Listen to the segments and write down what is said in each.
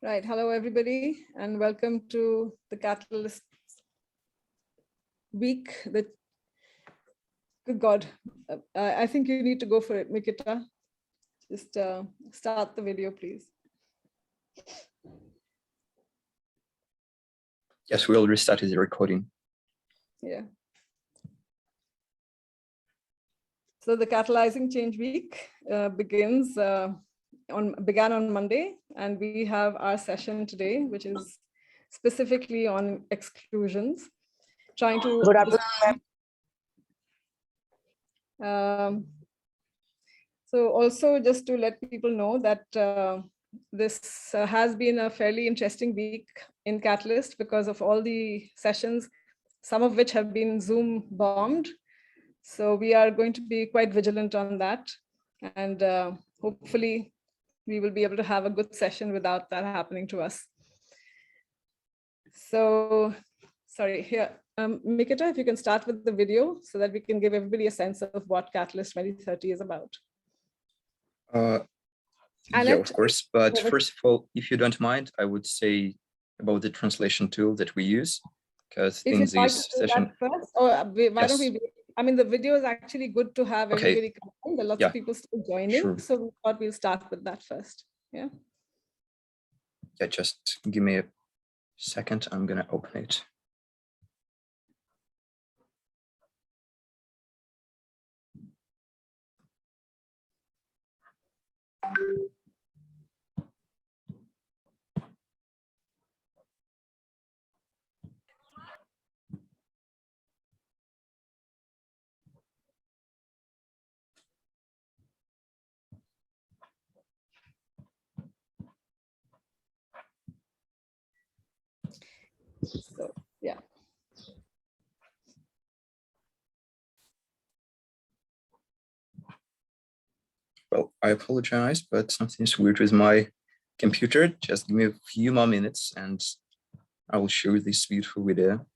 Right. Hello, everybody, and welcome to the Catalyst Week. Good God, I think you need to go for it, Mikita. Just start the video, please. Yes, we already started the recording. Yeah. So the Catalyzing Change Week began on Monday, and we have our session today, which is specifically on exclusions, trying to. Good afternoon. So also just to let people know that this has been a fairly interesting week in Catalyst because of all the sessions, some of which have been Zoom bombed. So we are going to be quite vigilant on that. And hopefully we will be able to have a good session without that happening to us. So, sorry, here, Mikita, if you can start with the video so that we can give everybody a sense of what Catalyst 2030 is about. Yeah, of course. But first of all, if you don't mind, I would say about the translation tool that we use, because in this session. First, or why don't we? I mean, the video is actually good to have everybody come in. There are lots of people still joining, so we thought we'll start with that first. Yeah. Yeah, just give me a second. I'm gonna open it. So, yeah. Well, I apologize, but something's weird with my computer. Just give me a few more minutes and I will show you this beautiful video.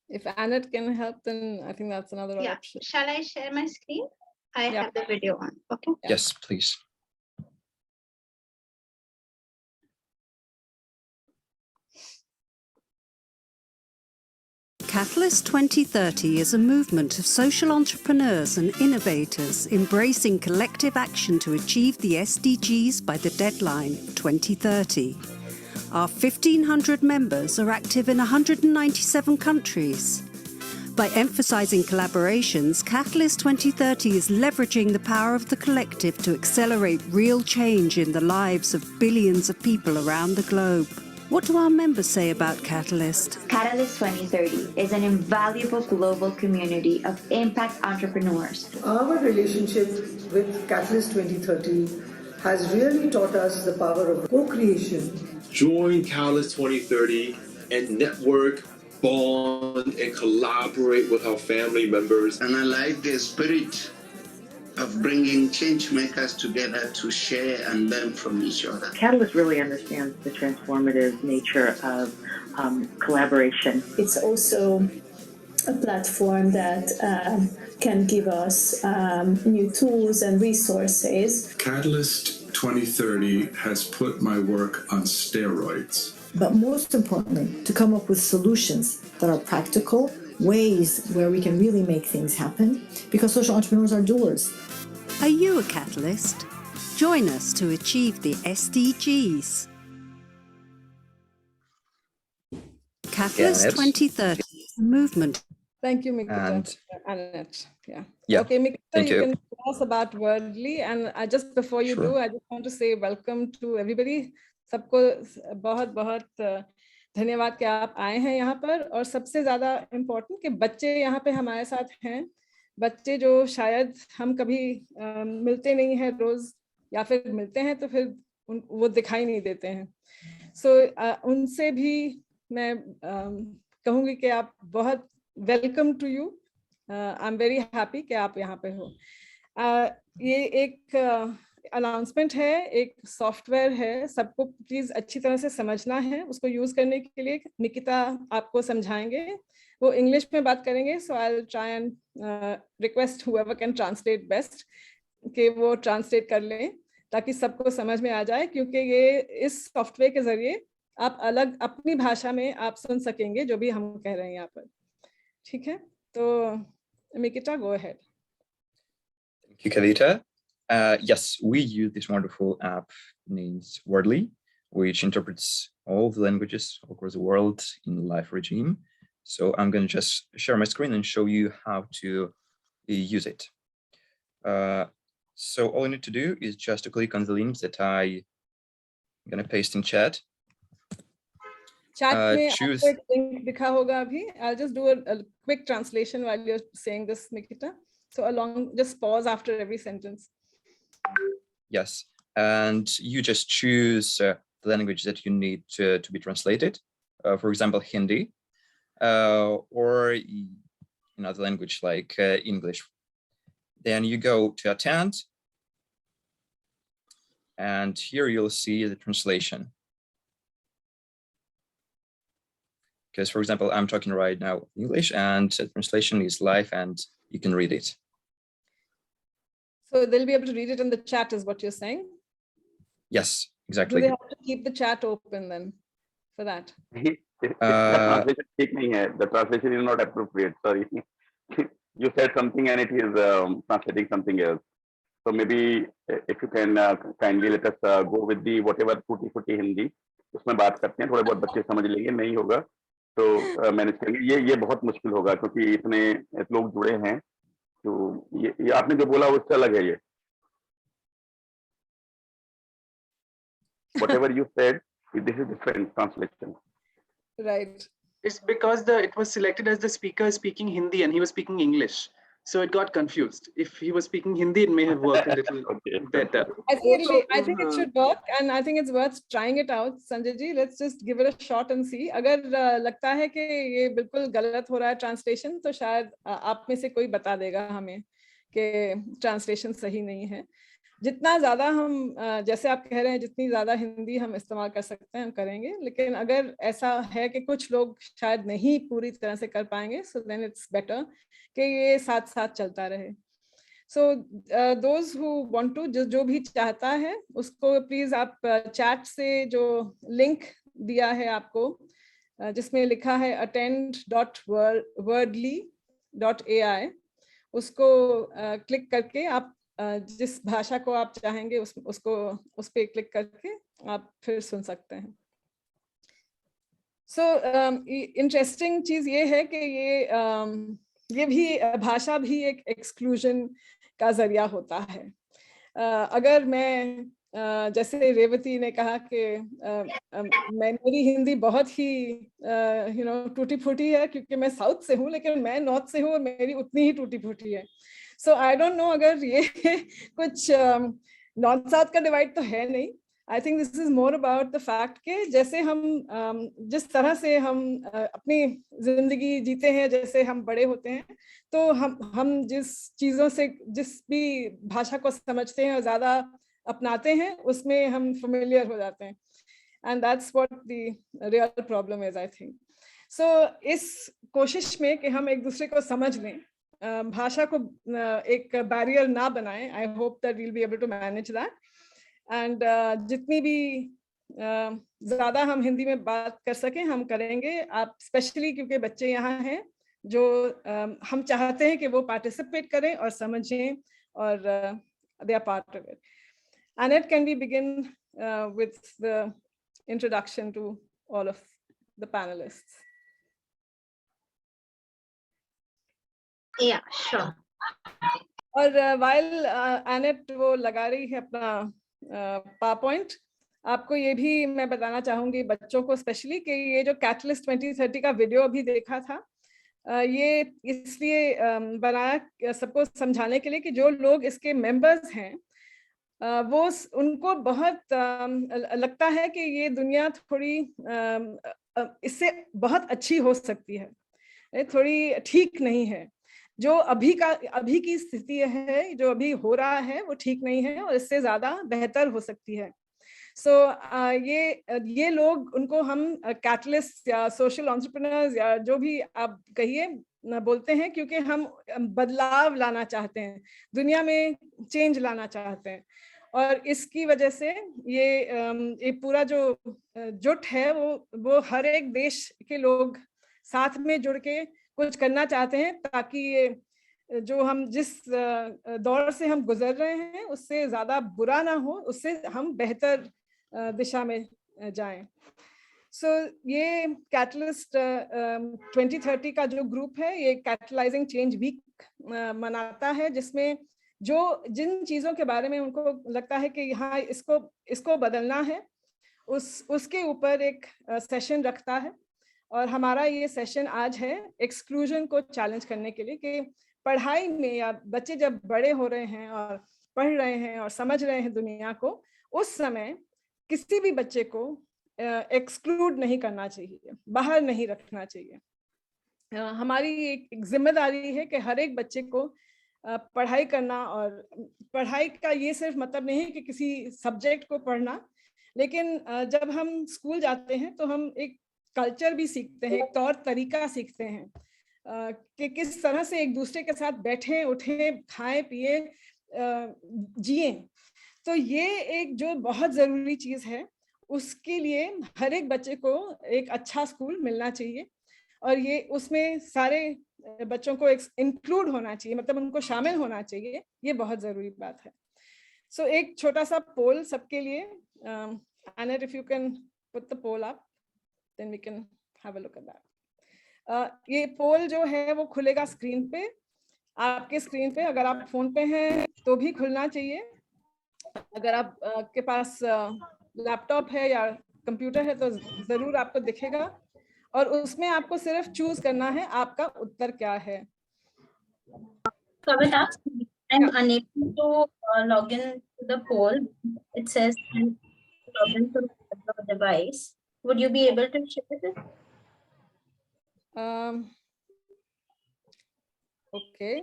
If Annette can help, then I think that's another option. Shall I share my screen? I have the video on. Okay. Yes, please. Catalyst 2030 is a movement of social entrepreneurs and innovators embracing collective action to achieve the SDGs by the deadline of 2030. Our 1,500 members are active in 197 countries. By emphasizing collaborations, Catalyst 2030 is leveraging the power of the collective to accelerate real change in the lives of billions of people around the globe. What do our members say about Catalyst? Catalyst 2030 is an invaluable global community of impact entrepreneurs. Our relationship with Catalyst 2030 has really taught us the power of co-creation. Join Catalyst 2030 and network, bond, and collaborate with our family members. And I like the spirit of bringing change makers together to share and learn from each other. Catalyst really understands the transformative nature of collaboration. It's also a platform that can give us new tools and resources. Catalyst 2030 has put my work on steroids. But most importantly, to come up with solutions that are practical, ways where we can really make things happen, because social entrepreneurs are doers. Are you a catalyst? Join us to achieve the SDGs. Catalyst 2030 is a movement. Thank you, Mikita. Annette. Yeah. Okay, Mikita, Thank you. Can tell us about Wordly. And just before you do, I just want to say welcome to everybody. सबको बहुत धन्यवाद कि आप आए हैं यहाँ पर, और सबसे ज़्यादा इम्पोर्टेंट कि बच्चे यहाँ पे हमारे साथ हैं, बच्चे जो शायद हम कभी मिलते नहीं हैं रोज़, या फिर मिलते हैं तो फिर वो दिखाई नहीं देते हैं. उनसे भी मैं कहूँगी कि आप बहुत welcome to you. I am very happy कि आप यहाँ पे हो. ये एक अनाउंसमेंट है, एक सॉफ्टवेयर है, सबको प्लीज अच्छी तरह से समझना है. उसको यूज करने के लिए निकिता आपको समझाएंगे, वो इंग्लिश में बात करेंगे. So I will try and request whoever can translate best कि वो ट्रांसलेट कर लें, ताकि सबको समझ में आ जाए, क्योंकि ये इस सॉफ्टवेयर के जरिए आप अलग अपनी भाषा में आप सुन सकेंगे जो भी हम कह रहे हैं यहाँ पर। ठीक है, तो Mikita, go ahead. Thank you, Kavita. Yes, we use this wonderful app named Wordly, which interprets all the languages across the world in live regime. So I'm going to just share my screen and show you how to use it. So all you need to do is just to click on the links that I'm going to paste in chat. Chat में आपको एक link दिखा होगा अभी. I'll just do a quick translation while you're saying this, Mikita. So just pause after every sentence. Yes, and you just choose the language that you need to be translated. For example, Hindi, or another language like English. Then you go to attend, and here you'll see the translation. Because, for example, I'm talking right now English, and the translation is live, and you can read it. So they'll be able to read it in the chat, is what you're saying? Yes, exactly. Do they have to keep the chat open then for that? The translation is not appropriate. Sorry, you said something and it is translating something else. So maybe if you can kindly let us go with the whatever टूटी फूटी हिंदी उसमें बात करते हैं, थोड़े बहुत बच्चे समझ लेंगे, नहीं होगा तो मैनेज करेंगे. ये बहुत मुश्किल होगा क्योंकि इतने लोग जुड़े हैं. तो ये आपने जो बोला उससे अलग है. ये whatever you said, this is different translation. Right. It's because it was selected as the speaker speaking Hindi and he was speaking English. So it got confused. If he was speaking Hindi, it may have worked a little better. I think it should work, and I think it's worth trying it out. Sanjay ji, let's just give it a shot and see. अगर लगता है कि ये बिल्कुल गलत हो रहा है ट्रांसलेशन, तो शायद आप में से कोई बता देगा हमें कि ट्रांसलेशन सही नहीं है. जितना ज़्यादा हम, जैसे आप कह रहे हैं, जितनी ज़्यादा हिंदी हम इस्तेमाल कर सकते हैं हम करेंगे, लेकिन अगर ऐसा है कि कुछ लोग शायद नहीं पूरी तरह से कर पाएंगे, so then it's better कि ये साथ साथ चलता रहे. So those who want to, जो भी चाहता है उसको प्लीज आप चैट से जो लिंक दिया है आपको, जिसमें लिखा है attend.wordly.ai, उसको क्लिक करके आप जिस भाषा को आप चाहेंगे उस पे क्लिक करके आप फिर सुन सकते हैं. So इंटरेस्टिंग चीज ये है कि ये भी भाषा भी एक एक्सक्लूजन का जरिया होता है. अगर मैं जैसे रेवती ने कहा कि मेरी हिंदी बहुत ही टूटी फूटी है क्योंकि मैं साउथ से हूँ, लेकिन मैं नॉर्थ से हूँ और मेरी उतनी ही टूटी फूटी है. सो आई डोंट नो अगर ये कुछ नॉर्थ साउथ का डिवाइड तो है नहीं. I think this is more about the fact कि जैसे हम जिस तरह से हम अपनी जिंदगी जीते हैं, जैसे हम बड़े होते हैं, तो हम जिस चीज़ों से, जिस भी भाषा को समझते हैं और ज़्यादा अपनाते हैं, उसमें हम फेमिलियर हो जाते हैं. And that's what the real problem is, I think. So इस कोशिश में कि हम एक दूसरे को समझ लें, भाषा को एक बैरियर ना बनाएं, I hope that we will be able to manage that. And जितनी भी ज़्यादा हम हिंदी में बात कर सकें हम करेंगे. आप स्पेशली क्योंकि बच्चे यहाँ हैं जो हम चाहते हैं कि वो पार्टिसिपेट करें और समझें और they are part of it. Annette, can we begin with the introduction to all of the panelists? Yeah, sure. और while Annette वो लगा रही है अपना PowerPoint, आपको ये भी मैं बताना चाहूँगी बच्चों को स्पेशली कि ये जो Catalyst 2030 का वीडियो अभी देखा था, ये इसलिए बनाया सबको समझाने के लिए कि जो लोग इसके मेंबर्स हैं वो उनको बहुत लगता है कि ये दुनिया थोड़ी इससे बहुत अच्छी हो सकती है, थोड़ी ठीक नहीं है. जो अभी की स्थिति है, जो अभी हो रहा है वो ठीक नहीं है और इससे ज़्यादा बेहतर हो सकती है. सो ये लोग, उनको हम कैटलिस्ट या सोशल एंटरप्रेन्योर्स या जो भी आप कहिए बोलते हैं, क्योंकि हम बदलाव लाना चाहते हैं, दुनिया में चेंज लाना चाहते हैं. और इसकी वजह से ये पूरा जो जुट है वो हर एक देश के लोग साथ में जुड़ के कुछ करना चाहते हैं, ताकि ये जो हम जिस दौर से हम गुजर रहे हैं उससे ज्यादा बुरा ना हो, उससे हम बेहतर दिशा में जाएं। सो ये कैटलिस्ट 2030 का जो ग्रुप है, ये कैटलाइजिंग चेंज वीक मनाता है, जिसमें जिन चीजों के बारे में उनको लगता है कि हाँ इसको बदलना है, उसके ऊपर एक सेशन रखता है। और हमारा ये सेशन आज है एक्सक्लूजन को चैलेंज करने के लिए, कि पढ़ाई में या बच्चे जब बड़े हो रहे हैं और पढ़ रहे हैं और समझ रहे हैं दुनिया को, उस समय किसी भी बच्चे को एक्सक्लूड नहीं करना चाहिए, बाहर नहीं रखना चाहिए। हमारी एक जिम्मेदारी है कि हर एक बच्चे को पढ़ाई करना, और पढ़ाई का ये सिर्फ मतलब नहीं है कि किसी सब्जेक्ट को पढ़ना, लेकिन जब हम स्कूल जाते हैं तो हम एक कल्चर भी सीखते हैं, एक तौर तरीका सीखते हैं कि किस तरह से एक दूसरे के साथ बैठें, उठें, खाएं, पिए, जिए। तो ये एक जो बहुत ज़रूरी चीज़ है, उसके लिए हर एक बच्चे को एक अच्छा स्कूल मिलना चाहिए, और ये उसमें सारे बच्चों को इंक्लूड होना चाहिए, मतलब उनको शामिल होना चाहिए। ये बहुत ज़रूरी बात है। सो एक छोटा सा पोल सबके लिए, Annette, if you can put the poll up, then we can have a look at that. ये पोल जो है वो खुलेगा स्क्रीन पे, आपके स्क्रीन पे। अगर आप फोन पे हैं तो भी खुलना चाहिए, अगर आप के पास लैपटॉप है या कंप्यूटर है तो जरूर आपको दिखेगा, और उसमें आपको सिर्फ चूज करना है आपका उत्तर क्या है। Kavita, I'm unable to log in to the poll. It says log in to the device. Would you be able to share it? Okay.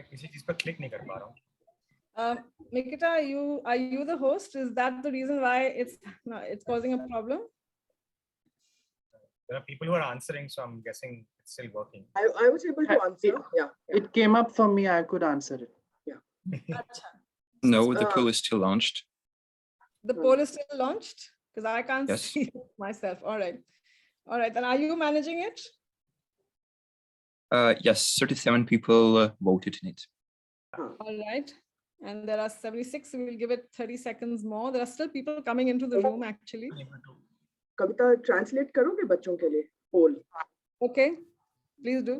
किसी चीज पर क्लिक नहीं कर पा रहा हूँ। Nikita, are you the host? Is that the reason why it's causing a problem? There are people who are answering, so I'm guessing it's still working. I was able to answer. Yeah. It came up for me. I could answer it. Yeah. No, the poll is still launched. The poll is still launched? Because I can't see it myself. All right. All right. And are you managing it? Yes, 37 people voted in it. All right. And there are 76. We will give it 30 seconds more. There are still people coming into the room, actually. Kavita, translate करोगे बच्चों के लिए poll? Okay, please do.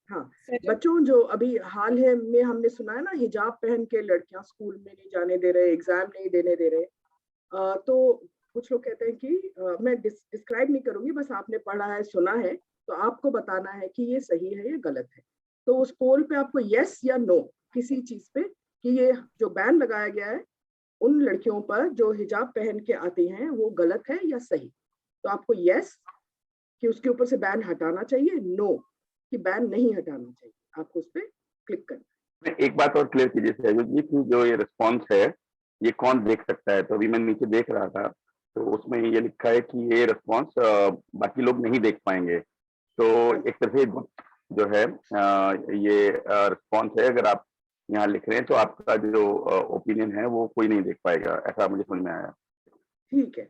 हाँ, बच्चों जो अभी हाल है में हमने सुना है ना, हिजाब पहन के लड़कियां स्कूल में नहीं जाने दे रहे, एग्जाम नहीं देने दे रहे, तो कुछ लोग कहते हैं कि मैं डिस्क्राइब नहीं करूंगी, बस आपने पढ़ा है, सुना है, तो आपको बताना है कि ये सही है या गलत है। तो उस पोल पे आपको यस या नो किसी चीज पे, कि ये जो बैन लगाया गया है उन लड़कियों पर जो हिजाब पहन के आती हैं वो गलत है या सही, तो आपको यस कि उसके ऊपर से बैन हटाना चाहिए, नो कि बैन नहीं हटाना चाहिए, आपको उस पर क्लिक करना है। एक बात और क्लियर कीजिए सहयोग जी कि जो ये रिस्पॉन्स है ये कौन देख सकता है? तो अभी मैं नीचे देख रहा था तो उसमें ये लिखा है कि ये रिस्पॉन्स बाकी लोग नहीं देख पाएंगे, तो एक तरह से जो है ये रिस्पॉन्स है, अगर आप यहाँ लिख रहे हैं तो आपका जो ओपिनियन है वो कोई नहीं देख पाएगा, ऐसा मुझे समझ में आया। ठीक है,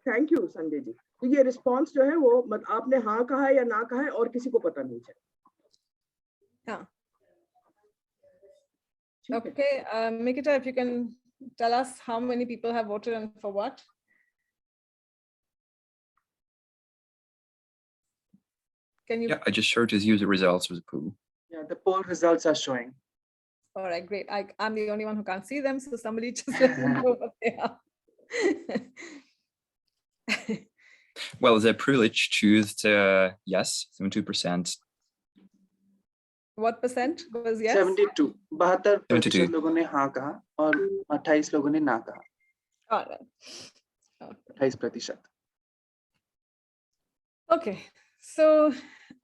थैंक यू संजय जी। तो ये रिस्पॉन्स जो है वो आपने हाँ कहा है या ना कहा है और किसी को पता नहीं चला। हाँ, okay, Mikita, if you can tell us how many people have voted and for what? Can you? Yeah, I just shared his user results with the poll. Yeah, the poll results are showing. All right, great. I'm the only one who can't see them, so somebody just let me know what they are. Well, the privilege choose yes, 72%. What percent was yes? 72 72% 72. लोगों ने हाँ कहा और 28 लोगों ने ना कहा. All right. 28%. Okay. So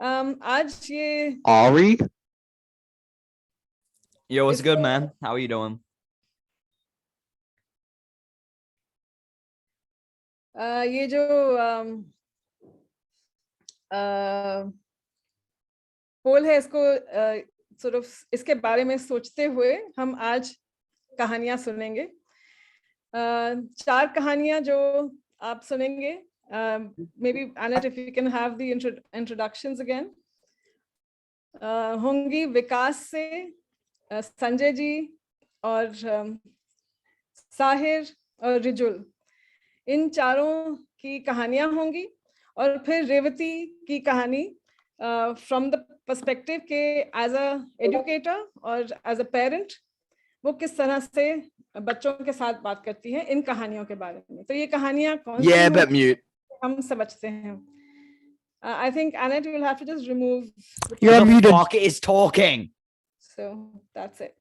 आज ये Ari? Yo, what's good, man? How are you doing? ये जो पोल है, इसको sort of इसके बारे में सोचते हुए हम आज कहानियां सुनेंगे. 4 कहानियां जो आप सुनेंगे. Maybe Annette, if you can have the introductions again. होंगी विकास से, संजय जी और साहिर और रिजुल, इन चारों की कहानियां होंगी. और फिर रेवती की कहानी फ्रॉम द पर्सपेक्टिव के एज अ एजुकेटर और एज अ पेरेंट वो किस तरह से बच्चों के साथ बात करती है इन कहानियों के बारे में. तो ये कहानियां कौन सी हैं हम समझते हैं. I think Annette, you will have to just remove. You're muted. The fuck is talking. So that's it.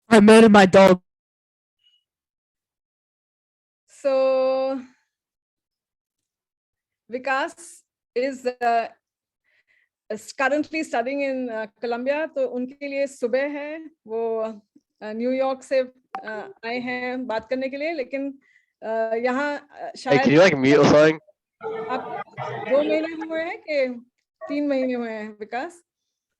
I murdered my dog. So Vikas is currently studying in Columbia. तो उनके लिए सुबह है, वो न्यूयॉर्क से आए हैं बात करने के लिए, लेकिन यहाँ शायद. Hey, can you like mute or something? आप 2 महीने हुए हैं कि 3 महीने हुए हैं विकास?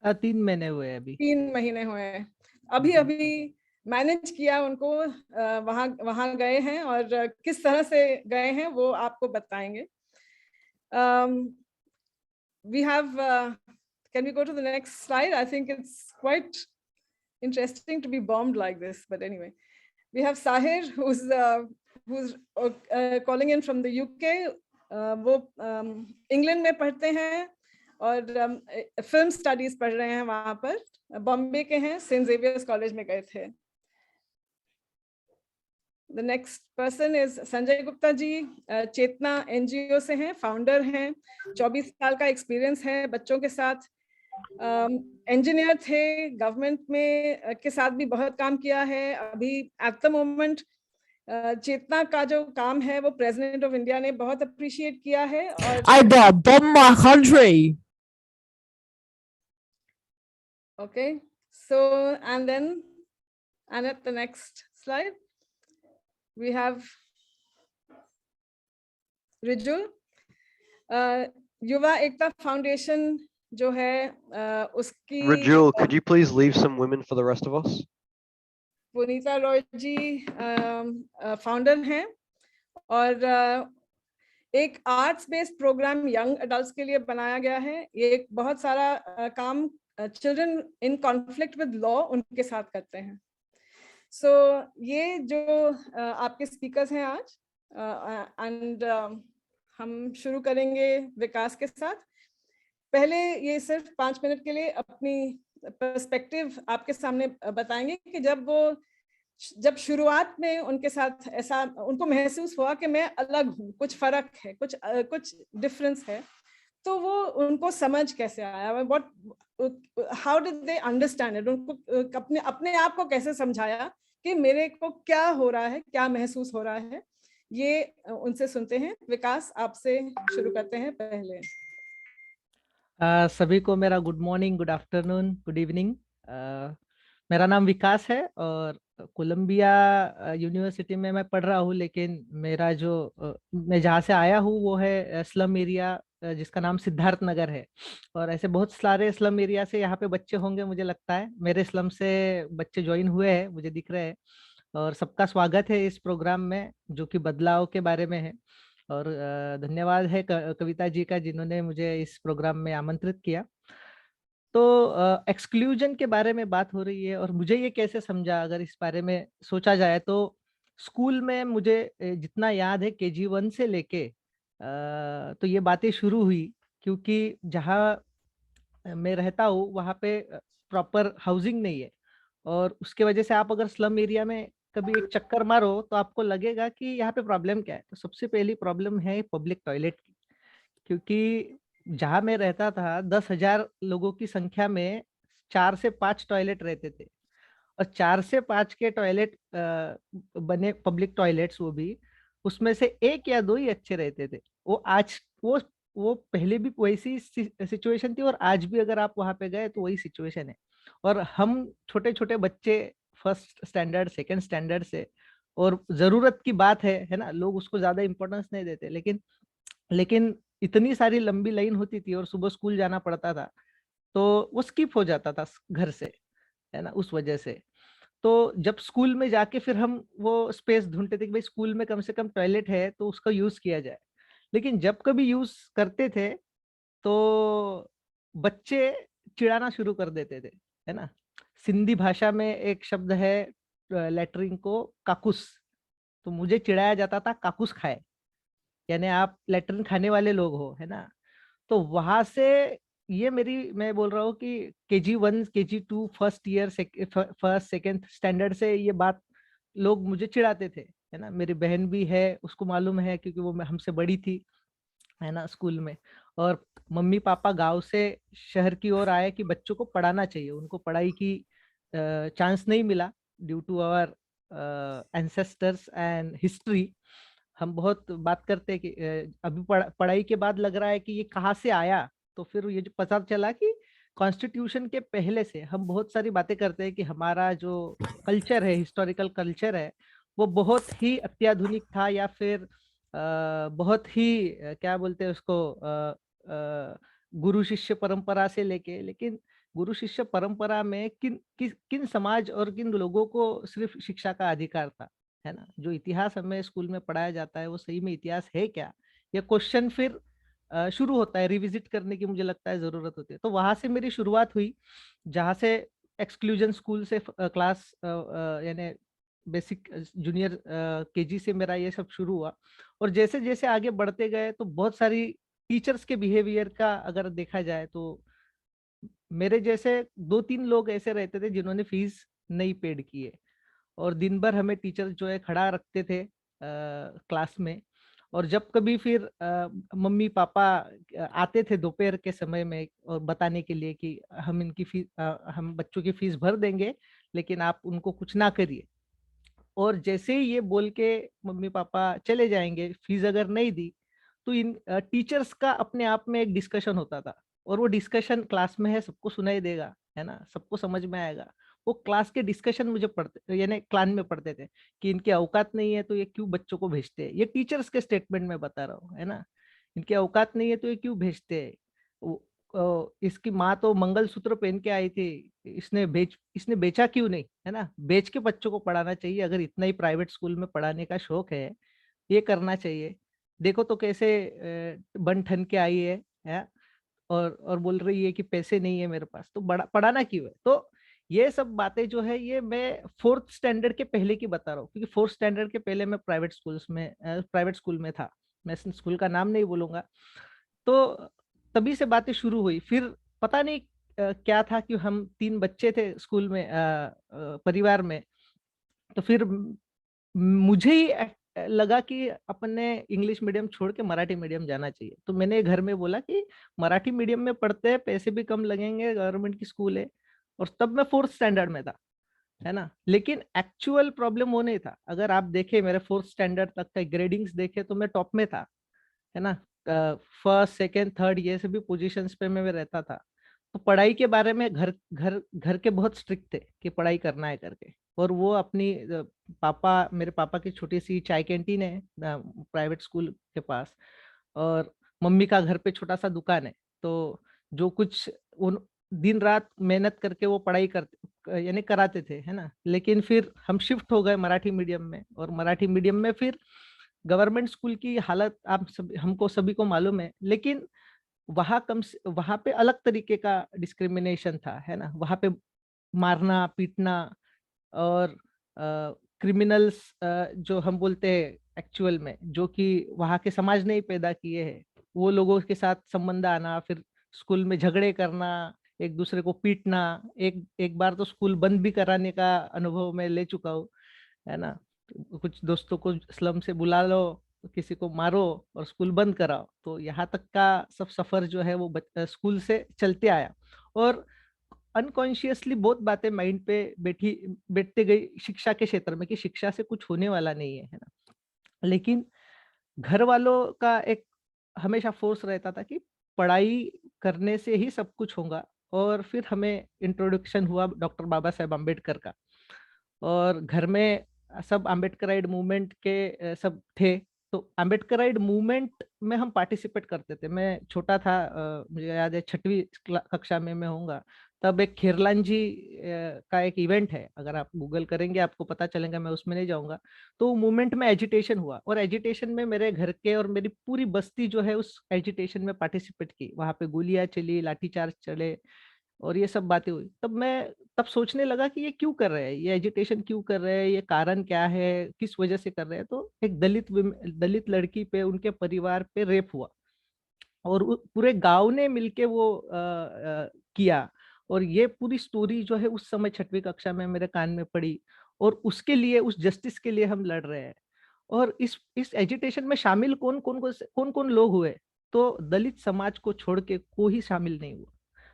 3 महीने हुए हैं अभी. 3 महीने हुए हैं. अभी मैनेज किया उनको, वहाँ गए हैं और किस तरह से गए हैं वो आपको बताएंगे. We have, can we go to the next slide? I think it's quite interesting to be bombed like this, but anyway. We have Sahir, who's calling in from the UK. वो इंग्लैंड में पढ़ते हैं और film studies पढ़ रहे हैं वहाँ पर. बॉम्बे के हैं, सेंट जेवियर्स कॉलेज में गए थे. The next person is Sanjay Gupta ji, Chetna NGO से हैं, फाउंडर हैं. 24 साल का एक्सपीरियंस है बच्चों के साथ. इंजीनियर थे, गवर्नमेंट में के साथ भी बहुत काम किया है. अभी एट द मोमेंट चेतना का जो काम है वो प्रेसिडेंट ऑफ इंडिया ने बहुत अप्रिशिएट किया है. और I bomb my country. Okay, so and then at the next slide we have Rijul. युवा एकता फाउंडेशन जो है उसकी. Rijul, could you please leave some women for the rest of us? Punita Roy ji founder हैं और एक arts based programme young adults के लिए बनाया गया है. ये बहुत सारा काम children in conflict with law उनके साथ करते हैं. सो ये जो आपके स्पीकर्स हैं आज, एंड हम शुरू करेंगे विकास के साथ. पहले ये सिर्फ 5 मिनट के लिए अपनी पर्सपेक्टिव आपके सामने बताएंगे कि जब शुरुआत में उनके साथ ऐसा उनको महसूस हुआ कि मैं अलग हूँ, कुछ फर्क है, कुछ डिफरेंस है, तो वो उनको समझ कैसे आया, how did they understand it, उनको अपने आप को कैसे समझाया कि मेरे को क्या हो रहा है, क्या महसूस हो रहा है, ये उनसे सुनते हैं. विकास, आपसे शुरू करते हैं पहले. सभी को मेरा good morning, good afternoon, good evening. मेरा नाम विकास है और कोलंबिया यूनिवर्सिटी में मैं पढ़ रहा हूँ, लेकिन मेरा जो मैं जहाँ से आया हूँ वो है स्लम एरिया जिसका नाम सिद्धार्थ नगर है. और ऐसे बहुत सारे स्लम एरिया से यहाँ पे बच्चे होंगे, मुझे लगता है मेरे स्लम से बच्चे ज्वाइन हुए हैं, मुझे दिख रहे हैं. और सबका स्वागत है इस प्रोग्राम में जो कि बदलाव के बारे में है. और धन्यवाद है कविता जी का जिन्होंने मुझे इस प्रोग्राम में आमंत्रित किया. तो एक्सक्लूजन के बारे में बात हो रही है और मुझे ये कैसे समझा, अगर इस बारे में सोचा जाए तो स्कूल में मुझे जितना याद है KG 1 से लेके तो ये बातें शुरू हुई, क्योंकि जहाँ मैं रहता हूँ वहाँ पे प्रॉपर हाउसिंग नहीं है. और उसके वजह से आप अगर स्लम एरिया में कभी एक चक्कर मारो तो आपको लगेगा कि यहाँ पे प्रॉब्लम क्या है. तो सबसे पहली प्रॉब्लम है पब्लिक टॉयलेट की, क्योंकि जहाँ मैं रहता था 10,000 लोगों की संख्या में 4 से 5 टॉयलेट रहते थे, और 4 से 5 के टॉयलेट बने पब्लिक टॉयलेट्स, वो भी उसमें से 1 या 2 ही अच्छे रहते थे। वो पहले भी वैसी सिचुएशन थी, और आज भी अगर आप वहां पे गए तो वही सिचुएशन है। और हम छोटे छोटे बच्चे फर्स्ट स्टैंडर्ड सेकंड स्टैंडर्ड से, और जरूरत की बात है ना, लोग उसको ज्यादा इंपॉर्टेंस नहीं देते, लेकिन इतनी सारी लंबी लाइन होती थी और सुबह स्कूल जाना पड़ता था, तो वो स्किप हो जाता था घर से, है ना, उस वजह से। तो जब स्कूल में जाके फिर हम वो स्पेस ढूंढते थे कि भाई स्कूल में कम से कम टॉयलेट है तो उसका यूज किया जाए। लेकिन जब कभी यूज करते थे तो बच्चे चिढ़ाना शुरू कर देते थे, है ना। सिंधी भाषा में एक शब्द है लेटरिन को, काकुस। तो मुझे चिढ़ाया जाता था काकुस खाए, यानी आप लेटरिन खाने वाले लोग हो, है ना। तो वहां से ये मैं बोल रहा हूँ कि KG1 KG2 first year first second standard से ये बात लोग मुझे चिढ़ाते थे, है ना। मेरी बहन भी है, उसको मालूम है क्योंकि वो हमसे बड़ी थी, है ना, स्कूल में। और मम्मी पापा गांव से शहर की ओर आए कि बच्चों को पढ़ाना चाहिए, उनको पढ़ाई की चांस नहीं मिला due to our ancestors and history. हम बहुत बात करते हैं कि अभी पढ़ाई के बाद लग रहा है कि ये कहाँ से आया। तो फिर ये जो पता चला कि कॉन्स्टिट्यूशन के पहले से हम बहुत सारी बातें करते हैं कि हमारा जो कल्चर है, हिस्टोरिकल कल्चर है, वो बहुत ही अत्याधुनिक था, या फिर बहुत ही क्या बोलते हैं उसको, गुरु शिष्य परंपरा से लेके। लेकिन गुरु शिष्य परंपरा में किन समाज और किन लोगों को सिर्फ शिक्षा का अधिकार था, है ना। जो इतिहास हमें स्कूल में पढ़ाया जाता है वो सही में इतिहास है क्या, ये क्वेश्चन फिर शुरू होता है, रिविजिट करने की मुझे लगता है जरूरत होती है। तो वहां से मेरी शुरुआत हुई, जहाँ से एक्सक्लूजन स्कूल से क्लास यानी बेसिक जूनियर KG से मेरा ये सब शुरू हुआ। और जैसे जैसे आगे बढ़ते गए तो बहुत सारी टीचर्स के बिहेवियर का अगर देखा जाए तो मेरे जैसे 2-3 लोग ऐसे रहते थे जिन्होंने फीस नहीं पेड की है, और दिन भर हमें टीचर जो है खड़ा रखते थे क्लास में। और जब कभी फिर मम्मी पापा आते थे दोपहर के समय में और बताने के लिए कि हम इनकी फीस, हम बच्चों की फीस भर देंगे, लेकिन आप उनको कुछ ना करिए। और जैसे ही ये बोल के मम्मी पापा चले जाएंगे, फीस अगर नहीं दी, तो इन टीचर्स का अपने आप में एक डिस्कशन होता था। और वो डिस्कशन क्लास में है, सबको सुनाई देगा, है ना, सबको समझ में आएगा। वो क्लास के डिस्कशन मुझे पढ़ते, यानी क्लास में पढ़ते थे कि इनके औकात नहीं है तो ये क्यों बच्चों को भेजते हैं। ये टीचर्स के स्टेटमेंट में बता रहा हूँ, है ना। इनके औकात नहीं है तो ये क्यों भेजते हैं। इसकी माँ तो मंगलसूत्र पहन के आई थी, इसने बेचा क्यों नहीं, है ना। बेच के बच्चों को पढ़ाना चाहिए। अगर इतना ही प्राइवेट स्कूल में पढ़ाने का शौक है, ये करना चाहिए। देखो तो कैसे बन ठन के आई है, और बोल रही है कि पैसे नहीं है मेरे पास, तो पढ़ाना क्यों है। तो ये सब बातें जो है ये मैं 4th स्टैंडर्ड के पहले की बता रहा हूँ, क्योंकि 4th स्टैंडर्ड के पहले मैं प्राइवेट स्कूल में था। मैं स्कूल का नाम नहीं बोलूंगा। तो तभी से बातें शुरू हुई। फिर पता नहीं क्या था कि हम 3 बच्चे थे स्कूल में, परिवार में। तो फिर मुझे ही लगा कि अपने इंग्लिश मीडियम छोड़ के मराठी मीडियम जाना चाहिए। तो मैंने घर में बोला कि मराठी मीडियम में पढ़ते हैं, पैसे भी कम लगेंगे, गवर्नमेंट की स्कूल है। और तब मैं 4th स्टैंडर्ड में था, है ना। लेकिन एक्चुअल प्रॉब्लम वो नहीं था। अगर आप देखें मेरे 4th स्टैंडर्ड तक का ग्रेडिंग्स देखे तो मैं टॉप में था, है ना। फर्स्ट सेकेंड थर्ड ये सभी पोजीशंस पे मैं रहता था। तो पढ़ाई के बारे में घर के बहुत स्ट्रिक्ट थे कि पढ़ाई करना है करके। और वो अपनी मेरे पापा की छोटी सी चाय कैंटीन है प्राइवेट स्कूल के पास, और मम्मी का घर पे छोटा सा दुकान है। तो जो कुछ उन दिन रात मेहनत करके वो पढ़ाई करते, यानी कराते थे, है ना। लेकिन फिर हम शिफ्ट हो गए मराठी मीडियम में, और मराठी मीडियम में फिर गवर्नमेंट स्कूल की हालत हमको सभी को मालूम है। लेकिन वहां पे अलग तरीके का डिस्क्रिमिनेशन था, है ना। वहां पे मारना पीटना और क्रिमिनल्स जो हम बोलते हैं एक्चुअल में, जो कि वहां के समाज ने ही पैदा किए हैं, वो लोगों के साथ संबंध आना, फिर स्कूल में झगड़े करना, एक दूसरे को पीटना। एक बार तो स्कूल बंद भी कराने का अनुभव मैं ले चुका हूँ, है ना। कुछ दोस्तों को स्लम से बुला लो किसी को मारो और स्कूल बंद कराओ। तो यहाँ तक का सब सफर जो है वो स्कूल से चलते आया, और अनकॉन्शियसली बहुत बातें माइंड पे बैठते गई शिक्षा के क्षेत्र में, कि शिक्षा से कुछ होने वाला नहीं है ना। लेकिन घर वालों का एक हमेशा फोर्स रहता था कि पढ़ाई करने से ही सब कुछ होगा। और फिर हमें इंट्रोडक्शन हुआ डॉक्टर बाबा साहेब अम्बेडकर का, और घर में सब अम्बेडकराइड मूवमेंट के सब थे। तो अम्बेडकराइड मूवमेंट में हम पार्टिसिपेट करते थे। मैं छोटा था, मुझे याद है 6वीं कक्षा में मैं होऊंगा, तब एक खेरलान जी का एक इवेंट है, अगर आप गूगल करेंगे आपको पता चलेगा, मैं उसमें नहीं जाऊंगा। तो मूवमेंट में एजिटेशन हुआ, और एजिटेशन में मेरे घर के और मेरी पूरी बस्ती जो है उस एजिटेशन में पार्टिसिपेट की। वहां पे गोलियां चली, लाठीचार्ज चले, और ये सब बातें हुई। तब सोचने लगा कि ये क्यों कर रहे हैं, ये एजिटेशन क्यों कर रहे हैं, ये कारण क्या है, किस वजह से कर रहे हैं। तो एक दलित लड़की पे, उनके परिवार पे रेप हुआ, और पूरे गांव ने मिलके वो किया। और ये पूरी स्टोरी जो है उस समय 6वीं कक्षा में मेरे कान में पड़ी, और उसके लिए, उस जस्टिस के लिए हम लड़ रहे हैं। और इस एजिटेशन में शामिल कौन कौन लोग हुए, तो दलित समाज को छोड़ के कोई शामिल नहीं हुआ।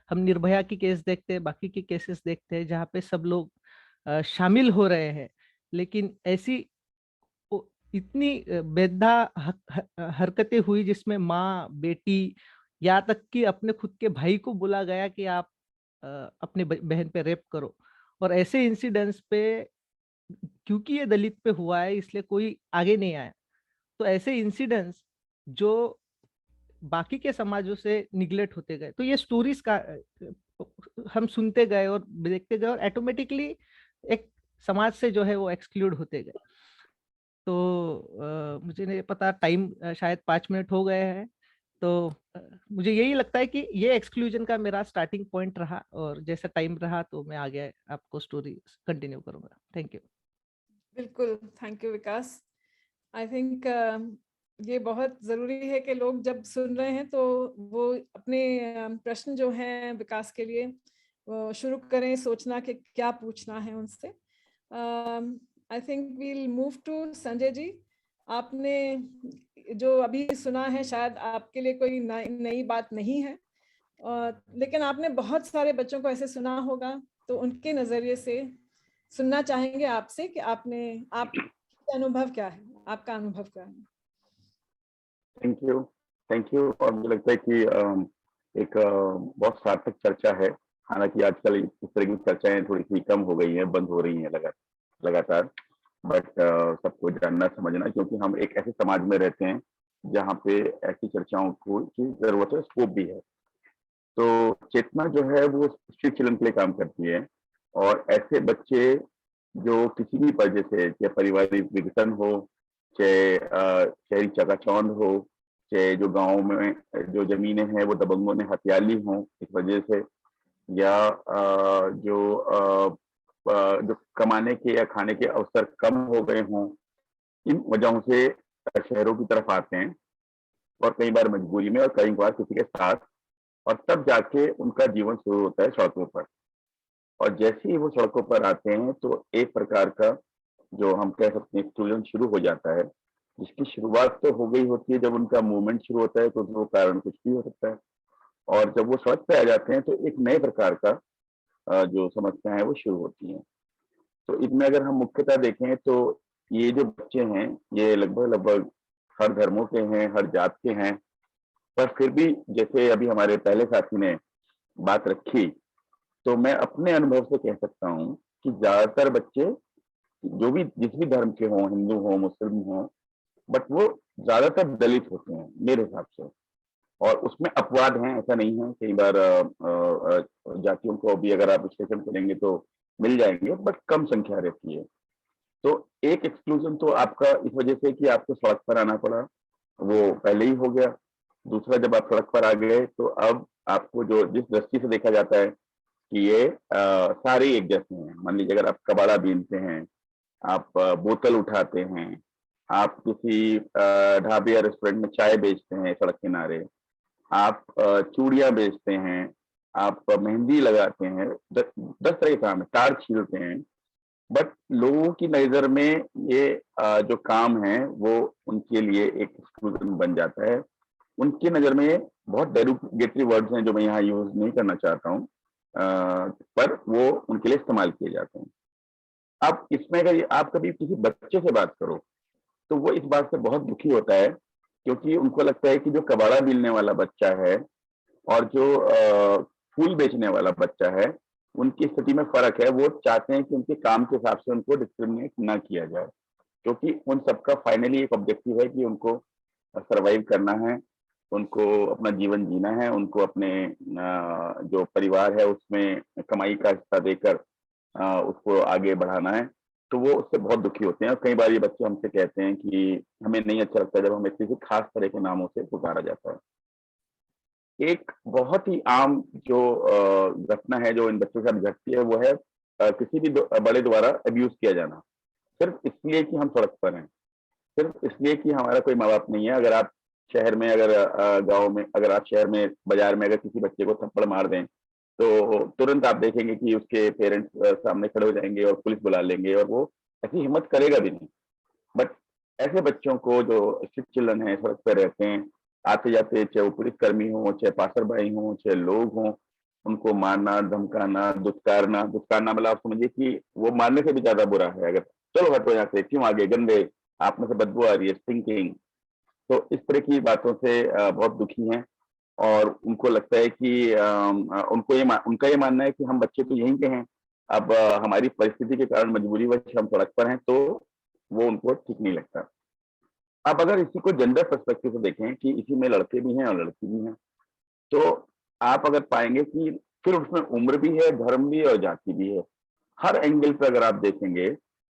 हम निर्भया की केस देखते हैं, बाकी के केसेस देखते हैं जहाँ पे सब लोग शामिल हो रहे हैं, लेकिन ऐसी इतनी बेधा हरकतें हुई जिसमें माँ, बेटी, यहाँ तक कि अपने खुद के भाई को बोला गया कि आप अपने बहन पे रेप करो। और ऐसे इंसिडेंट्स पे, क्योंकि ये दलित पे हुआ है इसलिए कोई आगे नहीं आया। तो ऐसे इंसिडेंट्स जो बाकी के समाजों से निग्लेक्ट होते गए, तो ये स्टोरीज का हम सुनते गए और देखते गए, और ऑटोमेटिकली एक समाज से जो है वो एक्सक्लूड होते गए। तो मुझे नहीं पता, टाइम शायद 5 मिनट हो गए हैं। तो मुझे यही लगता है कि ये एक्सक्लूजन का मेरा स्टार्टिंग पॉइंट रहा, और जैसा टाइम रहा तो मैं आगे आपको स्टोरी कंटिन्यू करूंगा। Thank you. बिल्कुल, thank you Vikas. I think ये बहुत ज़रूरी है कि लोग जब सुन रहे हैं तो वो अपने प्रश्न जो हैं विकास के लिए वो शुरू करें सोचना कि क्या पूछना है उनसे। I think we'll move to Sanjay ji. आपने जो अभी सुना है शायद आपके लिए कोई नई बात नहीं है, लेकिन आपने बहुत सारे बच्चों को ऐसे सुना होगा, तो उनके नज़रिए से सुनना चाहेंगे आपसे कि आपका अनुभव क्या है, आपका अनुभव क्या है। Thank you. और मुझे लगता है कि एक बहुत सार्थक चर्चा है। हालांकि आजकल इस तरह की चर्चाएं थोड़ी सी कम हो गई हैं, बंद हो रही हैं लगातार, बट सबको जानना समझना, क्योंकि हम एक ऐसे समाज में रहते हैं जहाँ पे ऐसी चर्चाओं की जरूरत है, स्कोप भी है। तो चेतना जो है वो स्ट्रीट चिल्ड्रन के लिए काम करती है, और ऐसे बच्चे जो किसी भी वजह से, चाहे पारिवारिक विघटन हो, चाहे शहरी चकाचौंध हो, चाहे जो गांव में जो जमीनें हैं वो दबंगों ने हथिया ली हों इस वजह से, या जो कमाने के या खाने के अवसर कम हो गए हों, इन वजहों से शहरों की तरफ आते हैं, और कई बार मजबूरी में और कई बार किसी के साथ, और तब जाके उनका जीवन शुरू होता है सड़कों पर। और जैसे ही वो सड़कों पर आते हैं तो एक प्रकार का जो हम कह सकते हैं एक्सक्लूजन शुरू हो जाता है, जिसकी शुरुआत तो हो गई होती है जब उनका मूवमेंट शुरू होता है, तो वो कारण कुछ भी हो सकता है। और जब वो सड़क पे आ जाते हैं तो एक नए प्रकार का जो समस्या है वो शुरू होती हैं। तो इसमें अगर हम मुख्यतः देखें तो ये जो बच्चे हैं ये लगभग हर धर्मों के हैं, हर जात के हैं, पर फिर भी जैसे अभी हमारे पहले साथी ने बात रखी, तो मैं अपने अनुभव से कह सकता हूँ कि ज्यादातर बच्चे जो भी जिस भी धर्म के हों, हिंदू हों, मुस्लिम हों, बट वो ज्यादातर दलित होते हैं मेरे हिसाब से। और उसमें अपवाद हैं, ऐसा नहीं है, कई बार जातियों को भी अगर आप विश्लेषण करेंगे तो मिल जाएंगे, बट कम संख्या रहती है। तो एक एक्सक्लूजन तो आपका इस वजह से कि आपको सड़क पर आना पड़ा, वो पहले ही हो गया। दूसरा, जब आप सड़क पर आ गए तो अब आपको जो जिस दृष्टि से देखा जाता है कि ये सारे एक जैसे हैं। मान लीजिए अगर आप कबाड़ा बीनते हैं, आप बोतल उठाते हैं, आप किसी ढाबे या रेस्टोरेंट में चाय बेचते हैं सड़क किनारे, आप चूड़ियां बेचते हैं, आप मेहंदी लगाते हैं, 10 तरह के काम है, तार छीलते हैं, बट लोगों की नज़र में ये जो काम है वो उनके लिए एक एक्सक्लूजन बन जाता है। उनकी नज़र में बहुत डेरोगेटरी वर्ड्स हैं जो मैं यहाँ यूज नहीं करना चाहता हूँ, पर वो उनके लिए इस्तेमाल किए जाते हैं। अब इसमें अगर आप कभी किसी बच्चे से बात करो तो वो इस बात से बहुत दुखी होता है, क्योंकि उनको लगता है कि जो कबाड़ा बीनने वाला बच्चा है और जो फूल बेचने वाला बच्चा है, उनकी स्थिति में फर्क है। वो चाहते हैं कि उनके काम के हिसाब से उनको डिस्क्रिमिनेट ना किया जाए, क्योंकि उन सबका फाइनली एक ऑब्जेक्टिव है कि उनको सरवाइव करना है, उनको अपना जीवन जीना है, उनको अपने जो परिवार है उसमें कमाई का हिस्सा देकर उसको आगे बढ़ाना है। तो वो उससे बहुत दुखी होते हैं। और कई बार ये बच्चे हमसे कहते हैं कि हमें नहीं अच्छा लगता जब हमें किसी खास तरह के नामों से पुकारा जाता है। एक बहुत ही आम जो घटना है जो इन बच्चों के साथ घटती है वो है किसी भी बड़े द्वारा अब्यूज किया जाना, सिर्फ इसलिए कि हम सड़क पर हैं, सिर्फ इसलिए कि हमारा कोई माँ बाप नहीं है। अगर आप शहर में, अगर गांव में, अगर आप शहर में बाजार में अगर किसी बच्चे को थप्पड़ मार दें तो तुरंत आप देखेंगे कि उसके पेरेंट्स सामने खड़े हो जाएंगे और पुलिस बुला लेंगे, और वो ऐसी हिम्मत करेगा भी नहीं। बट ऐसे बच्चों को जो स्ट्रीट चिल्ड्रन है, सड़क पर रहते हैं, आते जाते, चाहे वो पुलिसकर्मी हो, चाहे पासरबाई हो, चाहे लोग हों, उनको मारना, धमकाना, दुत्कारना मतलब आप समझिए कि वो मारने से भी ज्यादा बुरा है। अगर चलो हटो यहाँ से, क्यों आगे, गंदे, आप में से बदबू आ रही है, स्टिंकिंग। तो इस तरह की बातों से बहुत दुखी हैं और उनको लगता है कि उनका ये मानना है कि हम बच्चे तो यहीं के हैं, अब हमारी परिस्थिति के कारण मजबूरीवश हम सड़क पर हैं, तो वो उनको ठीक नहीं लगता। अब अगर इसी को जेंडर पर्सपेक्टिव से देखें कि इसी में लड़के भी हैं और लड़की भी हैं, तो आप अगर पाएंगे कि फिर उसमें उम्र भी है, धर्म भी है और जाति भी है। हर एंगल पर अगर आप देखेंगे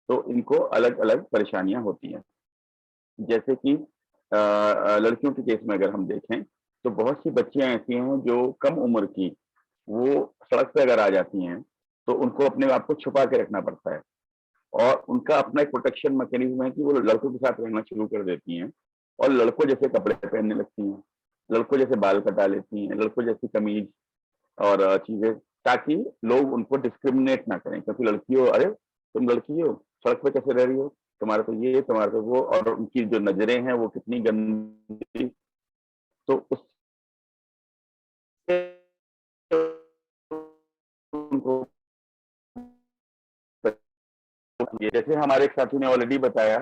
तो इनको अलग अलग परेशानियां होती हैं। जैसे कि लड़कियों के केस में अगर हम देखें तो बहुत सी बच्चियां ऐसी हैं जो कम उम्र की, वो सड़क पे अगर आ जाती हैं तो उनको अपने आप को छुपा के रखना पड़ता है, और उनका अपना एक प्रोटेक्शन मैकेनिज्म है कि वो लड़कों के साथ रहना शुरू कर देती हैं और लड़कों जैसे कपड़े पहनने लगती हैं, लड़कों जैसे बाल कटा लेती हैं, लड़कों जैसी कमीज और चीजें, ताकि लोग उनको डिस्क्रिमिनेट ना करें। क्योंकि लड़की हो, अरे तुम लड़की हो, सड़क पे कैसे रह रही हो, तुम्हारा तो ये, तुम्हारा तो वो, और उनकी जो नजरें हैं वो कितनी गंदी। तो उस उनको जैसे हमारे एक साथी ने ऑलरेडी बताया,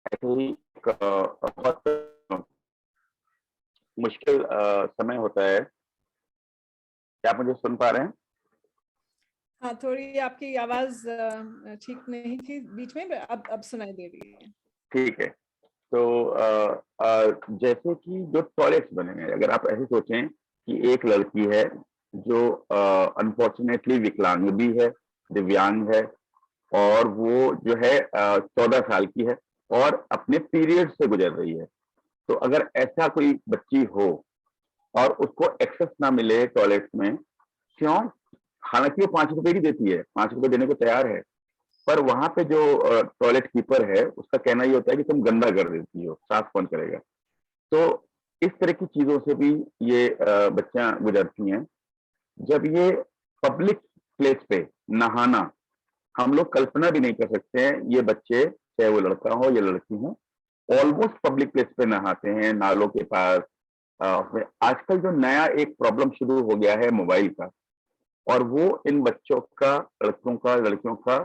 ऐसे ही बहुत मुश्किल समय होता है। क्या आप मुझे सुन पा रहे हैं? हाँ, थोड़ी आपकी आवाज ठीक नहीं थी बीच में, अब सुनाई दे रही है। ठीक है। तो जैसे कि जो टॉयलेट्स बने हैं, अगर आप ऐसे सोचें कि एक लड़की है जो अनफॉर्चुनेटली विकलांग भी है, दिव्यांग है, और वो जो है 14 साल की है और अपने पीरियड से गुजर रही है। तो अगर ऐसा कोई बच्ची हो और उसको एक्सेस ना मिले टॉयलेट में, क्यों? हालांकि वो 5 रुपए ही देती है, 5 रुपए देने को तैयार है, पर वहां पे जो टॉयलेट कीपर है उसका कहना ये होता है कि तुम गंदा कर देती हो, साफ कौन करेगा। तो इस तरह की चीजों से भी ये बच्चियां गुजरती हैं। जब ये पब्लिक प्लेस पे नहाना, हम लोग कल्पना भी नहीं कर सकते हैं, ये बच्चे चाहे वो लड़का हो या लड़की हो, ऑलमोस्ट पब्लिक प्लेस पे नहाते हैं, नालों के पास। आजकल जो नया एक प्रॉब्लम शुरू हो गया है मोबाइल का, और वो इन बच्चों का, लड़कों का, लड़कियों का,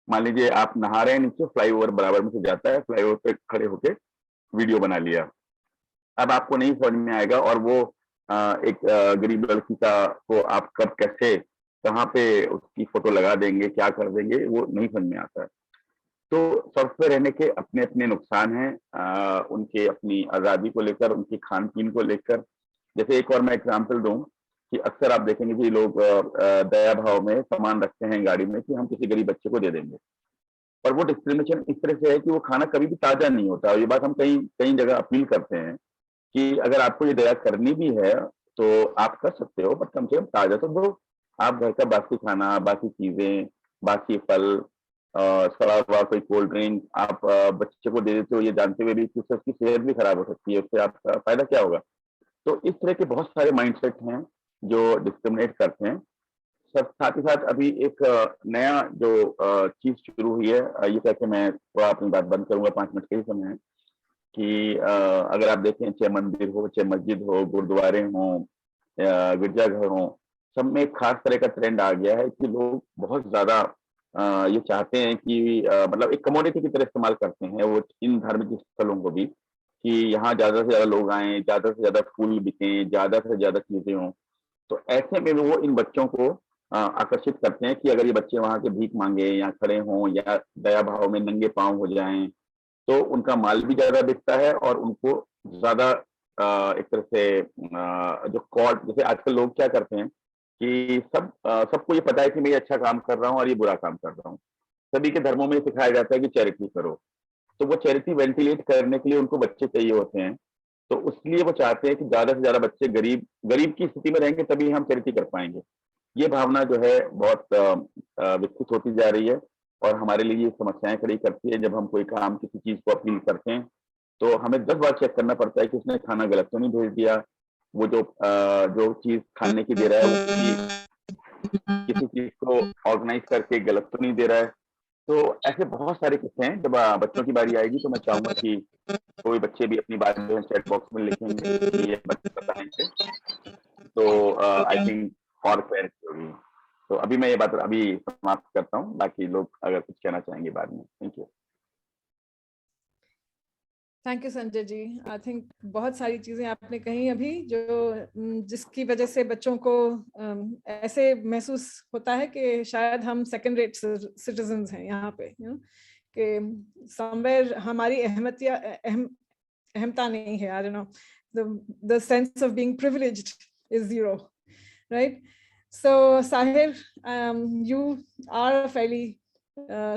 मान लीजिए आप नहा रहे हैं, नीचे फ्लाईओवर बराबर में से जाता है, फ्लाईओवर पे खड़े होके वीडियो बना लिया। अब आपको नहीं समझ में आएगा, और वो एक गरीब लड़की का को आप कब, कैसे, कहाँ पे उसकी फोटो लगा देंगे, क्या कर देंगे, वो नहीं समझ में आता है। तो सड़क पे रहने के अपने अपने नुकसान हैं, उनके अपनी आज़ादी को लेकर, उनकी खान पीन को लेकर। जैसे एक और मैं एग्जाम्पल दूं कि अक्सर आप देखेंगे कि लोग दया भाव में सामान रखते हैं गाड़ी में कि हम किसी गरीब बच्चे को दे देंगे, पर वो डिस्क्रिमिनेशन इस तरह से है कि वो खाना कभी भी ताजा नहीं होता। और ये बात हम कई जगह अपील करते हैं कि अगर आपको ये दया करनी भी है तो आप कर सकते हो, पर कम से कम ताजा तो दो। आप घर का बासी खाना, बासी चीजें, बासी फल, सड़ा हुआ कोई कोल्ड ड्रिंक आप बच्चे को दे देते हो, ये जानते हुए भी कि उससे उसकी सेहत भी खराब हो सकती है, उससे आपका फायदा क्या होगा। तो इस तरह के बहुत सारे माइंडसेट हैं जो डिस्क्रिमिनेट करते हैं। साथ ही साथ अभी एक नया जो चीज शुरू हुई है, ये कह के मैं थोड़ा अपनी बात बंद करूंगा, 5 मिनट के ही समय है, कि अगर आप देखें चाहे मंदिर हो, चाहे मस्जिद हो, गुरुद्वारे हों, गिरजाघर हों, सब में एक खास तरह का ट्रेंड आ गया है कि लोग बहुत ज्यादा ये चाहते हैं कि मतलब एक कमोडिटी की तरह इस्तेमाल करते हैं वो इन धार्मिक स्थलों को भी, कि यहाँ ज्यादा से ज्यादा लोग आए, ज्यादा से ज्यादा फूल बिकें, ज्यादा से ज्यादा चीजें हों। तो ऐसे में वो इन बच्चों को आकर्षित करते हैं कि अगर ये बच्चे वहां के भीख मांगे या खड़े हों या दया भाव में नंगे पांव हो जाएं, तो उनका माल भी ज्यादा बिकता है और उनको ज्यादा एक तरह से जो कॉड, जैसे आजकल लोग क्या करते हैं कि सबको ये पता है कि मैं ये अच्छा काम कर रहा हूँ और ये बुरा काम कर रहा हूँ। सभी के धर्मों में सिखाया जाता है कि चैरिटी करो, तो वो चैरिटी वेंटिलेट करने के लिए उनको बच्चे चाहिए होते हैं। तो उसलिए वो चाहते हैं कि ज्यादा से ज्यादा बच्चे गरीब की स्थिति में रहेंगे तभी हम चैरिटी कर पाएंगे। ये भावना जो है बहुत विकसित होती जा रही है और हमारे लिए ये समस्याएं खड़ी करती है। जब हम कोई काम किसी चीज को अपील करते हैं तो हमें 10 बार चेक करना पड़ता है कि उसने खाना गलत तो नहीं भेज दिया, वो जो चीज खाने की दे रहा है वो किसी चीज को ऑर्गेनाइज करके गलत तो नहीं दे रहा है। तो ऐसे बहुत सारे किस्से हैं। जब बच्चों की बारी आएगी तो मैं चाहूंगा कि कोई बच्चे भी अपनी बात जो है चैट बॉक्स में लिखेंगे कि ये बच्चे बताएंगे, तो आई थिंक और क्लैरिटी होगी। तो अभी मैं ये बात अभी समाप्त करता हूँ, बाकी लोग अगर कुछ कहना चाहेंगे बाद में। Thank you. Thank you Sanjay ji. I think बहुत सारी चीजें आपने कही अभी जिसकी वजह से बच्चों को ऐसे महसूस होता है कि शायद हम सेकंड रेट सिटीजन्स हैं यहाँ पे, कि समवेयर हमारी अहमता नहीं है। I don't know, the sense of being privileged is zero, right? So Sahir, you are a fairly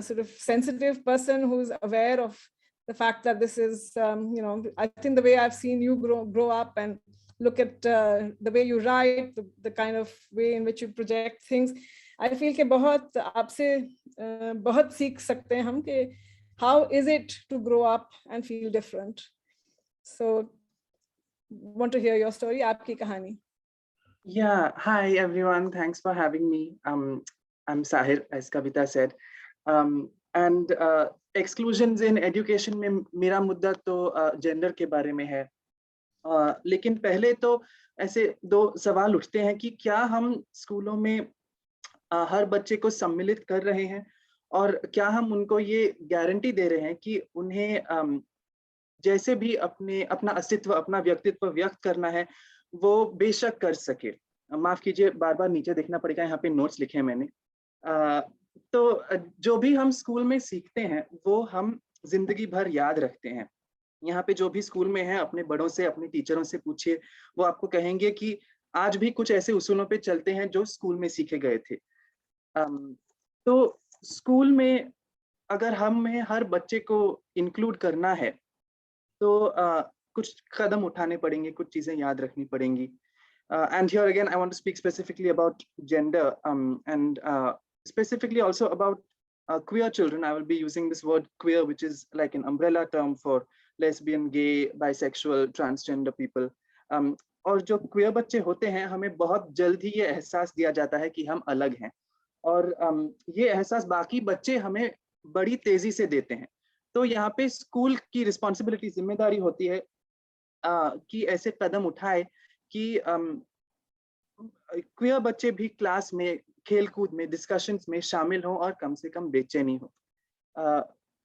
sort of sensitive person who's aware of the fact that this is, I think the way I've seen you grow up and look at the way you write, the kind of way in which you project things, I feel कि बहुत आपसे बहुत सीख सकते हैं हम कि how is it to grow up and feel different. So want to hear your story, आपकी कहानी. Yeah, hi everyone. Thanks for having me. I'm Sahir, as Kavita said. And exclusions in education में मेरा मुद्दा तो gender के बारे में है. लेकिन पहले तो ऐसे 2 सवाल उठते हैं कि क्या हम स्कूलों में हर बच्चे को सम्मिलित कर रहे हैं और क्या हम उनको ये गारंटी दे रहे हैं कि उन्हें जैसे भी अपना अस्तित्व, अपना व्यक्तित्व व्यक्त करना है वो बेशक कर सके। माफ कीजिए, बार बार नीचे देखना पड़ेगा, यहाँ पे नोट्स लिखे हैं मैंने। तो जो भी हम स्कूल में सीखते हैं वो हम जिंदगी भर याद रखते हैं। यहाँ पे जो भी स्कूल में है अपने बड़ों से, अपने टीचरों से पूछिए, वो आपको कहेंगे कि आज भी कुछ ऐसे उसूलों पे चलते हैं जो स्कूल में सीखे गए थे। तो स्कूल में अगर हमें हर बच्चे को इंक्लूड करना है तो कुछ कदम उठाने पड़ेंगे, कुछ चीजें याद रखनी पड़ेंगी। And here again, I want to speak specifically about gender and specifically also about queer children. I will be using this word queer, which is like an umbrella term for lesbian, gay, bisexual, transgender people. और जो queer बच्चे होते हैं, हमें बहुत जल्द ही ये एहसास दिया जाता है कि हम अलग हैं और ये एहसास बाकी बच्चे हमें बड़ी तेजी से देते हैं। तो यहाँ पे स्कूल की रिस्पॉन्सिबिलिटी, जिम्मेदारी होती है कि ऐसे कदम उठाए कि क्वियर बच्चे भी क्लास में, खेलकूद में, डिस्कशंस में शामिल हों और कम से कम बेचैनी हो।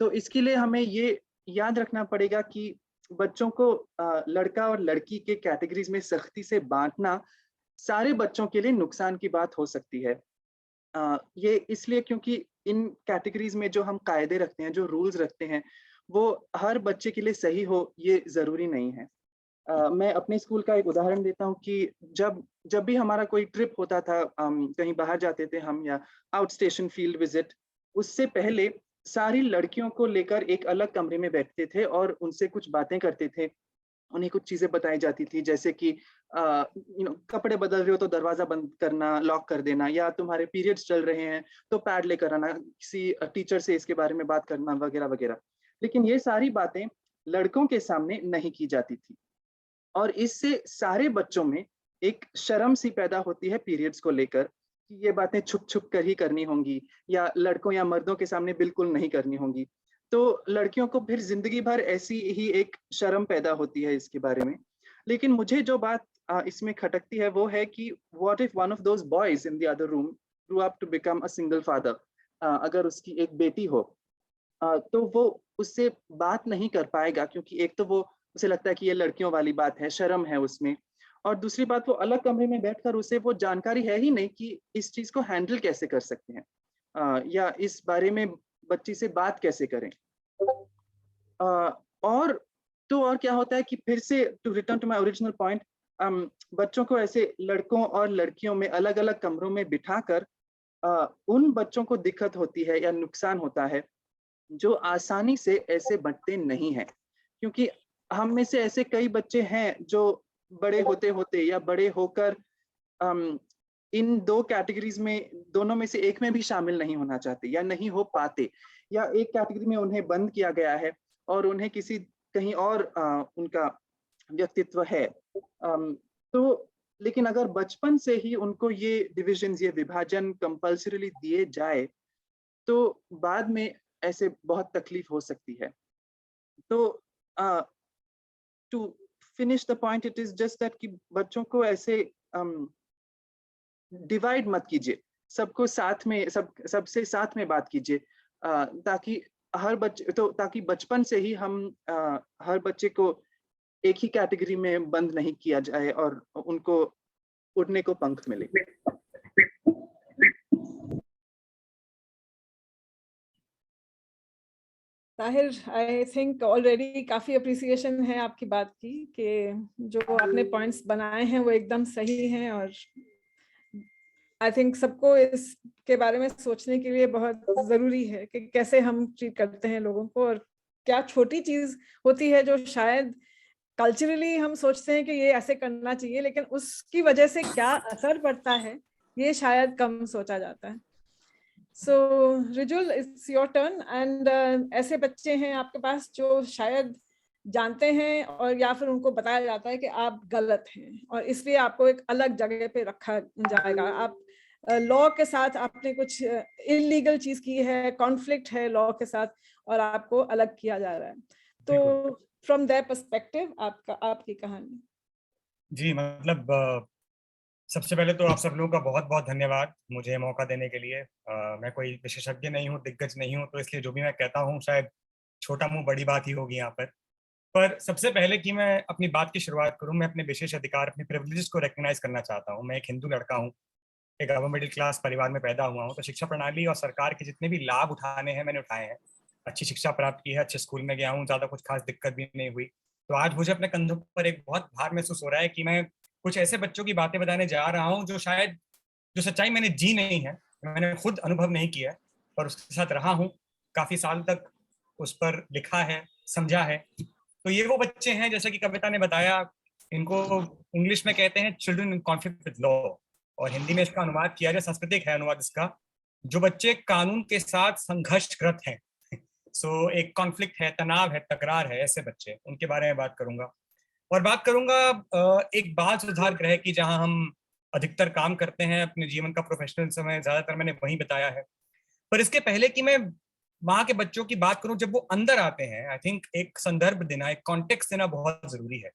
तो इसके लिए हमें ये याद रखना पड़ेगा कि बच्चों को लड़का और लड़की के कैटेगरीज में सख्ती से बांटना सारे बच्चों के लिए नुकसान की बात हो सकती है। ये इसलिए क्योंकि इन कैटेगरीज में जो हम कायदे रखते हैं, जो रूल्स रखते हैं, वो हर बच्चे के लिए सही हो ये जरूरी नहीं है। मैं अपने स्कूल का एक उदाहरण देता हूँ कि जब भी हमारा कोई ट्रिप होता था, कहीं बाहर जाते थे हम या आउट स्टेशन फील्ड विजिट, उससे पहले सारी लड़कियों को लेकर एक अलग कमरे में बैठते थे और उनसे कुछ बातें करते थे। उन्हें कुछ चीजें बताई जाती थी, जैसे कि कपड़े बदल रहे हो तो दरवाजा बंद करना, लॉक कर देना, या तुम्हारे पीरियड्स चल रहे हैं तो पैड लेकर आना, किसी टीचर से इसके बारे में बात करना, वगैरह वगैरह। लेकिन ये सारी बातें लड़कों के सामने नहीं की जाती थी और इससे सारे बच्चों में एक शर्म सी पैदा होती है पीरियड्स को लेकर कि ये बातें छुप छुप कर ही करनी होंगी या लड़कों या मर्दों के सामने बिल्कुल नहीं करनी होंगी, तो लड़कियों को फिर जिंदगी भर ऐसी ही एक शर्म पैदा होती है इसके बारे में। लेकिन मुझे जो बात इसमें खटकती है वो है कि what if one of those boys in the other room grew up to become a single father, अगर उसकी एक बेटी हो तो वो उससे बात नहीं कर पाएगा, क्योंकि एक तो वो उसे लगता है कि ये लड़कियों वाली बात है, शर्म है उसमें, और दूसरी बात वो अलग कमरे में बैठकर उसे वो जानकारी है ही नहीं कि इस चीज को हैंडल कैसे कर सकते हैं या इस बारे में बच्ची से बात कैसे करें। और क्या होता है कि फिर से to return to my original point, बच्चों को ऐसे लड़कों और लड़कियों में अलग अलग कमरों में बिठाकर उन बच्चों को दिक्कत होती है या नुकसान होता है जो आसानी से ऐसे बंटते नहीं हैं, क्योंकि हम में से ऐसे कई बच्चे हैं जो बड़े होते होते या बड़े होकर इन दो कैटेगरीज में, दोनों में से एक में भी शामिल नहीं होना चाहते या नहीं हो पाते, या एक कैटेगरी में उन्हें बंद किया गया है और उन्हें किसी कहीं और उनका व्यक्तित्व है। तो लेकिन अगर बचपन से ही उनको ये डिविजन्स, ये विभाजन कंपल्सरीली दिए जाए तो बाद में ऐसे बहुत तकलीफ हो सकती है। तो to finish the point, it is just that कि बच्चों को ऐसे डिवाइड मत कीजिए, सबको साथ में, सबसे साथ में बात कीजिए, ताकि ताकि बचपन से ही हम हर बच्चे को एक ही कैटेगरी में बंद नहीं किया जाए और उनको उड़ने को पंख मिले। ताहिर, आई थिंक ऑलरेडी काफी अप्रिसिएशन है आपकी बात की कि जो आपने पॉइंट्स बनाए हैं वो एकदम सही हैं, और आई थिंक सबको इसके बारे में सोचने के लिए बहुत जरूरी है कि कैसे हम ट्रीट करते हैं लोगों को, और क्या छोटी चीज होती है जो शायद कल्चरली हम सोचते हैं कि ये ऐसे करना चाहिए, लेकिन उसकी वजह से क्या असर पड़ता है ये शायद कम सोचा जाता है। So Rijul, it's your turn, and ऐसे बच्चे हैं आपके पास जो शायद जानते हैं और या फिर उनको बताया जाता है कि आप गलत हैं और इसलिए आपको एक अलग जगह पे रखा जाएगा। आप लॉ के साथ आपने कुछ इलीगल चीज की है, कॉन्फ्लिक्ट है लॉ के साथ और आपको अलग किया जा रहा है। तो फ्रॉम दैट पर्सपेक्टिव आपकी कहानी। जी, मतलब सबसे पहले तो आप सब लोगों का बहुत बहुत धन्यवाद मुझे मौका देने के लिए। मैं कोई विशेषज्ञ नहीं हूँ, दिग्गज नहीं हूँ, तो इसलिए जो भी मैं कहता हूँ शायद छोटा मुंह बड़ी बात ही होगी यहाँ पर सबसे पहले कि मैं अपनी बात की शुरुआत करूँ, मैं अपने विशेष अधिकार, अपने प्रिविलेजेस को रिकग्नाइज करना चाहता हूँ। मैं एक हिंदू लड़का हूँ, एक अपर मिडिल क्लास परिवार में पैदा हुआ हूँ, तो शिक्षा प्रणाली और सरकार के जितने भी लाभ उठाने हैं मैंने उठाए हैं। अच्छी शिक्षा प्राप्त की है, अच्छे स्कूल में गया हूँ, ज़्यादा कुछ खास दिक्कत भी नहीं हुई। तो आज मुझे अपने कंधों पर एक बहुत भार महसूस हो रहा है कि मैं कुछ ऐसे बच्चों की बातें बताने जा रहा हूँ जो शायद जो सच्चाई मैंने जी नहीं है, मैंने खुद अनुभव नहीं किया, पर उसके साथ रहा हूँ काफ़ी साल तक, उस पर लिखा है, समझा है। तो ये वो बच्चे हैं, जैसा कि कविता ने बताया, इनको इंग्लिश में कहते हैं children in conflict with law, और हिंदी में इसका अनुवाद किया जाए, सांस्कृतिक है अनुवाद इसका, जो बच्चे कानून के साथ संघर्षरत हैं। सो एक कॉन्फ्लिक्ट है, तनाव है, तकरार है, ऐसे बच्चे, उनके बारे में बात करूंगा। और बात करूंगा एक बाल सुधार गृह की, जहां हम अधिकतर काम करते हैं। अपने जीवन का प्रोफेशनल समय ज्यादातर मैंने वहीं बताया है। पर इसके पहले कि मैं वहाँ के बच्चों की बात करूं जब वो अंदर आते हैं, आई थिंक एक संदर्भ देना, एक कॉन्टेक्स्ट देना बहुत जरूरी है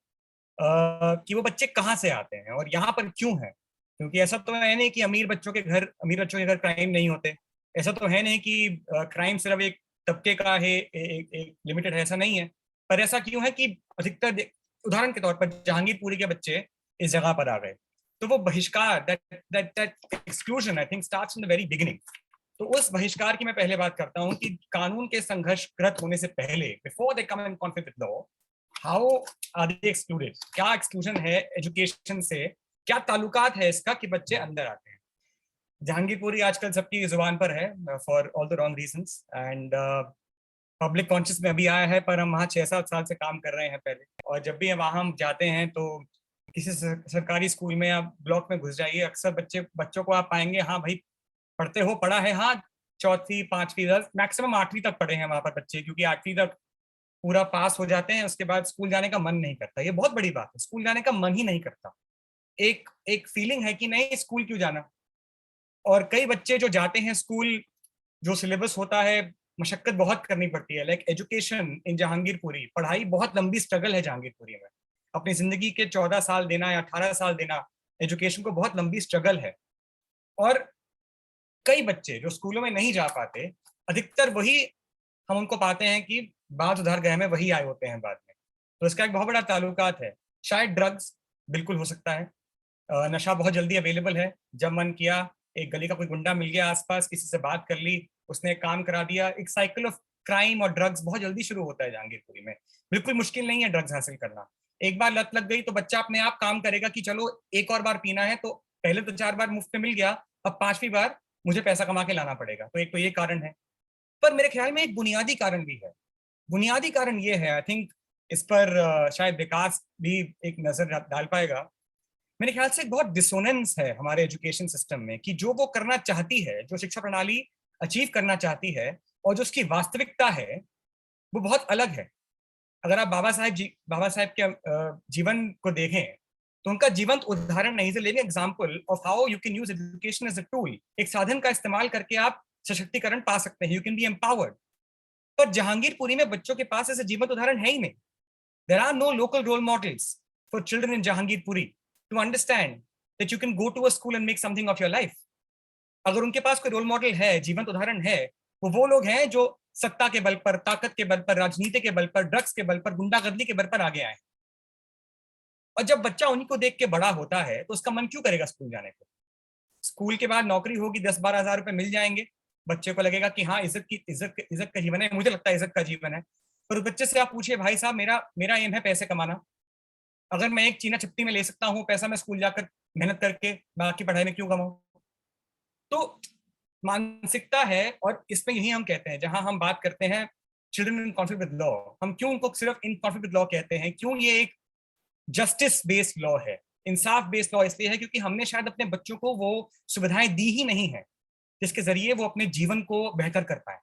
कि वो बच्चे कहाँ से आते हैं और यहाँ पर क्यों है। क्योंकि ऐसा तो है नहीं कि अमीर बच्चों के घर क्राइम नहीं होते, ऐसा तो है नहीं कि क्राइम सिर्फ एक तबके का है, एक लिमिटेड है, ऐसा नहीं है। पर ऐसा क्यों है कि अधिकतर, उदाहरण के तौर पर जहांगीरपुरी के बच्चे इस जगह पर आ गए, तो वो बहिष्कार, that exclusion I think starts in the very beginning. तो उस बहिष्कार की मैं पहले बात करता हूँ कि कानून के संघर्षरत होने से पहले, before they come in conflict with law, how are they excluded, क्या एक्सक्लूजन है एजुकेशन से, क्या ताल्लुकात है इसका कि बच्चे अंदर आते हैं। जहांगीरपुरी आजकल सबकी जुबान पर है for all the wrong reasons, and public conscious में अभी आया है, पर हम वहाँ 6-7 साल से काम कर रहे हैं पहले। और जब भी वहाँ हम जाते हैं तो किसी सरकारी स्कूल में या ब्लॉक में घुस जाइए, अक्सर बच्चों को आप पाएंगे, हाँ भाई पढ़ते हो, पढ़ा है, हाँ 4वीं 5वीं मैक्सिमम 8वीं तक पढ़े हैं वहाँ पर बच्चे, क्योंकि 8वीं तक पूरा पास हो जाते हैं, उसके बाद स्कूल जाने का मन नहीं करता। ये बहुत बड़ी बात है, स्कूल जाने का मन ही नहीं करता। एक फीलिंग है कि नहीं स्कूल क्यों जाना, और कई बच्चे जो जाते हैं स्कूल, जो सिलेबस होता है, मशक्कत बहुत करनी पड़ती है। लाइक एजुकेशन इन जहांगीरपुरी, पढ़ाई बहुत लंबी स्ट्रगल है जहांगीरपुरी में। अपनी जिंदगी के 14 साल देना या 18 साल देना एजुकेशन को बहुत लंबी स्ट्रगल है। और कई बच्चे जो स्कूलों में नहीं जा पाते, अधिकतर वही हम उनको पाते हैं कि बाद उधार गए में वही आए होते हैं बाद में। तो इसका एक बहुत बड़ा ताल्लुकात है। शायद ड्रग्स बिल्कुल हो सकता है, नशा बहुत जल्दी अवेलेबल है। जब मन किया, एक गली का कोई गुंडा मिल गया आसपास, किसी से बात कर ली, उसने एक काम करा दिया। एक साइकिल ऑफ क्राइम और ड्रग्स बहुत जल्दी शुरू होता है जहांगीरपुरी में। बिल्कुल मुश्किल नहीं है ड्रग्स हासिल करना। एक बार लत लग गई तो बच्चा अपने आप काम करेगा कि चलो एक और बार पीना है, तो पहले तो 4 बार मुफ्त में मिल गया, अब 5वीं बार मुझे पैसा कमा के लाना पड़ेगा। तो एक तो ये कारण है, पर मेरे ख्याल में एक बुनियादी कारण भी है। बुनियादी कारण ये है, आई थिंक इस पर शायद विकास भी एक नजर डाल पाएगा। मेरे ख्याल से एक बहुत डिसोनेंस है हमारे एजुकेशन सिस्टम में कि जो वो करना चाहती है, जो शिक्षा प्रणाली अचीव करना चाहती है और जो उसकी वास्तविकता है, वो बहुत अलग है। अगर आप बाबा साहब के जीवन को देखें तो उनका जीवंत उदाहरण नहीं से living example of how you can use education as a tool. एक साधन का इस्तेमाल करके आप सशक्तिकरण पा सकते हैं, यू कैन बी एम्पावर्ड। पर जहांगीरपुरी में बच्चों के पास ऐसे जीवंत उदाहरण है ही नहीं। There are no local role models for children in Jahangirpuri to understand that you can go to a school and make something of your life. अगर उनके पास कोई रोल मॉडल है, जीवंत उदाहरण है, वो लोग हैं जो सत्ता के बल पर, ताकत के बल पर, राजनीति के बल पर, ड्रग्स के बल पर, गुंडागर्दी के बल पर आगे आए। और जब बच्चा उन्हीं को देख के बड़ा होता है तो उसका मन क्यों करेगा स्कूल जाने को? स्कूल के बाद नौकरी होगी, 10-12 हज़ार रुपए मिल जाएंगे, बच्चे को लगेगा कि हाँ इज्जत का जीवन है। मुझे लगता है इज्जत का जीवन है। पर बच्चे से आप पूछिए, भाई साहब मेरा एम है पैसे कमाना, अगर मैं एक चीना चपटी में ले सकता हूँ पैसा, मैं स्कूल जाकर मेहनत करके बाकी पढ़ाई में क्यों कमाऊं? तो मानसिकता है। और इसमें यही हम कहते हैं, जहां हम बात करते हैं children in conflict with law, हम क्यों उनको सिर्फ इन कॉन्फ्लिक्ट विद लॉ कहते हैं? क्यों ये एक जस्टिस बेस्ड लॉ है, इंसाफ बेस्ड लॉ? इसलिए है क्योंकि हमने शायद अपने बच्चों को वो सुविधाएं दी ही नहीं है जिसके जरिए वो अपने जीवन को बेहतर कर पाए।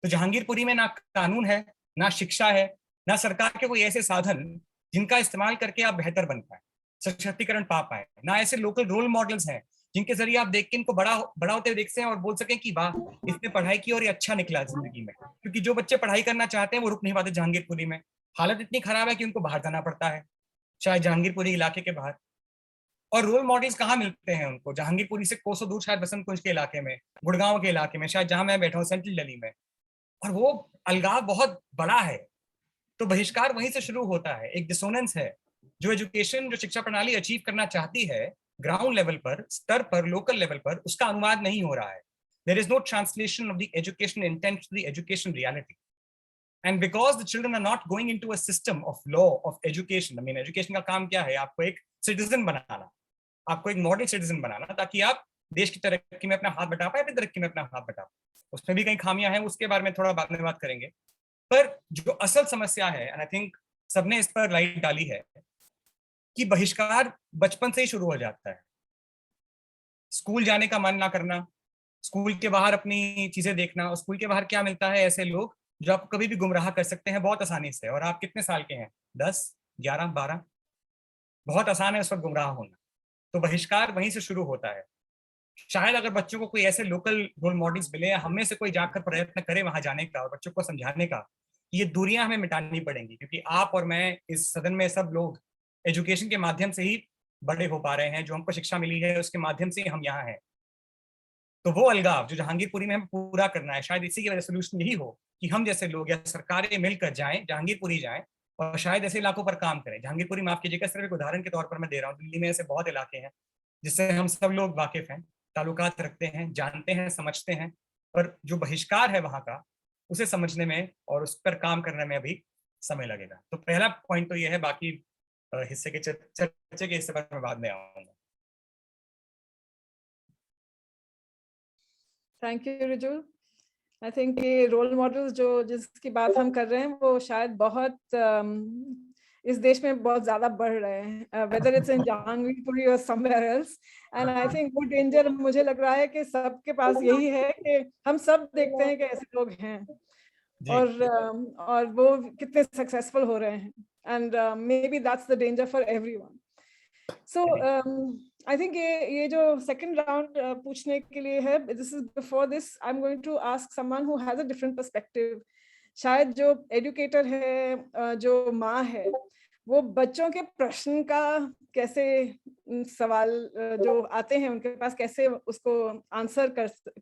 तो जहांगीरपुरी में ना कानून है, ना शिक्षा है, ना सरकार के कोई ऐसे साधन जिनका इस्तेमाल करके आप बेहतर बन पाए, सशक्तिकरण पा पाए, ना ऐसे लोकल रोल मॉडल्स हैं जिनके जरिए आप देख के इनको बड़ा होते हुए देखते हैं और बोल सकें कि वाह इसने पढ़ाई की और ये अच्छा निकला जिंदगी में। क्योंकि जो बच्चे पढ़ाई करना चाहते हैं वो रुक नहीं पाते जहांगीरपुरी में। हालत इतनी खराब है कि उनको बाहर जाना पड़ता है, शायद जहांगीरपुरी इलाके के बाहर। और रोल मॉडल्स कहाँ मिलते हैं उनको? जहांगीरपुरी से कोसों दूर, शायद बसंत कुंज के इलाके में, गुड़गांव के इलाके में, शायद जहां मैं बैठा हूँ सेंट्रल दिल्ली में। और वो अलगाव बहुत बड़ा है। तो बहिष्कार वहीं से शुरू होता है। एक डिसोनेंस है। जो एजुकेशन, जो शिक्षा प्रणाली अचीव करना चाहती है ग्राउंड लेवल पर, स्तर पर, लोकल लेवल पर, उसका अनुवाद नहीं हो रहा है। There is no translation of the education intent to the education reality. And because the children are not going into a system of law of education, I mean education का काम क्या है? आपको एक सिटीजन बनाना, आपको एक मॉडल सिटीजन बनाना, ताकि आप देश की तरक्की में अपना हाथ बटा पाए, अपनी तरक्की में अपना हाथ बटा पाए। उसमें भी कई खामियां हैं, उसके बारे में थोड़ा बाद में बात करेंगे। पर जो असल समस्या है, एंड आई थिंक सबने इस पर लाइट डाली है, कि बहिष्कार बचपन से ही शुरू हो जाता है। स्कूल जाने का मन ना करना, स्कूल के बाहर अपनी चीजें देखना। और स्कूल के बाहर क्या मिलता है? ऐसे लोग जो आपको कभी भी गुमराह कर सकते हैं बहुत आसानी से। और आप कितने साल के हैं? 10, 11, 12? बहुत आसान है उस वक्त गुमराह होना। तो बहिष्कार वहीं से शुरू होता है। शायद अगर बच्चों को कोई ऐसे लोकल रोल मॉडल्स मिले, या हम में से कोई जाकर प्रयत्न करे वहां जाने का और बच्चों को समझाने का, ये दूरियां हमें मिटानी पड़ेंगी। क्योंकि आप और मैं, इस सदन में सब लोग एजुकेशन के माध्यम से ही बड़े हो पा रहे हैं। जो हमको शिक्षा मिली है उसके माध्यम से ही हम यहाँ हैं। तो वो अलगाव जो जहांगीरपुरी में हमें पूरा करना है, शायद इसी की वजह सोल्यूशन यही हो कि हम जैसे लोग या सरकारें मिलकर जाएं, जहांगीरपुरी जाएं और शायद ऐसे इलाकों पर काम करें। जहांगीरपुरी, माफ कीजिएगा, सिर्फ एक उदाहरण के तौर पर मैं दे रहा हूँ। दिल्ली में ऐसे बहुत इलाके हैं जिससे हम सब लोग वाकिफ हैं, ताल्लुकात रखते हैं, जानते हैं, समझते हैं। पर जो बहिष्कार है वहाँ का, उसे समझने में और उस पर काम करने में अभी समय लगेगा। तो पहला पॉइंट तो ये है। बाकी हिस्से के चर्चे के हिस्से पर मैं बाद में आऊंगा। Thank you Riju. I think ये रोल मॉडल्स जिसकी बात हम कर रहे हैं वो शायद बहुत इस देश में बहुत ज्यादा बढ़ रहे हैं, वेदर इट्स इन जहांगीरपुरी और somewhere else. And I think वो डेंजर मुझे लग रहा है कि सबके पास यही है कि हम सब देखते हैं कि ऐसे लोग हैं और वो कितने सक्सेसफुल हो रहे हैं। And may be that's the danger for everyone. So I think ये जो second round पूछने के लिए है, this is before this I'm going to ask someone who has a different perspective. शायद जो educator है, जो माँ है, वो बच्चों के प्रश्न का कैसे सवाल जो आते हैं उनके पास कैसे उसको आंसर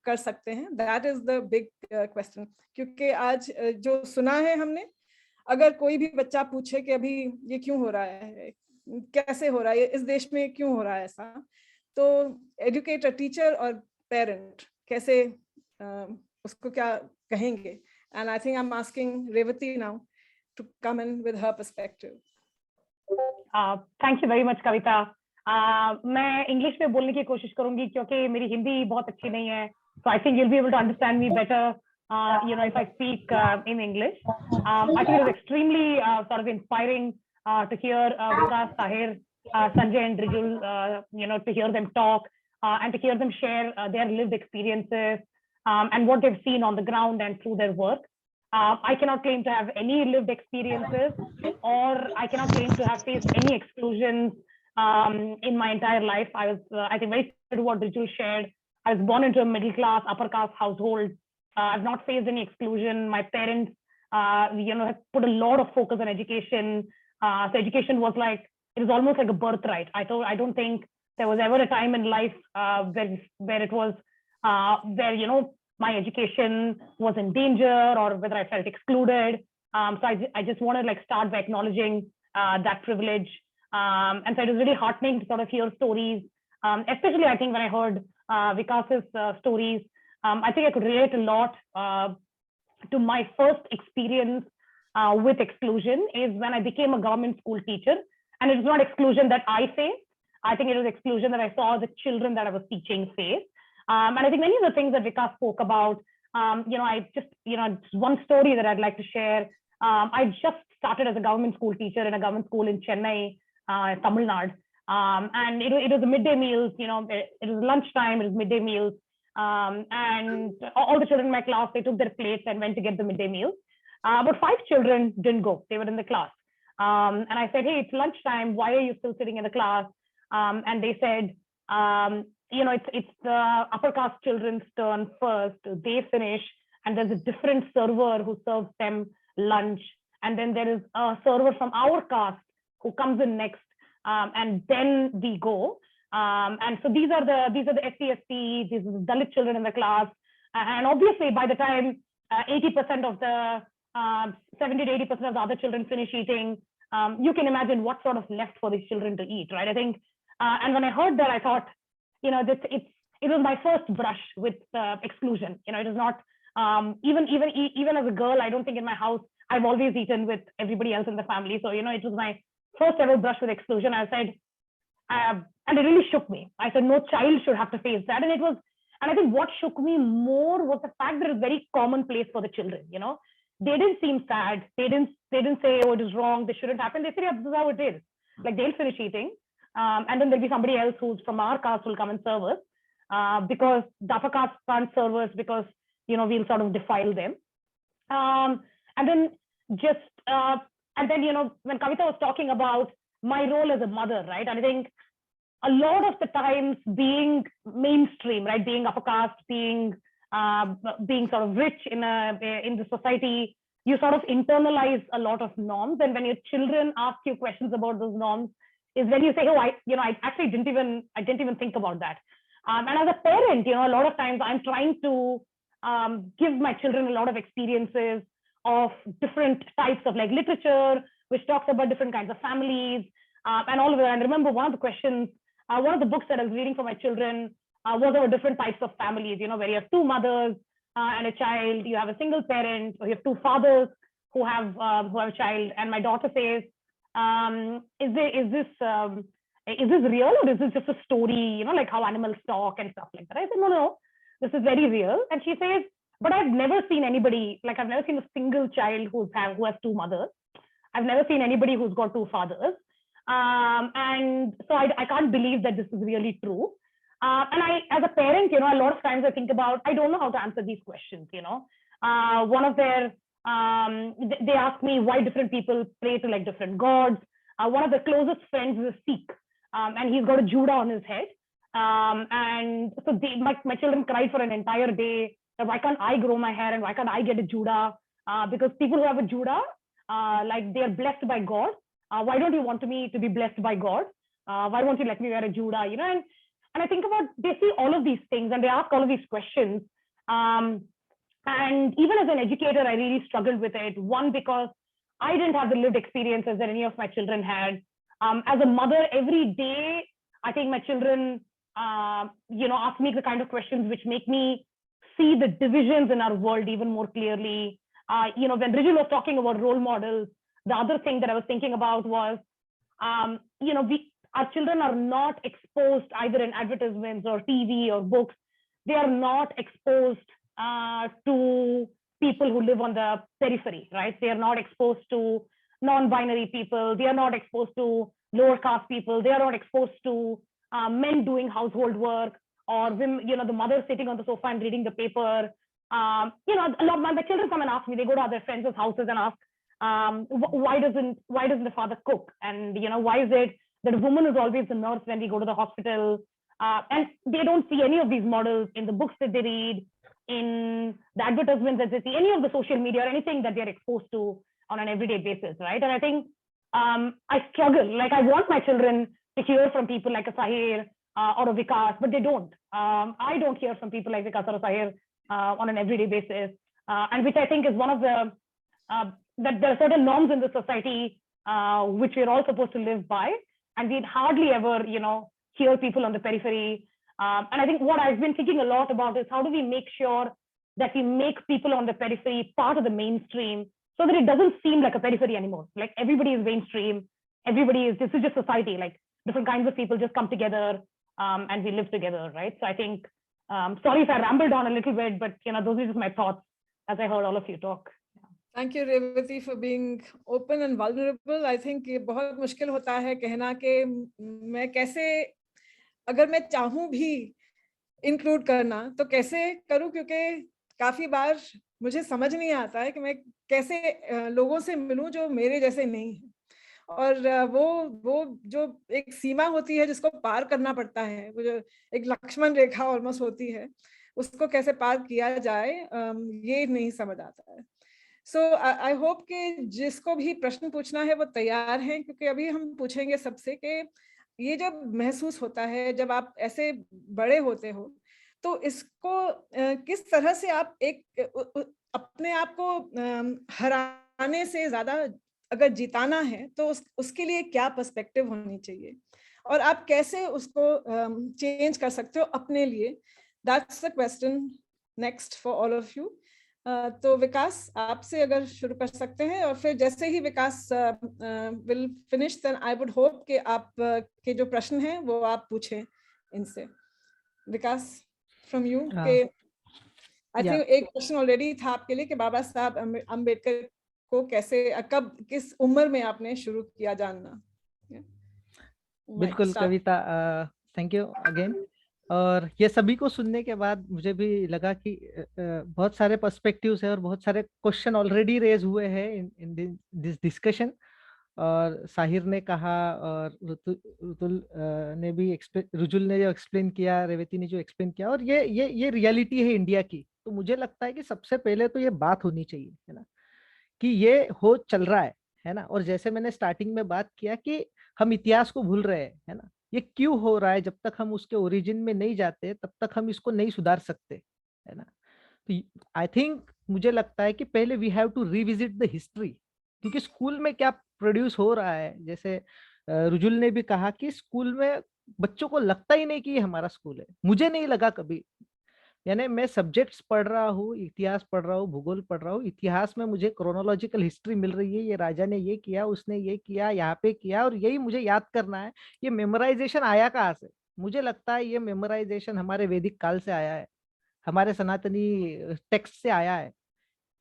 कर सकते हैं, that is the big question. क्योंकि आज जो सुना है हमने, अगर कोई भी बच्चा पूछे कि अभी ये क्यों हो रहा है, कैसे हो रहा है, इस देश में क्यों हो रहा है ऐसा, तो एजुकेटर, टीचर और पेरेंट कैसे उसको क्या कहेंगे. And I think I am asking Revathi now to come in with her perspective. Thank you very much Kavita. मैं इंग्लिश में बोलने की कोशिश करूंगी क्योंकि मेरी हिंदी बहुत अच्छी नहीं है. So I think you'll be able to understand me better, if I speak in English. I think it was extremely sort of inspiring to hear Vikas, Sahir, Sanjay and Rijul, to hear them talk and to hear them share their lived experiences and what they've seen on the ground and through their work. I cannot claim to have any lived experiences, or I cannot claim to have faced any exclusions in my entire life. I was, I think, very similar to what Rijul shared. I was born into a middle class, upper caste household. I've not faced any exclusion. My parents, have put a lot of focus on education. So education was like, it was almost like a birthright. I don't think there was ever a time in life where it was, my education was in danger or whether I felt excluded. So I just want to start by acknowledging that privilege. And so it was really heartening to sort of hear stories, especially I think when I heard Vikas's stories. I think I could relate a lot to my first experience with exclusion is when I became a government school teacher. And it was not exclusion that I faced. I think it was exclusion that I saw the children that I was teaching face. And I think many of the things that Vikas spoke about, one story that I'd like to share. I just started as a government school teacher in a government school in Chennai, Tamil Nadu. And it was a midday meals, it was lunchtime, it was midday meals. And all the children in my class, they took their plates and went to get the midday meals. About 5 children didn't go, they were in the class. And I said, hey, it's lunchtime, why are you still sitting in the class? And they said, it's the upper caste children's turn first, they finish, and there's a different server who serves them lunch. And then there is a server from our caste who comes in next, and then we go. And so these are the SC/ST, these are the Dalit children in the class. And obviously by the time 80% of the 70 to 80% of the other children finish eating, you can imagine what sort of left for these children to eat, right? I think, and when I heard that, I thought, it was my first brush with exclusion. It is not, even as a girl, I don't think in my house, I've always eaten with everybody else in the family. So, it was my first ever brush with exclusion. I said, and it really shook me. I said, no child should have to face that. And I think what shook me more was the fact that it's very commonplace for the children, They didn't seem sad. They didn't say, oh, it is wrong, this shouldn't happen. They said, yeah, this is how it is. Like they'll finish eating. And then there'll be somebody else who's from our caste will come and serve us because the upper caste can't serve us because, we'll sort of defile them. And then when Kavita was talking about my role as a mother, right? And I think a lot of the times being mainstream, right? Being upper caste, being sort of rich in the society, you sort of internalize a lot of norms. And when your children ask you questions about those norms, is when you say, oh, I actually didn't even think about that. And as a parent, a lot of times I'm trying to give my children a lot of experiences of different types of literature, which talks about different kinds of families and all of that. And remember one of the questions, one of the books that I was reading for my children was about different types of families, where you have 2 mothers and a child, you have a single parent, or you have 2 fathers who have a child. And my daughter says, is this real or is this just a story, like how animals talk and stuff like that? I said, no, this is very real. And she says, but I've never seen anybody, I've never seen a single child who has 2 mothers. I've never seen anybody who's got 2 fathers. And so I can't believe that this is really true. And I, as a parent, a lot of times I think about, I don't know how to answer these questions, one of their, they ask me why different people pray to different gods. One of the closest friends is a Sikh, and he's got a Judah on his head. And so my children cried for an entire day that why can't I grow my hair and why can't I get a Judah? Because people who have a Judah, like they are blessed by God. Why don't you want me to be blessed by God? Why won't you let me wear a Judah? You know, and I think about, they see all of these things and they ask all of these questions. And even as an educator, I really struggled with it. One, because I didn't have the lived experiences that any of my children had. As a mother, every day, I think my children, ask me the kind of questions which make me see the divisions in our world even more clearly. When Rijul was talking about role models, the other thing that I was thinking about was, our children are not exposed either in advertisements or TV or books. They are not exposed to people who live on the periphery, right? They are not exposed to non-binary people. They are not exposed to lower caste people. They are not exposed to men doing household work, or women, the mother sitting on the sofa and reading the paper. A lot of my children come and ask me, they go to other friends' houses and ask, why doesn't the father cook? And why is it that a woman is always the nurse when we go to the hospital? And they don't see any of these models in the books that they read, in the advertisements that they see, any of the social media or anything that they're exposed to on an everyday basis, right? And I think I struggle. Like, I want my children to hear from people like a Sahir or a Vikas, but they don't. I don't hear from people like Vikas or a Sahir on an everyday basis, and which I think is one of the, that there are certain norms in the society which we're all supposed to live by, and we'd hardly ever, hear people on the periphery. And I think what I've been thinking a lot about is how do we make sure that we make people on the periphery part of the mainstream, so that it doesn't seem like a periphery anymore. Like, everybody is mainstream. This is just society. Like, different kinds of people just come together and we live together, right? So I think, sorry if I rambled on a little bit, but those are just my thoughts as I heard all of you talk. Thank you, Revati, for being open and vulnerable. I think ये बहुत मुश्किल होता है कहना कि मैं कैसे, अगर मैं चाहूँ भी इंक्लूड करना तो कैसे करूँ, क्योंकि काफी बार मुझे समझ नहीं आता है कि मैं कैसे लोगों से मिलूं जो मेरे जैसे नहीं है, और वो जो एक सीमा होती है जिसको पार करना पड़ता है, वो जो एक लक्ष्मण रेखा ऑलमोस्ट होती है, उसको कैसे पार किया जाए, ये नहीं समझ आता है। सो आई होप कि जिसको भी प्रश्न पूछना है वो तैयार हैं, क्योंकि अभी हम पूछेंगे सबसे कि ये जब महसूस होता है, जब आप ऐसे बड़े होते हो, तो इसको किस तरह से आप एक अपने आप को हराने से ज्यादा अगर जिताना है तो उसके लिए क्या पर्सपेक्टिव होनी चाहिए, और आप कैसे उसको चेंज कर सकते हो अपने लिए। That's the question next for all of you. तो विकास, आपसे अगर शुरू कर सकते हैं, और फिर जैसे ही Vikas will finish, then I would hope कि आप के जो प्रश्न हैं वो आप पूछें इनसे। विकास, फ्रॉम यू के आई थिंक एक क्वेश्चन ऑलरेडी था आपके लिए कि बाबा साहब अम्बेडकर को कैसे, कब, किस उम्र में आपने शुरू किया जानना। बिल्कुल कविता, थैंक यू अगेन। और ये सभी को सुनने के बाद मुझे भी लगा कि बहुत सारे पर्सपेक्टिव्स है और बहुत सारे क्वेश्चन ऑलरेडी रेज हुए हैं इन दिस डिस्कशन। और साहिर ने कहा और रुजुल ने भी रुजुल ने जो एक्सप्लेन किया, रेवती ने जो एक्सप्लेन किया, और ये रियलिटी है इंडिया की। तो मुझे लगता है कि सबसे पहले तो ये बात होनी चाहिए, है ना, कि ये हो चल रहा है ना। और जैसे मैंने स्टार्टिंग में बात किया कि हम इतिहास को भूल रहे हैं, है ना, ये क्यों हो रहा है? जब तक हम उसके ओरिजिन में नहीं जाते तब तक हम इसको नहीं सुधार सकते, है ना। तो आई थिंक मुझे लगता है कि पहले we have to revisit the history, क्योंकि स्कूल में क्या प्रोड्यूस हो रहा है, जैसे रुजुल ने भी कहा कि स्कूल में बच्चों को लगता ही नहीं कि ये हमारा स्कूल है। मुझे नहीं लगा कभी, यानी मैं सब्जेक्ट्स पढ़ रहा हूँ, इतिहास पढ़ रहा हूँ, भूगोल पढ़ रहा हूँ, इतिहास में मुझे क्रोनोलॉजिकल हिस्ट्री मिल रही है, ये राजा ने ये किया, उसने ये किया, यहाँ पे किया, और यही मुझे याद करना है। ये मेमोराइजेशन आया कहाँ से? मुझे लगता है ये मेमोराइजेशन हमारे वैदिक काल से आया है, हमारे सनातनी टेक्स्ट से आया है,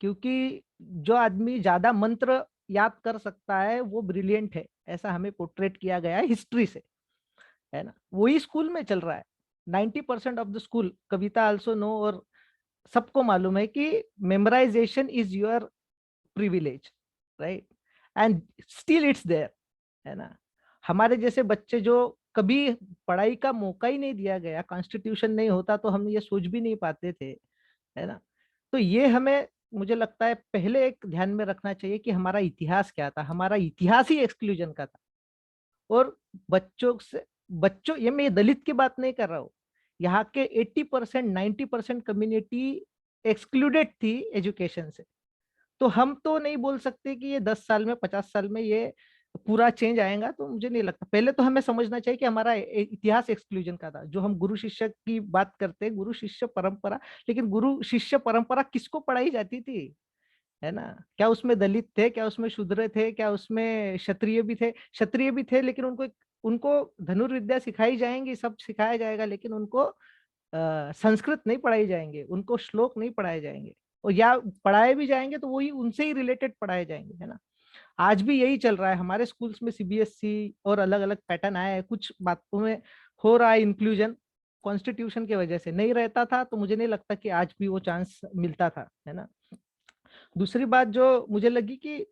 क्योंकि जो आदमी ज्यादा मंत्र याद कर सकता है वो ब्रिलियंट है, ऐसा हमें पोर्ट्रेट किया गया है हिस्ट्री से, है ना। वही स्कूल में चल रहा है। 90% of the school, Kavita also know, और सबको मालूम है कि memorisation is your privilege, right, and still it's there, है ना। हमारे जैसे बच्चे जो कभी पढ़ाई का मौका ही नहीं दिया गया, कॉन्स्टिट्यूशन नहीं होता तो हम ये सोच भी नहीं पाते थे, है ना। तो ये हमें, मुझे लगता है पहले एक ध्यान में रखना चाहिए कि हमारा इतिहास क्या था। हमारा इतिहास ही एक्सक्लूजन का था। और बच्चों ये मैं दलित की बात नहीं कर रहा हूँ, यहाँ के 80% 90% कम्युनिटी एक्सक्लूडेड थी एजुकेशन से। तो हम तो नहीं बोल सकते कि ये 10 साल में 50 साल में ये पूरा चेंज आएगा, तो मुझे नहीं लगता। पहले तो हमें समझना चाहिए कि हमारा इतिहास एक्सक्लूजन का था। जो हम गुरु शिष्य की बात करते हैं, गुरु शिष्य परंपरा, लेकिन गुरु शिष्य परंपरा किसको पढ़ाई जाती थी, है ना। क्या उसमें दलित थे, क्या उसमें शूद्र थे, क्या उसमें क्षत्रिय भी थे? क्षत्रिय भी थे, लेकिन उनको धनुर्विद्या सिखाई जाएंगी, सब सिखाया जाएगा, लेकिन उनको संस्कृत नहीं पढ़ाई जाएंगे, उनको श्लोक नहीं पढ़ाए जाएंगे, और या पढ़ाए भी जाएंगे तो वही उनसे ही रिलेटेड पढ़ाए जाएंगे, है ना। आज भी यही चल रहा है हमारे स्कूल्स में, सीबीएसई और अलग अलग पैटर्न आया है। कुछ बातों में हो रहा है इंक्लूजन, कॉन्स्टिट्यूशन की वजह से नहीं रहता था, तो मुझे नहीं लगता कि आज भी वो चांस मिलता था, है ना। दूसरी बात जो मुझे लगी कि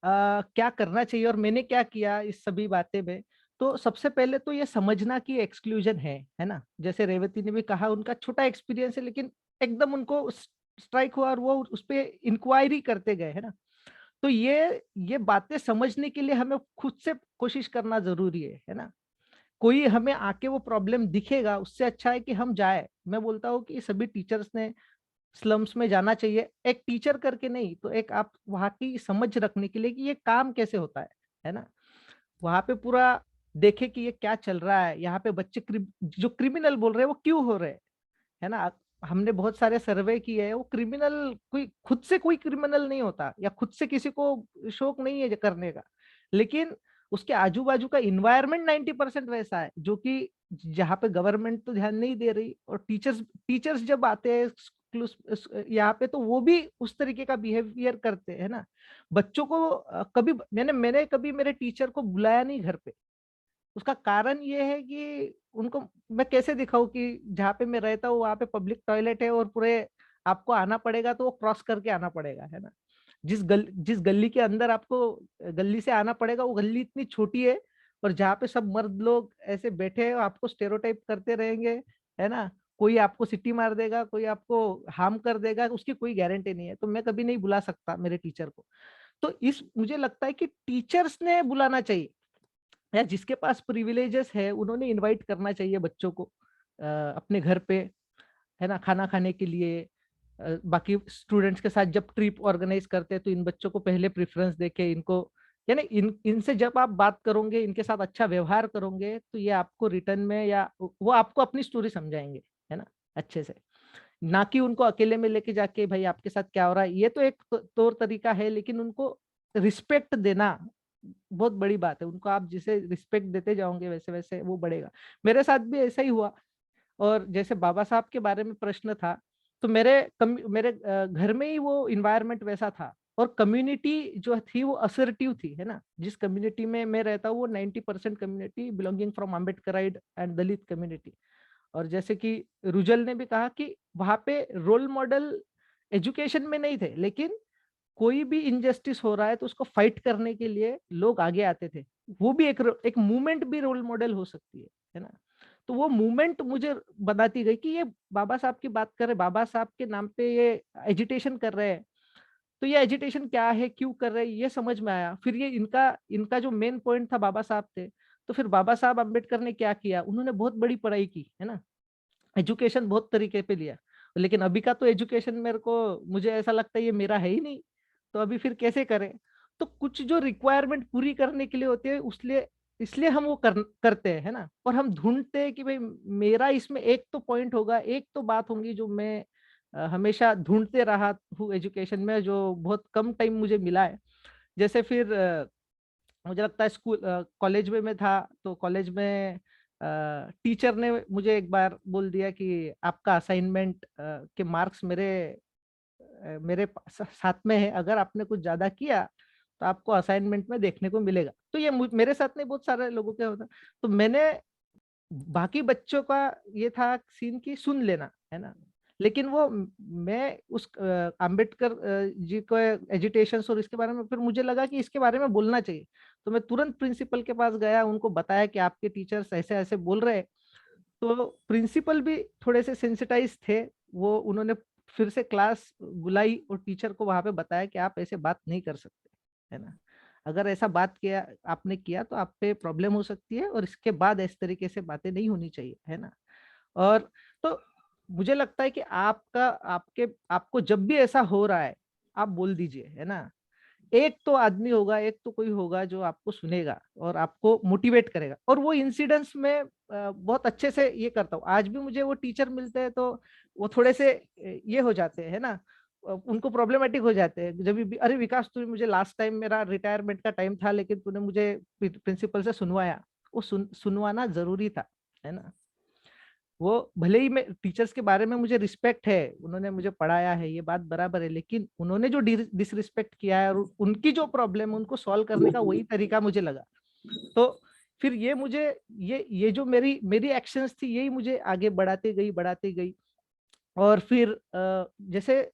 क्या करना चाहिए और मैंने क्या किया इस सभी बातें में, तो सबसे पहले तो ये समझना कि एक्सक्लूजन है ना। जैसे रेवती ने भी कहा, उनका छोटा एक्सपीरियंस है, लेकिन एकदम उनको स्ट्राइक हुआ और वो उस पर इंक्वायरी करते गए, है ना। तो ये बातें समझने के लिए हमें खुद से कोशिश करना जरूरी है ना। कोई हमें आके वो प्रॉब्लम दिखेगा, उससे अच्छा है कि हम जाए। मैं बोलता हूँ कि सभी टीचर्स ने स्लम्स में जाना चाहिए, एक टीचर करके नहीं, तो एक आप वहाँ की समझ रखने के लिए कि ये काम कैसे होता है ना। वहाँ पे पूरा देखे कि ये क्या चल रहा है, यहाँ पे बच्चे जो क्रिमिनल बोल रहे हैं वो क्यों हो रहे हैं, है ना। हमने बहुत सारे सर्वे किए हैं, वो क्रिमिनल कोई खुद से कोई क्रिमिनल नहीं होता, या खुद से किसी को शौक नहीं है करने का, लेकिन उसके आजू बाजू का इन्वायरमेंट 90% वैसा है, जो कि जहाँ पे गवर्नमेंट तो ध्यान नहीं दे रही, और टीचर्स जब आते हैं यहाँ पे, तो वो भी उस तरीके का बिहेवियर करते हैं ना। बच्चों को कभी मैंने कभी मेरे टीचर को बुलाया नहीं घर पे। उसका कारण ये है कि उनको मैं कैसे दिखाऊं कि जहाँ पे मैं रहता हूँ वहाँ पे पब्लिक टॉयलेट है, और पूरे आपको आना पड़ेगा तो वो क्रॉस करके आना पड़ेगा, है ना। जिस गली के अंदर आपको गली से आना पड़ेगा, वो गली इतनी छोटी है, और जहाँ पे सब मर्द लोग ऐसे बैठे हैं, आपको स्टेरियोटाइप करते रहेंगे, है ना। कोई आपको सिटी मार देगा, कोई आपको हार्म कर देगा, उसकी कोई गारंटी नहीं है। तो मैं कभी नहीं बुला सकता मेरे टीचर को। तो मुझे लगता है कि टीचर्स ने बुलाना चाहिए, या जिसके पास प्रिविलेजेस है उन्होंने इनवाइट करना चाहिए बच्चों को अपने घर पे, है ना, खाना खाने के लिए। बाकी स्टूडेंट्स के साथ जब ट्रिप ऑर्गेनाइज करते हैं तो इन बच्चों को पहले प्रेफरेंस देके इनको, यानी इनसे जब आप बात करोगे, इनके साथ अच्छा व्यवहार करोगे, तो ये आपको रिटर्न में, या वो आपको अपनी स्टोरी समझाएंगे, है ना, अच्छे से। ना कि उनको अकेले में लेके जाके भाई आपके साथ क्या हो रहा है। ये तो एक तौर तरीका है, लेकिन उनको रिस्पेक्ट देना बहुत बड़ी बात है। उनको आप जिसे रिस्पेक्ट देते जाओगे, वैसे वैसे वो बढ़ेगा। मेरे साथ भी ऐसा ही हुआ। और जैसे बाबा साहब के बारे में प्रश्न था, तो मेरे घर में ही वो इन्वायरमेंट वैसा था, और कम्युनिटी जो थी वो असर्टिव थी, है ना। जिस कम्युनिटी में मैं रहता हूँ वो 90% community belonging from Ambedkarite and Dalit community. और जैसे कि रुजल ने भी कहा कि वहाँ पे रोल मॉडल एजुकेशन में नहीं थे, लेकिन कोई भी इनजस्टिस हो रहा है तो उसको फाइट करने के लिए लोग आगे आते थे। वो भी एक मूवमेंट भी रोल मॉडल हो सकती है ना। तो वो मूवमेंट मुझे बताती गई कि ये बाबा साहब की बात कर रहे, बाबा साहब के नाम पे ये एजिटेशन कर रहे हैं, तो ये एजिटेशन क्या है, क्यों कर रहे हैं, ये समझ में आया। फिर ये इनका जो मेन पॉइंट था, बाबा साहब थे। तो फिर बाबा साहब अम्बेडकर ने क्या किया, उन्होंने बहुत बड़ी पढ़ाई की, है ना, एजुकेशन बहुत तरीके पे लिया। लेकिन अभी का तो एजुकेशन मुझे ऐसा लगता है ये मेरा है ही नहीं, तो अभी फिर कैसे करें। तो कुछ जो रिक्वायरमेंट पूरी करने के लिए होती है, इसलिए हम वो करते हैं, है ना। और हम ढूंढते हैं कि भाई मेरा इसमें एक तो पॉइंट होगा, एक तो बात होगी जो मैं हमेशा ढूंढते रहा हूँ एजुकेशन में, जो बहुत कम टाइम मुझे मिला है। जैसे फिर मुझे लगता है स्कूल कॉलेज में मैं था, तो कॉलेज में टीचर ने मुझे एक बार बोल दिया कि आपका असाइनमेंट के मार्क्स मेरे साथ में है, अगर आपने कुछ ज्यादा किया तो आपको असाइनमेंट में देखने को मिलेगा। तो ये मेरे साथ नहीं, बहुत सारे लोगों के होता। तो मैंने बाकी बच्चों का ये था सीन की सुन लेना, है ना, लेकिन वो मैं उस अंबेडकर जी को एजिटेशन और इसके बारे में फिर मुझे लगा कि इसके बारे में बोलना चाहिए, तो मैं तुरंत प्रिंसिपल के पास गया, उनको बताया कि आपके टीचर्स ऐसे ऐसे बोल रहे हैं। तो प्रिंसिपल भी थोड़े से सेंसिटाइज थे, वो उन्होंने फिर से क्लास बुलाई और टीचर को वहां पे बताया कि आप ऐसे बात नहीं कर सकते, है ना, अगर ऐसा बात किया आपने किया तो आप पे प्रॉब्लम हो सकती है और इसके बाद इस तरीके से बातें नहीं होनी चाहिए, है ना। और तो मुझे लगता है कि आपको जब भी ऐसा हो रहा है आप बोल दीजिए, है ना। एक तो आदमी होगा, एक तो कोई होगा जो आपको सुनेगा और आपको मोटिवेट करेगा। और वो इंसिडेंट्स में बहुत अच्छे से ये करता हूँ। आज भी मुझे वो टीचर मिलते हैं तो वो थोड़े से ये हो जाते हैं ना, उनको प्रॉब्लमेटिक हो जाते हैं जब भी, अरे विकास तू मुझे लास्ट टाइम मेरा रिटायरमेंट का टाइम था लेकिन तूने मुझे प्रिंसिपल से सुनवाया। वो सुनवाना जरूरी था, है ना। वो भले ही मैं टीचर्स के बारे में मुझे रिस्पेक्ट है, उन्होंने मुझे पढ़ाया है, ये बात बराबर है, लेकिन उन्होंने जो डिसरिस्पेक्ट किया है और उनकी जो प्रॉब्लम है उनको सॉल्व करने का वही तरीका मुझे लगा। तो फिर ये मुझे ये जो मेरी एक्शंस थी यही मुझे आगे बढ़ाती गई। और फिर जैसे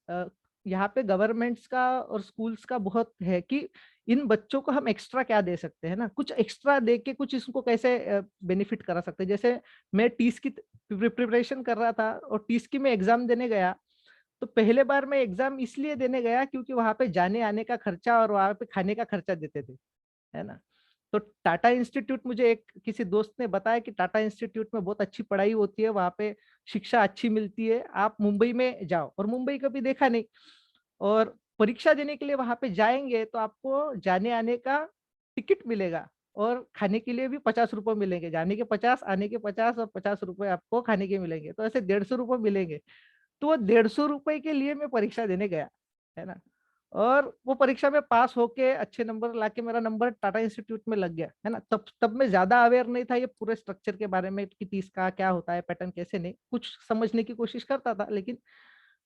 यहाँ पे गवर्नमेंट्स का और स्कूल्स का बहुत है कि इन बच्चों को हम एक्स्ट्रा क्या दे सकते हैं ना, कुछ एक्स्ट्रा दे के कुछ इसको कैसे बेनिफिट करा सकते हैं। जैसे मैं टीस की प्रिपरेशन कर रहा था और टीस की मैं एग्जाम देने गया, तो पहले बार मैं एग्जाम इसलिए देने गया क्योंकि वहां पे जाने आने का खर्चा और वहां पे खाने का खर्चा देते थे, है ना। तो टाटा इंस्टीट्यूट, मुझे एक किसी दोस्त ने बताया कि टाटा इंस्टीट्यूट में बहुत अच्छी पढ़ाई होती है, वहां पे शिक्षा अच्छी मिलती है, आप मुंबई में जाओ। और मुंबई कभी देखा नहीं, और परीक्षा देने के लिए वहां पे जाएंगे तो आपको जाने आने का टिकट मिलेगा और खाने के लिए भी 50 रुपए मिलेंगे, जाने के 50, आने के 50 और 50 रुपए आपको खाने के मिलेंगे, तो ऐसे 150 रुपए मिलेंगे। तो वो 150 रुपए के लिए मैं परीक्षा देने गया, है ना। और वो परीक्षा में पास होके अच्छे नंबर लाके मेरा नंबर टाटा इंस्टीट्यूट में लग गया, है ना। तब मैं ज्यादा अवेयर नहीं था ये पूरे स्ट्रक्चर के बारे में कि तीस का क्या होता है, पैटर्न कैसे, नहीं कुछ समझने की कोशिश करता था। लेकिन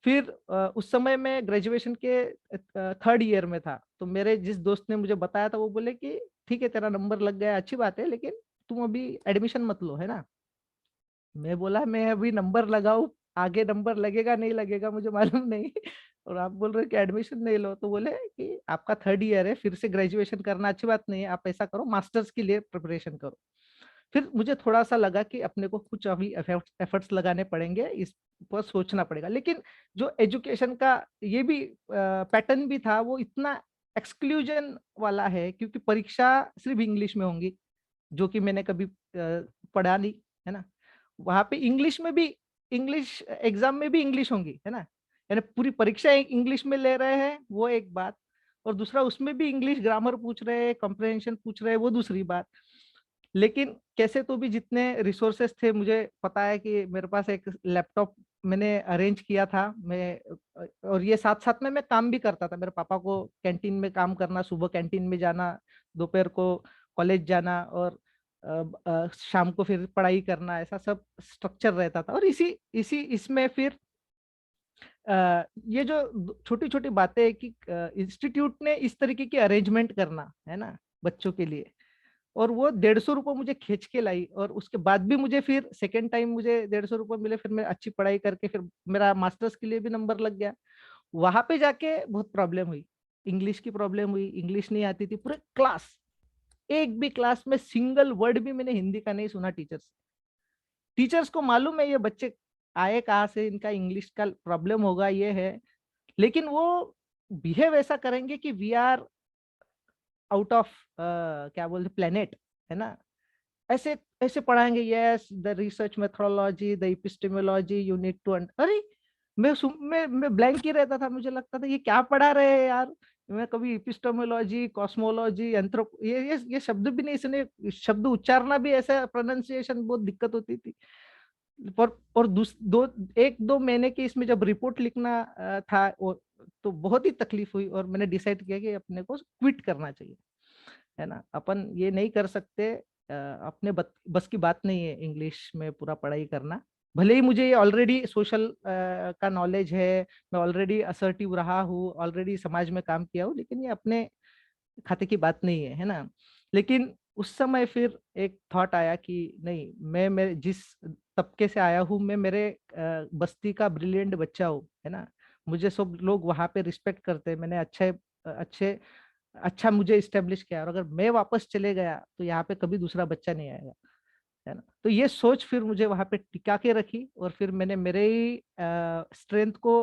फिर उस समय मैं ग्रेजुएशन के 3rd ईयर में था, तो मेरे जिस दोस्त ने मुझे बताया था वो बोले कि ठीक है तेरा नंबर लग गया, अच्छी बात है, लेकिन तुम अभी एडमिशन मत लो, है ना। मैं बोला मैं अभी नंबर लगाऊं, आगे नंबर लगेगा नहीं लगेगा मुझे मालूम नहीं, और आप बोल रहे हो कि एडमिशन नहीं लो। तो बोले कि आपका 3rd ईयर है, फिर से ग्रेजुएशन करना अच्छी बात नहीं है, आप ऐसा करो मास्टर्स के लिए प्रिपरेशन करो। फिर मुझे थोड़ा सा लगा कि अपने को कुछ अभी एफर्ट्स लगाने पड़ेंगे, इस पर सोचना पड़ेगा। लेकिन जो एजुकेशन का ये भी पैटर्न भी था वो इतना एक्सक्लूजन वाला है, क्योंकि परीक्षा सिर्फ इंग्लिश में होंगी, जो कि मैंने कभी पढ़ा नहीं, है ना। वहां पे इंग्लिश में भी, इंग्लिश एग्जाम में भी इंग्लिश होंगी, है ना, यानी पूरी परीक्षा इंग्लिश में ले रहे हैं, वो एक बात। और दूसरा उसमें भी इंग्लिश ग्रामर पूछ रहे हैं, कॉम्प्रिहेंशन पूछ रहे हैं, वो दूसरी बात। लेकिन कैसे तो भी जितने रिसोर्सेस थे, मुझे पता है कि मेरे पास एक लैपटॉप मैंने अरेंज किया था, मैं और ये साथ साथ में मैं काम भी करता था। मेरे पापा को कैंटीन में काम करना, सुबह कैंटीन में जाना, दोपहर को कॉलेज जाना और शाम को फिर पढ़ाई करना, ऐसा सब स्ट्रक्चर रहता था। और इसी इसमें फिर ये जो छोटी छोटी बातें कि इंस्टीट्यूट ने इस तरीके की अरेंजमेंट करना, है ना, बच्चों के लिए, और वो 150 रुपये मुझे खींच के लाई। और उसके बाद भी मुझे फिर सेकेंड टाइम मुझे 150 रुपये मिले, फिर मैं अच्छी पढ़ाई करके फिर मेरा मास्टर्स के लिए भी नंबर लग गया। वहां पे जाके बहुत प्रॉब्लम हुई, इंग्लिश की प्रॉब्लम हुई, इंग्लिश नहीं आती थी। पूरे क्लास, एक भी क्लास में सिंगल वर्ड भी मैंने हिंदी का नहीं सुना। टीचर्स को मालूम है ये बच्चे आए कहाँ से, इनका इंग्लिश का प्रॉब्लम होगा, ये है, लेकिन वो बिहेव ऐसा करेंगे कि वी आर आउट ऑफ क्या बोलते प्लेनेट, है ना। ऐसे ऐसे पढ़ाएंगे, yes the research methodology, the epistemology you need to. अरे मैं ब्लैंक ही रहता था, मुझे लगता था ये क्या पढ़ा रहे हैं यार। मैं कभी एपिस्टेमोलॉजी, कॉस्मोलॉजी, एंथ्रोप ये शब्द भी नहीं सुने, शब्द उच्चारना भी ऐसा, प्रोनाउंसिएशन बहुत दिक्कत होती थी। और एक दो महीने की इसमें जब रिपोर्ट लिखना था तो बहुत ही तकलीफ हुई, और मैंने डिसाइड किया कि अपने को क्विट करना चाहिए, है ना। अपन ये नहीं कर सकते, अपने बस की बात नहीं है इंग्लिश में पूरा पढ़ाई करना। भले ही मुझे ये ऑलरेडी सोशल का नॉलेज है, मैं ऑलरेडी असर्टिव रहा हूँ, ऑलरेडी समाज में काम किया हूँ, लेकिन ये अपने खाते की बात नहीं है ना। लेकिन उस समय फिर एक थॉट आया कि नहीं, मैं जिस तबके से आया हूँ, मैं मेरे बस्ती का ब्रिलियंट बच्चा हूँ, है ना। मुझे सब लोग वहाँ पे रिस्पेक्ट करते हैं, मैंने अच्छा मुझे इस्टेब्लिश किया, और अगर मैं वापस चले गया तो यहाँ पे कभी दूसरा बच्चा नहीं आएगा, है ना। तो ये सोच फिर मुझे वहाँ पे टिका के रखी, और फिर मैंने मेरे ही स्ट्रेंथ को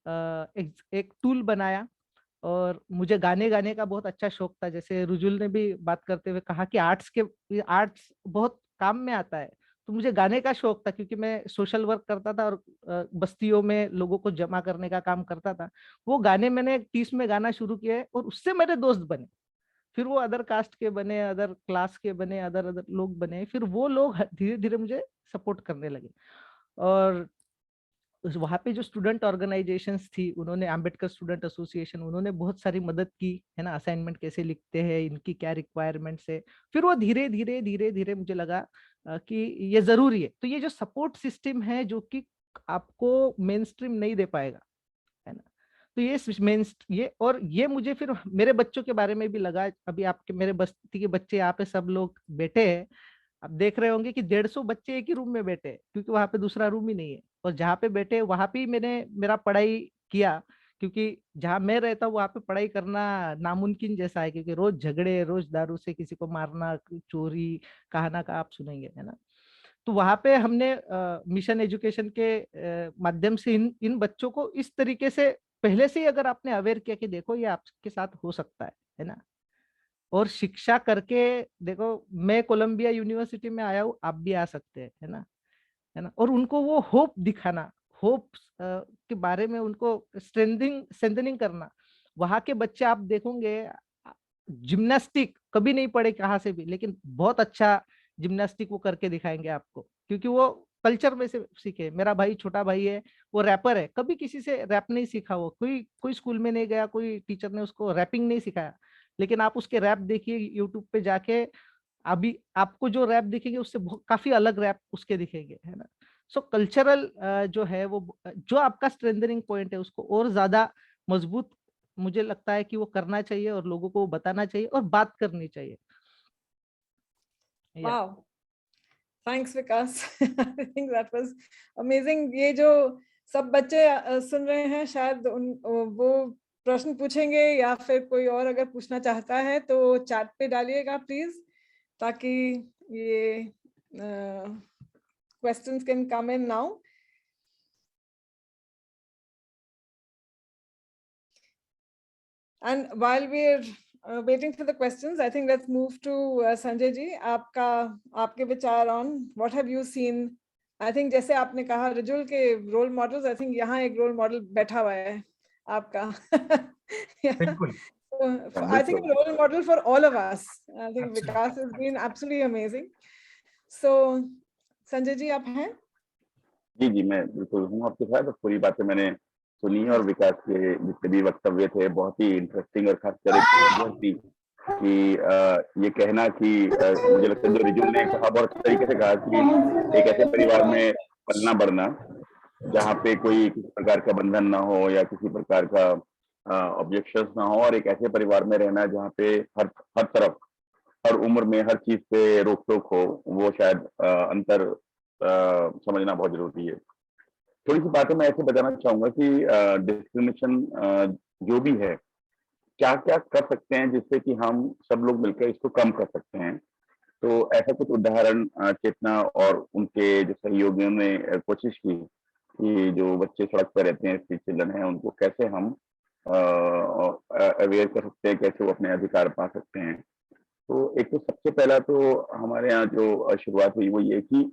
एक टूल बनाया। और मुझे गाने का बहुत अच्छा शौक था, जैसे रुजुल ने भी बात करते हुए कहा कि आर्ट्स बहुत काम में आता है, तो मुझे गाने का शौक था, क्योंकि मैं सोशल वर्क करता था और बस्तियों में लोगों को जमा करने का काम करता था। वो गाने मैंने 30 में गाना शुरू किया, और उससे मेरे दोस्त बने, फिर वो अदर कास्ट के बने, अदर क्लास के बने, अदर लोग बने, फिर वो लोग धीरे धीरे मुझे सपोर्ट करने लगे। और वहाँ पे जो स्टूडेंट ऑर्गेनाइजेशंस थी, उन्होंने अम्बेडकर स्टूडेंट एसोसिएशन, उन्होंने बहुत सारी मदद की, है ना। असाइनमेंट कैसे लिखते हैं, इनकी क्या रिक्वायरमेंट्स है, फिर वो धीरे धीरे मुझे लगा कि ये जरूरी है। तो ये जो सपोर्ट सिस्टम है जो कि आपको मेन स्ट्रीम नहीं दे पाएगा, है ना। तो ये मुझे फिर मेरे बच्चों के बारे में भी लगा। अभी आपके मेरे बस्ती के बच्चे यहाँ पे सब लोग बैठे हैं, आप देख रहे होंगे कि 150 बच्चे एक ही रूम में बैठे हैं, क्योंकि वहां पे दूसरा रूम ही नहीं है। और जहाँ पे बैठे वहां पे मैंने मेरा पढ़ाई किया, क्योंकि जहाँ मैं रहता हूँ वहां पे पढ़ाई करना नामुमकिन जैसा है, क्योंकि रोज झगड़े, रोज दारू से किसी को मारना, चोरी, कहाना का आप सुनेंगे, है ना। तो वहां पे हमने मिशन एजुकेशन के माध्यम से इन बच्चों को इस तरीके से पहले से ही अगर आपने अवेयर किया कि देखो ये आपके साथ हो सकता है ना। और शिक्षा करके देखो, मैं कोलंबिया यूनिवर्सिटी में आया हूँ, आप भी आ सकते हैं, है ना। और उनको वो होप दिखाना, होप के बारे में उनको स्ट्रेंथनिंग करना। वहां के बच्चे आप देखोगे जिम्नास्टिक कभी नहीं पढ़े कहाँ से भी, लेकिन बहुत अच्छा जिम्नास्टिक वो करके दिखाएंगे आपको, क्योंकि वो कल्चर में से सीखे। मेरा भाई, छोटा भाई है, वो रैपर है, कभी किसी से रैप नहीं सीखा, वो कोई स्कूल में नहीं गया, कोई टीचर ने उसको रैपिंग नहीं सिखाया, लेकिन आप उसके रैप देखिए यूट्यूब पे जाके, अभी आपको जो रैप दिखेंगे उससे काफी अलग रैप उसके दिखेंगे, है ना। सो कल्चरल जो है वो, जो आपका स्ट्रेंथनिंग पॉइंट है उसको और ज्यादा मजबूत मुझे लगता है कि वो करना चाहिए, और लोगों को बताना चाहिए और बात करनी चाहिए। Wow. Thanks, Vikas. I think that was amazing. ये जो सब बच्चे सुन रहे हैं, शायद वो प्रश्न पूछेंगे, या फिर कोई और अगर पूछना चाहता है तो चैट पे डालिएगा प्लीज, ताकि ये questions can come in now. And while we're waiting for the questions, I think let's move to Sanjay ji. आपके विचार on what have you seen? I think जैसे आपने कहा रुजुल के रोल मॉडल्स, I think यहाँ एक रोल मॉडल बैठा हुआ है आपका। बिल्कुल। I think a role model for all of us. I think Vikas has been absolutely amazing. So Sanjay ji आप हैं? जी मैं बिल्कुल हूँ आपके साथ। पूरी बातें मैंने सुनी, और विकास के जितने भी वक्तव्य थे बहुत ही इंटरेस्टिंग, और खासकर एक थी कि ये कहना कि मुझे लगता है जो रिजुल ने कहा बहुत अच्छे तरीके से कहा कि एक ऐसे परिवार में पलना बढ़ना जहाँ पे कोई किसी प्रकार का बंधन ना हो या किसी प्रकार का ऑब्जेक्शंस ना हो, और एक ऐसे परिवार में रहना जहाँ पे हर तरफ, हर उम्र में हर चीज पे रोक टोक हो, वो शायद अंतर समझना बहुत जरूरी है। थोड़ी सी बातें मैं ऐसे बताना चाहूंगा कि डिस्क्रिमिनेशन जो भी है, क्या क्या कर सकते हैं जिससे कि हम सब लोग मिलकर इसको कम कर सकते हैं। तो ऐसा कुछ उदाहरण चेतना और उनके जो सहयोगियों ने कोशिश की कि जो बच्चे सड़क पर रहते हैं, स्ट्रीट चिल्ड्रन हैं, उनको कैसे हम अवेयर कर सकते हैं, कैसे वो अपने अधिकार पा सकते हैं। तो एक तो सबसे पहला तो हमारे यहाँ जो शुरुआत हुई वो ये कि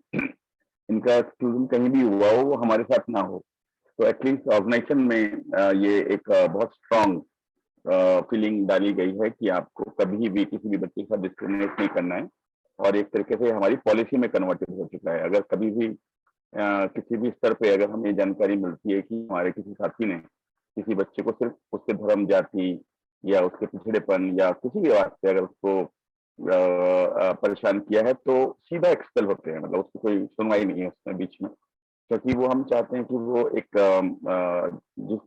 इनका एक्सक्लूजन कहीं भी हुआ हो वो हमारे साथ ना हो। तो एटलीस्ट ऑर्गेनाइजेशन में ये एक बहुत स्ट्रांग फीलिंग डाली गई है कि आपको कभी भी किसी भी बच्चे के साथ डिस्क्रिमिनेट नहीं करना है, और एक तरीके से हमारी पॉलिसी में कन्वर्टेड हो चुका है। अगर कभी भी किसी भी स्तर पे अगर हमें जानकारी मिलती है कि हमारे किसी साथी ने किसी बच्चे को सिर्फ उसके धर्म, जाति या उसके पिछड़ेपन या किसी भी बात से अगर उसको परेशान किया है, तो सीधा एक्सपेल होते हैं, मतलब उसकी कोई सुनवाई नहीं है उसमें बीच में, क्योंकि वो हम चाहते हैं कि वो एक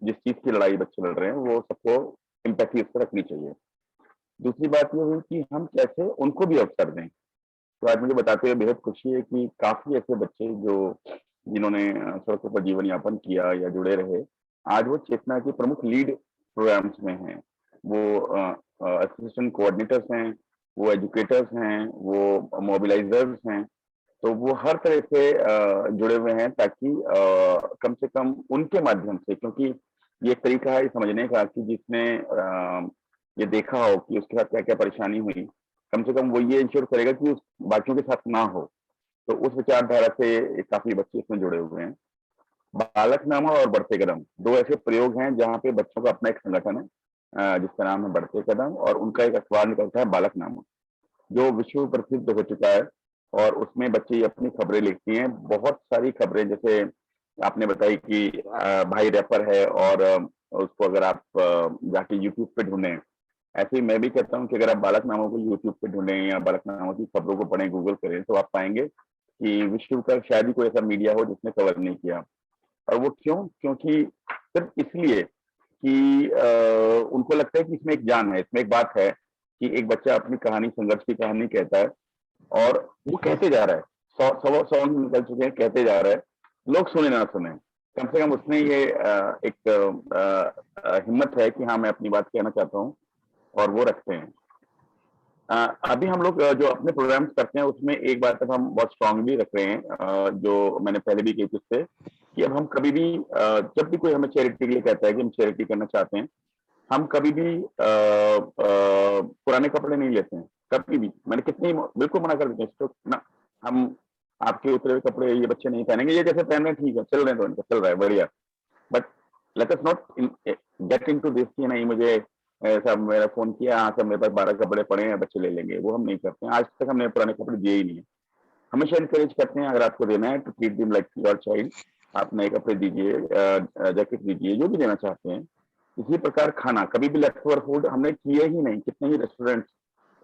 जिस चीज की लड़ाई बच्चे लड़ रहे हैं वो सबको इम्पैथी उससे रखनी चाहिए। दूसरी बात ये हुई कि हम कैसे उनको भी अवसर दें। तो आज मुझे बताते हुए बेहद खुशी है कि काफी ऐसे बच्चे जो जिन्होंने सड़कों पर जीवन यापन किया या जुड़े रहे, आज वो चेतना के प्रमुख लीड प्रोग्राम्स में हैं। वो असिस्टेंट कोऑर्डिनेटर्स हैं, वो एजुकेटर्स हैं, वो मोबिलाइजर्स हैं। तो वो हर तरह से जुड़े हुए हैं ताकि कम से कम उनके माध्यम से, क्योंकि ये एक तरीका है समझने का कि जिसने ये देखा हो कि उसके साथ क्या क्या परेशानी हुई, कम से कम वो ये इंश्योर करेगा कि उस बाकियों के साथ ना हो। तो उस विचारधारा से काफी बच्चे इसमें जुड़े हुए हैं। बालकनामा और बढ़ते कदम 2 ऐसे प्रयोग हैं जहाँ पे बच्चों का अपना एक संगठन है जिसका नाम है बढ़ते कदम, और उनका एक अखबार निकलता है बालकनामा, जो विश्व प्रसिद्ध हो चुका है। और उसमें बच्चे अपनी खबरें लिखती हैं, बहुत सारी खबरें, जैसे आपने बताई कि भाई रैपर है और उसको अगर आप जाके यूट्यूब पे ढूंढें, ऐसे ही मैं भी कहता हूँ कि अगर आप बालकनामा को यूट्यूब पे ढूंढें या बालकनामा की खबरों को पढ़ें, गूगल करें, तो आप पाएंगे कि विश्व का शायद ही कोई ऐसा मीडिया हो जिसने कवर नहीं किया। और वो क्यों? क्योंकि सिर्फ इसलिए कि उनको लगता है कि इसमें एक जान है, इसमें एक बात है कि एक बच्चा अपनी कहानी, संघर्ष की कहानी कहता है और वो कहते जा रहा है, 100 निकल चुके हैं, कहते जा रहा है, लोग सुने ना सुने, कम से कम उसमें ये एक हिम्मत है कि हाँ मैं अपनी बात कहना चाहता हूँ, और वो रखते हैं। अभी हम लोग जो अपने प्रोग्राम्स करते हैं उसमें एक बात अब हम बहुत स्ट्रांगली रख रहे हैं, जो मैंने पहले भी कही थी, कि अब हम कभी भी जब भी कोई हमें चैरिटी के लिए कहता है कि हम चैरिटी करना चाहते हैं, हम कभी भी पुराने कपड़े नहीं लेते हैं, कभी भी। मैंने कितनी बिल्कुल मना कर देते हैं इसको ना, हम आपके उतरे हुए कपड़े ये बच्चे नहीं पहनेंगे, ये जैसे पहन रहे हैं ठीक है, चल रहे हैं तो इनका चल रहा है बढ़िया, but let us not get into this कि नहीं मुझे सब मेरा फोन किया, हाँ सब मेरे पास 12 कपड़े पड़े हैं, बच्चे ले लेंगे, वो हम नहीं करते हैं। आज तक हमने पुराने कपड़े दिए ही नहीं है। हमेशा इनकरेज करते हैं, अगर आपको देना है तो treat them like your child, आप नए कपड़े दीजिए, जैकेट दीजिए, जो भी देना चाहते हैं। इसी प्रकार खाना, कभी भी लेफ्ट ओवर फूड हमने किए ही नहीं। कितने ही रेस्टोरेंट,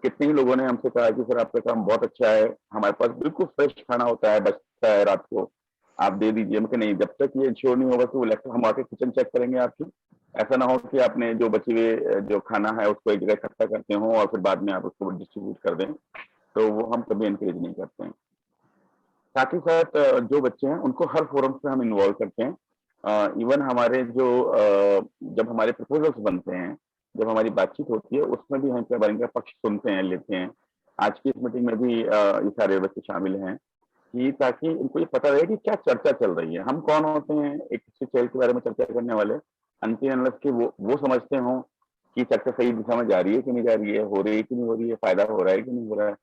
कितने ही लोगों ने हमसे कहा कि सर आपका काम बहुत अच्छा है, हमारे पास बिल्कुल फ्रेश खाना होता है, बचता है रात को, आप दे दीजिए। मैं नहीं, जब तक ये इंश्योर नहीं होगा कि वो लेफ्ट, हम आके किचन चेक करेंगे आपकी, ऐसा ना हो कि आपने जो बचे हुए जो खाना है उसको एक जगह इकट्ठा करते हो और फिर बाद में आप उसको डिस्ट्रीब्यूट कर दें, तो वो हम कभी एनकरेज नहीं करते हैं। साथ ही साथ जो बच्चे हैं उनको हर फोरम पे हम इन्वॉल्व करते हैं। इवन हमारे जो जब हमारे प्रपोजल्स बनते हैं, जब हमारी बातचीत होती है, उसमें भी हम कई बार इनका पक्ष सुनते हैं, लेते हैं। आज की इस मीटिंग में भी ये सारे बच्चे शामिल हैं कि ताकि इनको ये पता रहे कि क्या चर्चा चल रही है। हम कौन होते हैं एक चैरिटी के बारे में चर्चा करने वाले, अंतिम अनलेस कि वो समझते हो कि चर्चा सही दिशा में जा रही है कि नहीं जा रही है, हो रही है कि नहीं हो रही है, फायदा हो रहा है कि नहीं हो रहा है।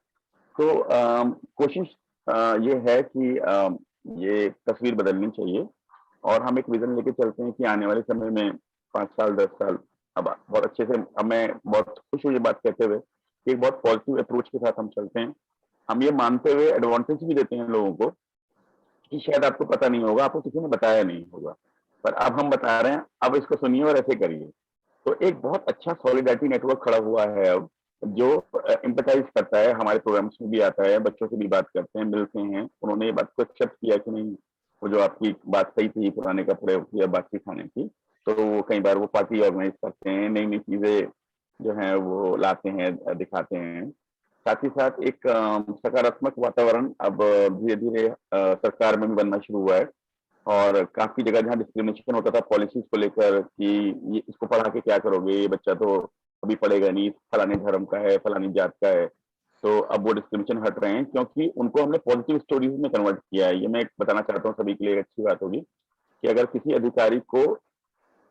तो कोशिश ये है कि ये तस्वीर बदलनी चाहिए, और हम एक विजन लेके चलते हैं कि आने वाले समय में 5 साल 10 साल, अब बहुत अच्छे से, अब मैं बहुत खुश हूँ ये बात कहते हुए कि एक बहुत पॉजिटिव अप्रोच के साथ हम चलते हैं। हम ये मानते हुए एडवांटेज भी देते हैं लोगों को कि शायद आपको पता नहीं होगा, आपको किसी ने बताया नहीं होगा, पर अब हम बता रहे हैं, अब इसको सुनिए और ऐसे करिए। तो एक बहुत अच्छा सॉलिडारिटी नेटवर्क खड़ा हुआ है अब, जो एम्पैथाइज करता है, हमारे प्रोग्राम्स में भी आता है, बच्चों से भी बात करते हैं, मिलते हैं, उन्होंने ये बात को एक्सेप्ट किया कि नहीं, वो जो आपकी बात सही थी पुराने कपड़े या बातचीत खाने की, तो वो कई बार वो पार्टी ऑर्गेनाइज करते हैं, नई नई चीजें जो हैं वो लाते हैं, दिखाते हैं। साथ ही साथ एक सकारात्मक वातावरण अब धीरे धीरे सरकार में भी बनना शुरू हुआ है, और काफी जगह जहाँ डिस्क्रिमिनेशन होता था पॉलिसीज को लेकर कि ये इसको पढ़ा के क्या करोगे, ये बच्चा तो अभी पढ़ेगा नहीं, फलाने धर्म का है, फलानी जात का है, तो अब वो डिस्क्रिमिनेशन हट रहे हैं क्योंकि उनको हमने पॉजिटिव स्टोरीज में कन्वर्ट किया है। ये मैं बताना चाहता हूँ सभी के लिए, अच्छी बात होगी कि अगर किसी अधिकारी को,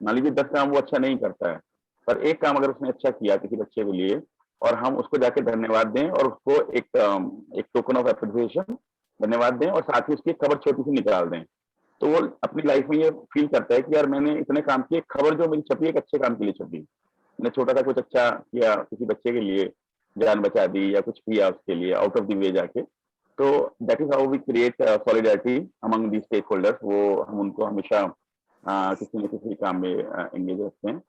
मान लीजिए 10 काम वो अच्छा नहीं करता है, पर एक काम अगर उसने अच्छा किया किसी बच्चे के लिए, और हम उसको जाके धन्यवाद दें और उसको एक टोकन ऑफ एप्रिसिएशन धन्यवाद दें, और साथ ही उसकी खबर छोटी सी निकाल दें, तो वो अपनी लाइफ में ये फील करता है कि यार मैंने इतने काम किए, खबर जो मेरी छपी एक अच्छे काम के लिए छपी, मैंने छोटा सा कुछ अच्छा किया, किसी बच्चे के लिए जान बचा दी या कुछ किया उसके लिए आउट ऑफ द वे जाके। तो that is how we create solidarity among the stakeholders. वो हम उनको हमेशा किसी न किसी काम में एंगेज रखते हैं।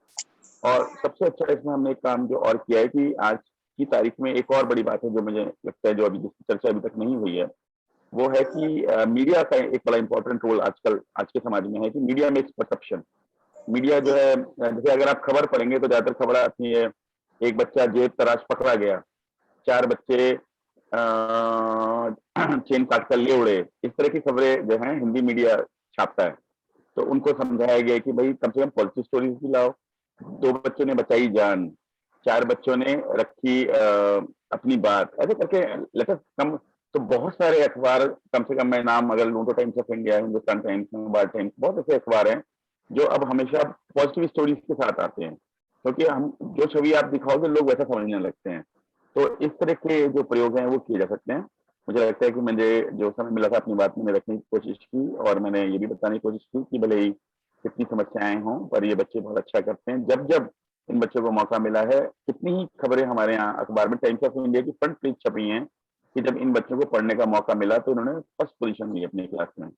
और सबसे अच्छा इसमें हमने एक काम जो और किया है कि आज की तारीख में एक और बड़ी बात है जो मुझे लगता है जो अभी जिसकी चर्चा अभी तक नहीं हुई है, वो है कि मीडिया का एक बड़ा इंपॉर्टेंट रोल आजकल आज के समाज में है कि मीडिया मेक्स परसेप्शन। मीडिया जो है, जैसे अगर आप खबर पढ़ेंगे तो ज्यादातर खबर आती है एक बच्चा जेब तराश पकड़ा गया, 4 बच्चे चेन काट कर ले उड़े, इस तरह की खबरें जो है हिंदी मीडिया छापता है। तो उनको समझाया गया कि भाई कम से कम पॉजिटिव स्टोरीज भी लाओ। 2 बच्चों ने बचाई जान, 4 बच्चों ने रखी अपनी बात, ऐसे करके लेटर कम। तो बहुत सारे अखबार, कम से कम मैं नाम अगर लूँ तो times of India, Hindustan times, mobile times, बहुत ऐसे अखबार हैं जो अब हमेशा पॉजिटिव स्टोरीज के साथ आते हैं, क्योंकि हम जो छवि आप दिखाओगे लोग वैसा समझने लगते हैं। तो इस तरह के जो प्रयोग हैं वो किए जा सकते हैं। मुझे लगता है कि मुझे जो समय मिला था अपनी बात में रखने की कोशिश की, और मैंने ये भी बताने की कोशिश की कि भले ही कितनी समस्याएं हों पर ये बच्चे बहुत अच्छा करते हैं। जब जब इन बच्चों को मौका मिला है, कितनी ही खबरें हमारे यहाँ अखबार में टाइम्स ऑफ इंडिया की फ्रंट पेज छपी हैं कि जब इन बच्चों को पढ़ने का मौका मिला तो उन्होंने फर्स्ट पोजीशन ली अपनी क्लास में।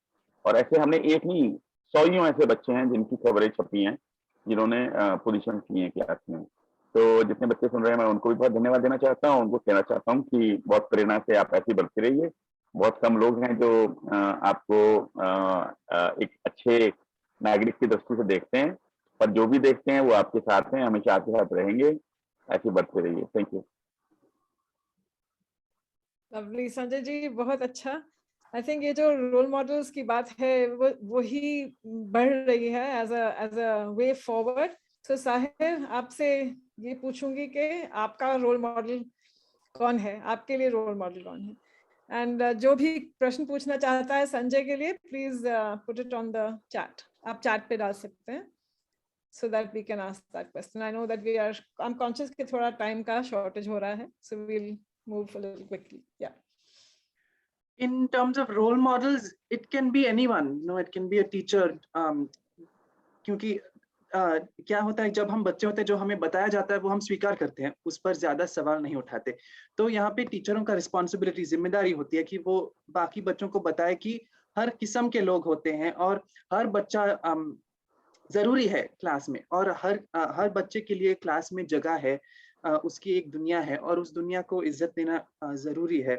और ऐसे हमने एक नहीं, 100 ऐसे बच्चे हैं जिनकी खबरें छपी हैं, जिन्होंने पोजीशन की हैं क्लास में। तो जितने बच्चे सुन रहे हैं मैं उनको भी बहुत धन्यवाद देना चाहता हूँ। उनको कहना चाहता हूँ कि बहुत प्रेरणा से आप ऐसे ही बढ़ते रहिए। बहुत कम लोग हैं जो आपको एक अच्छे नागरिक की दृष्टि से देखते हैं, पर जो भी देखते हैं वो आपके साथ हैं, हमेशा आपके साथ रहेंगे। ऐसे बढ़ते रहिए। Thank you. Lovely Sanjay ji, बहुत अच्छा। आई थिंक ये जो रोल मॉडल्स की बात है वो ही बढ़ रही है एज अ वे फॉरवर्ड। तो साहिर, आपसे ये पूछूंगी कि आपका रोल मॉडल कौन है, आपके लिए रोल मॉडल कौन है? एंड जो भी प्रश्न पूछना चाहता है संजय के लिए, please put it on the chat. आप चैट पे डाल सकते हैं so that we can ask that question. I know that I'm conscious कि थोड़ा टाइम का शॉर्टेज हो रहा है, so we'll move a little quickly. Yeah. In terms of role models, it can be anyone. No, it can be a teacher. क्योंकि क्या होता है, जब हम बच्चे होते हैं जो हमें बताया जाता है वो हम स्वीकार करते हैं, उस पर ज्यादा सवाल नहीं उठाते। तो यहाँ पे टीचरों का रिस्पॉन्सिबिलिटी, जिम्मेदारी होती है कि वो बाकी बच्चों को बताए कि हर किस्म के लोग होते हैं और हर बच्चा जरूरी है क्लास में, और हर बच्चे के लिए क्लास में जगह है, उसकी एक दुनिया है और उस दुनिया को इज्जत देना जरूरी है।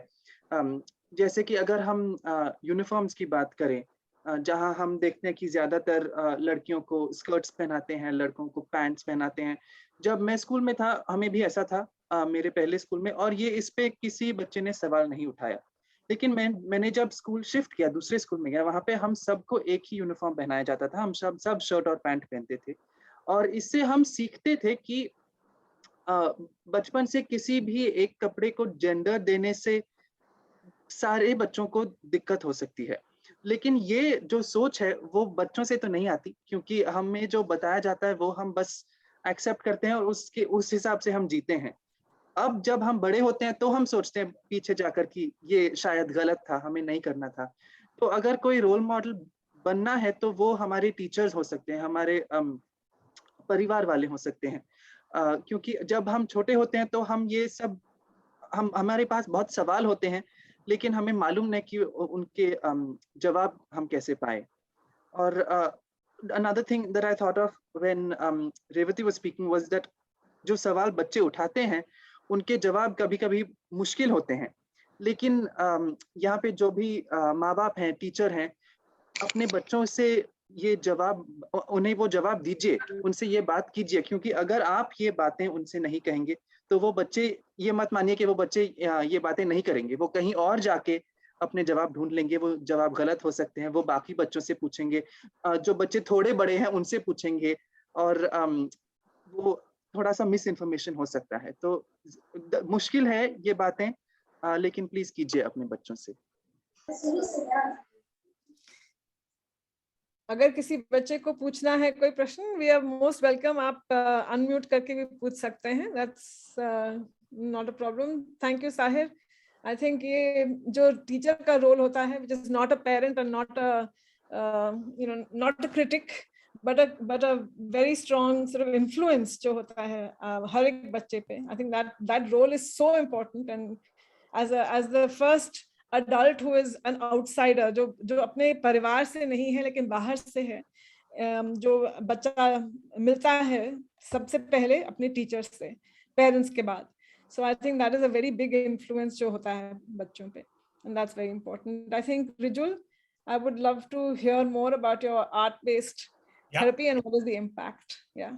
जैसे कि अगर हम यूनिफॉर्म्स की बात करें, जहां हम देखते हैं कि ज्यादातर लड़कियों को स्कर्ट्स पहनाते हैं, लड़कों को पैंट्स पहनाते हैं। जब मैं स्कूल में था हमें भी ऐसा था, मेरे पहले स्कूल में, और ये इस पे किसी बच्चे ने सवाल नहीं उठाया। लेकिन मैंने जब स्कूल शिफ्ट किया, दूसरे स्कूल में गया, वहां पे हम सबको एक ही यूनिफॉर्म पहनाया जाता था। हम सब शर्ट और पैंट पहनते थे, और इससे हम सीखते थे कि बचपन से किसी भी एक कपड़े को जेंडर देने से सारे बच्चों को दिक्कत हो सकती है। लेकिन ये जो सोच है वो बच्चों से तो नहीं आती, क्योंकि हमें जो बताया जाता है वो हम बस एक्सेप्ट करते हैं और उस हिसाब से हम जीते हैं। अब जब हम बड़े होते हैं तो हम सोचते हैं पीछे जाकर कि ये शायद गलत था, हमें नहीं करना था। तो अगर कोई रोल मॉडल बनना है तो वो हमारे टीचर्स हो सकते हैं, हमारे परिवार वाले हो सकते हैं, क्योंकि जब हम छोटे होते हैं तो हम ये सब हमारे पास बहुत सवाल होते हैं, लेकिन हमें मालूम नहीं कि उनके जवाब हम कैसे पाए। और another thing that I thought of when Revati was speaking was that जो सवाल बच्चे उठाते हैं उनके जवाब कभी-कभी मुश्किल होते हैं, लेकिन यहाँ पे जो भी माँ बाप हैं, टीचर हैं, अपने बच्चों से ये जवाब, उन्हें वो जवाब दीजिए, उनसे ये बात कीजिए, क्योंकि अगर आप ये बातें उनसे नहीं कहेंगे तो वो बच्चे, ये मत मानिए कि वो बच्चे ये बातें नहीं करेंगे, वो कहीं और जाके अपने जवाब ढूंढ लेंगे। वो जवाब गलत हो सकते हैं, वो बाकी बच्चों से पूछेंगे, जो बच्चे थोड़े बड़े हैं उनसे पूछेंगे, और वो थोड़ा सा मिस इन्फॉर्मेशन हो सकता है। तो मुश्किल है ये बातें, लेकिन प्लीज कीजिए अपने बच्चों से। अगर किसी बच्चे को पूछना है कोई प्रश्न, वी आर मोस्ट वेलकम। आप अनम्यूट करके भी पूछ सकते हैं, that's not a problem. Thank you Sahir. I think ये जो टीचर का रोल होता है, which is not a parent and not a not a critic, but a very strong sort of influence जो होता है हर एक बच्चे पे। I think that role is so important, and as the first adult who is an outsider, जो अपने परिवार से नहीं है लेकिन बाहर से है, जो बच्चा मिलता है सबसे पहले अपने टीचर्स से, पेरेंट्स के बाद। So I think that is a very big influence जो होता है बच्चों पे, and that's very important. I think Rijul, I would love to hear more about your art-based therapy and what is the impact. Yeah.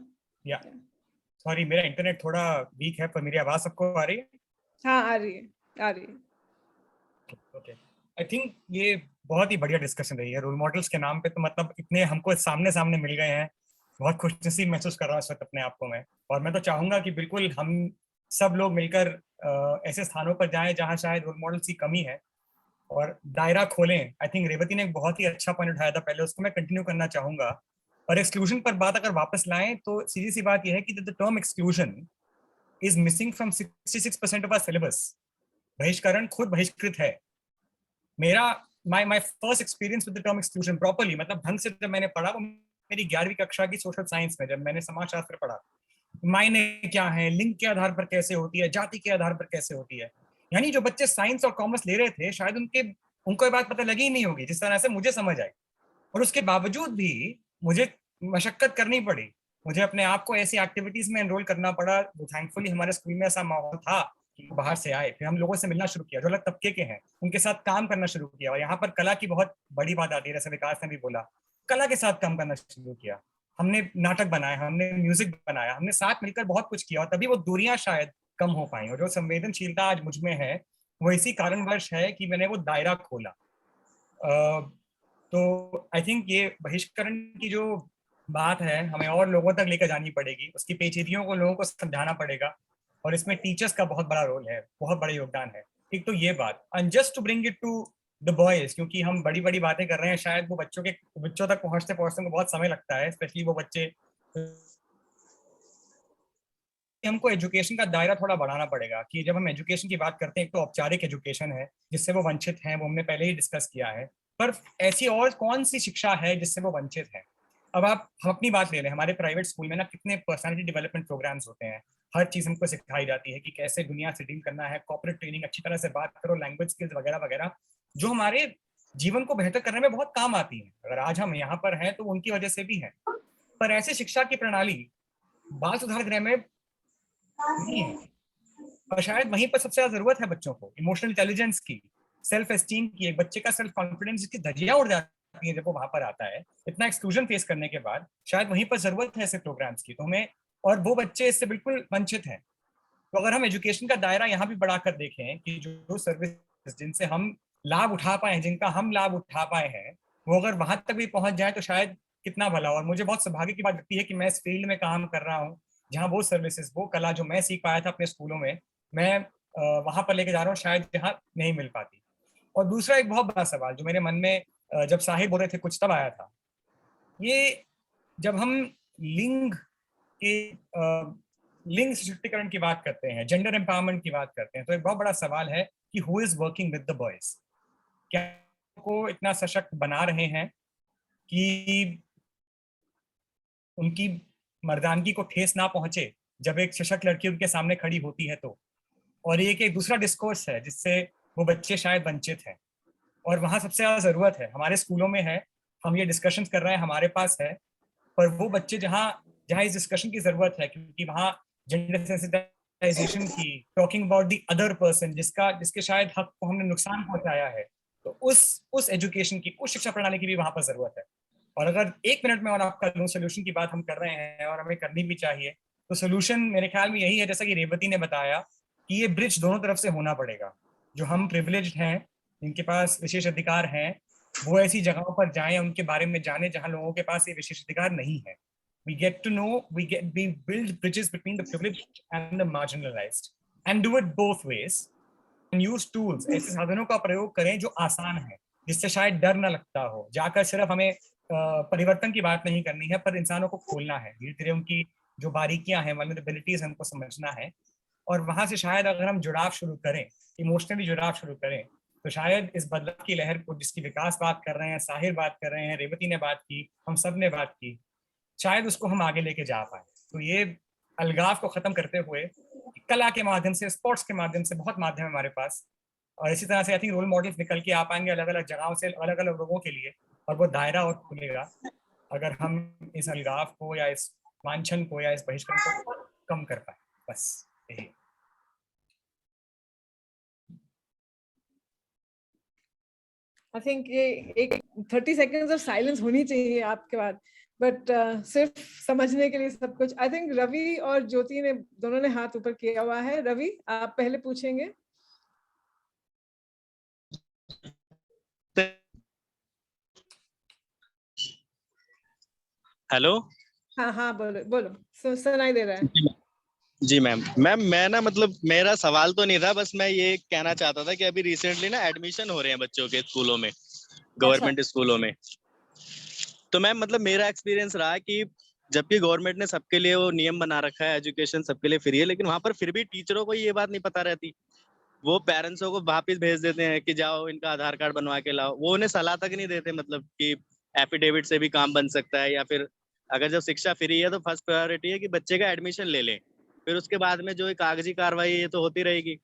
Sorry, मेरा internet थोड़ा week है, पर मेरी आवाज सबको आ रही है? हाँ, आ रही है। ओके, आई थिंक ये बहुत ही बढ़िया डिस्कशन रही है रोल मॉडल्स के नाम पे। तो मतलब इतने हमको सामने सामने मिल गए हैं, बहुत खुशनसीब महसूस कर रहा हूँ इस वक्त अपने आप को मैं। और मैं तो चाहूंगा कि बिल्कुल हम सब लोग मिलकर ऐसे स्थानों पर जाएं जहां शायद रोल मॉडल्स की कमी है और दायरा खोलें। आई थिंक रेवती ने एक बहुत ही अच्छा पॉइंट उठाया था पहले, उसको मैं कंटिन्यू करना चाहूंगा। और एक्सक्लूजन पर बात अगर वापस लाएं तो सीधी सी बात यह है कि the term exclusion is missing from 66% of our syllabus. बहिष्करण खुद बहिष्कृत है। मेरा my first experience with the term exclusion properly, मतलब ढंग से जब मैंने पढ़ा वो मेरी 11वीं कक्षा की सोशल साइंस में, जब मैंने समाजशास्त्र पढ़ा। मायने क्या है, लिंग के आधार पर कैसे होती है, जाति के आधार पर कैसे होती है। यानी जो बच्चे साइंस और कॉमर्स ले रहे थे शायद उनको ये बात पता लगी ही नहीं होगी जिस तरह से मुझे समझ आई। और उसके बावजूद भी मुझे मशक्कत करनी पड़ी, मुझे अपने आप को ऐसी एक्टिविटीज में एनरोल करना पड़ा। थैंकफुली हमारे स्कूल में ऐसा माहौल था कि बाहर से आए, फिर हम लोगों से मिलना शुरू किया जो अलग तबके के हैं, उनके साथ काम करना शुरू किया। और यहाँ पर कला की बहुत बड़ी बात आती है, जैसे विकास ने भी बोला, कला के साथ काम करना शुरू किया। हमने नाटक बनाए, हमने म्यूजिक बनाया, हमने साथ मिलकर बहुत कुछ किया और तभी वो दूरियां शायद कम हो पाई। और जो संवेदनशीलता आज मुझ में है वो इसी कारणवश है कि मैंने वो दायरा खोला। तो आई थिंक ये बहिष्करण की जो बात है हमें और लोगों तक लेकर जानी पड़ेगी, उसकी पेचीदगियों को लोगों को समझाना पड़ेगा। और इसमें टीचर्स का बहुत बड़ा रोल है, बहुत बड़ा योगदान है। एक तो ये बात, and just to bring it to the boys, क्योंकि हम बड़ी बड़ी बातें कर रहे हैं, शायद वो बच्चों तक पहुंचते में बहुत समय लगता है, स्पेशली वो बच्चे। हमको एजुकेशन का दायरा थोड़ा बढ़ाना पड़ेगा कि जब हम एजुकेशन की बात करते हैं, एक तो औपचारिक एजुकेशन है जिससे वो वंचित हैं, वो हमने पहले ही डिस्कस किया है, पर ऐसी और कौन सी शिक्षा है जिससे वो वंचित हैं। अब हम अपनी बात ले लें, हमारे प्राइवेट स्कूल में ना कितने पर्सनालिटी डेवलपमेंट प्रोग्राम्स होते हैं, हर चीज हमको सिखाई जाती है कि कैसे दुनिया से डील करना है, कॉर्पोरेट ट्रेनिंग, अच्छी तरह से बात करो, लैंग्वेज स्किल्स वगैरह वगैरह, जो हमारे जीवन को बेहतर करने में बहुत काम आती है। अगर आज हम यहाँ पर हैं तो उनकी वजह से भी है, पर ऐसी शिक्षा की प्रणाली बाल सुधार गृह में नहीं है। और शायद वहीं पर सबसे ज्यादा जरूरत है बच्चों को इमोशनल इंटेलिजेंस की, सेल्फ एस्टीम की, एक बच्चे का सेल्फ कॉन्फिडेंस जिसकी धज्जियां उड़ जाती है जब वो वहां पर आता है इतना एक्सक्लूजन फेस करने के बाद, शायद वहीं पर जरूरत है ऐसे प्रोग्राम्स की। तो हमें, और वो बच्चे इससे बिल्कुल वंचित हैं। तो अगर हम एजुकेशन का दायरा यहाँ भी बढ़ाकर देखें कि जो सर्विस जिनसे हम लाभ उठा पाए, जिनका हम लाभ उठा पाए हैं, वो अगर वहां तक भी पहुंच जाए तो शायद कितना भला। और मुझे बहुत सौभाग्य की बात लगती है कि मैं इस फील्ड में काम कर रहा हूँ जहाँ वो सर्विसेज, वो कला जो मैं सीख पाया था अपने स्कूलों में, मैं वहां पर लेके जा रहा हूँ, शायद जहाँ नहीं मिल पाती। और दूसरा एक बहुत बड़ा सवाल जो मेरे मन में जब साहिब बोल रहे थे कुछ तब आया था, ये जब हम लिंग सशक्तिकरण की बात करते हैं, जेंडर एम्पावरमेंट की बात करते हैं, तो एक बहुत बड़ा सवाल है कि who is working with the boys. क्या को इतना सशक्त बना रहे हैं कि उनकी मर्दानगी को ठेस ना पहुंचे जब एक सशक्त लड़की उनके सामने खड़ी होती है तो। और ये एक दूसरा डिस्कोर्स है जिससे वो बच्चे शायद वंचित हैं, और वहाँ सबसे ज्यादा जरूरत है। हमारे स्कूलों में है, हम ये डिस्कशन कर रहे हैं, हमारे पास है, पर वो बच्चे जहाँ इस डिस्कशन की जरूरत है, क्योंकि वहाँ जेंडर सेंसिटाइजेशन की, talking about the other person, जिसके शायद हक को हमने नुकसान पहुंचाया है, तो उस एजुकेशन की, उस शिक्षा प्रणाली की भी वहां पर जरूरत है। और अगर 1 मिनट में और आपका लूं, सोल्यूशन की बात हम कर रहे हैं और हमें करनी भी चाहिए, तो सोल्यूशन मेरे ख्याल में यही है, जैसा कि रेवती ने बताया, कि ये ब्रिज दोनों तरफ से होना पड़ेगा। जो हम प्रिविलेज्ड हैं, जिनके पास विशेष अधिकार हैं, वो ऐसी जगहों पर जाएं, उनके बारे में जाने जहां लोगों के पास ये विशेष अधिकार नहीं है। We get to know, we build bridges between the privileged and the marginalized, and do it both ways, and use tools, ऐसे साधनों का प्रयोग करें जो आसान है, जिससे शायद डर न लगता हो। जाकर सिर्फ हमें परिवर्तन की बात नहीं करनी है, पर इंसानों को खोलना है, धीरे धीरे उनकी जो बारीकियां हैं, वल्नरेबिलिटीज हमको समझना है, और वहां से शायद अगर हम जुड़ाव शुरू करें, इमोशनली जुड़ाव शुरू करें, तो शायद इस बदलाव की लहर को, जिसकी विकास बात कर रहे हैं, साहिर बात कर रहे हैं, रेवती ने बात की, हम सब ने बात की, शायद उसको हम आगे लेके जा पाए। तो ये अलगाव को खत्म करते हुए कला के माध्यम से, स्पोर्ट्स के माध्यम से, बहुत माध्यम है हमारे पास, और इसी तरह से आई थिंक रोल मॉडल्स निकल के आ पाएंगे अलग अलग जगहों से, अलग अलग लोगों के लिए, और वो दायरा और खुलेगा अगर हम इस अलगाव को या इस वांछन को या इस बहिष्करण को कम कर पाए। बस यही। आई थिंक ये एक 30 सेकेंड्स ऑफ साइलेंस होनी चाहिए आपके बाद, बट सिर्फ समझने के लिए सब कुछ। आई थिंक रवि और ज्योति ने दोनों ने हाथ ऊपर किया हुआ है। रवि, आप पहले पूछेंगे। हेलो। हाँ हाँ, बोलो बोलो, सुनाई दे रहा है। जी मैम, मैं ना मतलब मेरा सवाल तो नहीं था, बस मैं ये कहना चाहता था कि अभी रिसेंटली ना एडमिशन हो रहे हैं बच्चों के स्कूलों में, गवर्नमेंट स्कूलों में। तो मैम मतलब मेरा एक्सपीरियंस रहा कि जबकि गवर्नमेंट ने सबके लिए वो नियम बना रखा है, एजुकेशन सबके लिए फ्री है, लेकिन वहां पर फिर भी टीचरों को ये बात नहीं पता रहती। वो पेरेंट्सों को वापिस भेज देते हैं कि जाओ इनका आधार कार्ड बनवा के लाओ। वो उन्हें सलाह तक नहीं देते, मतलब कि एफिडेविट से भी काम बन सकता है, या फिर अगर जब शिक्षा फ्री है तो फर्स्ट प्रायोरिटी है कि बच्चे का एडमिशन ले लें, फिर उसके बाद में जो ये कागजी कार्रवाई है ये तो होती रहेगी।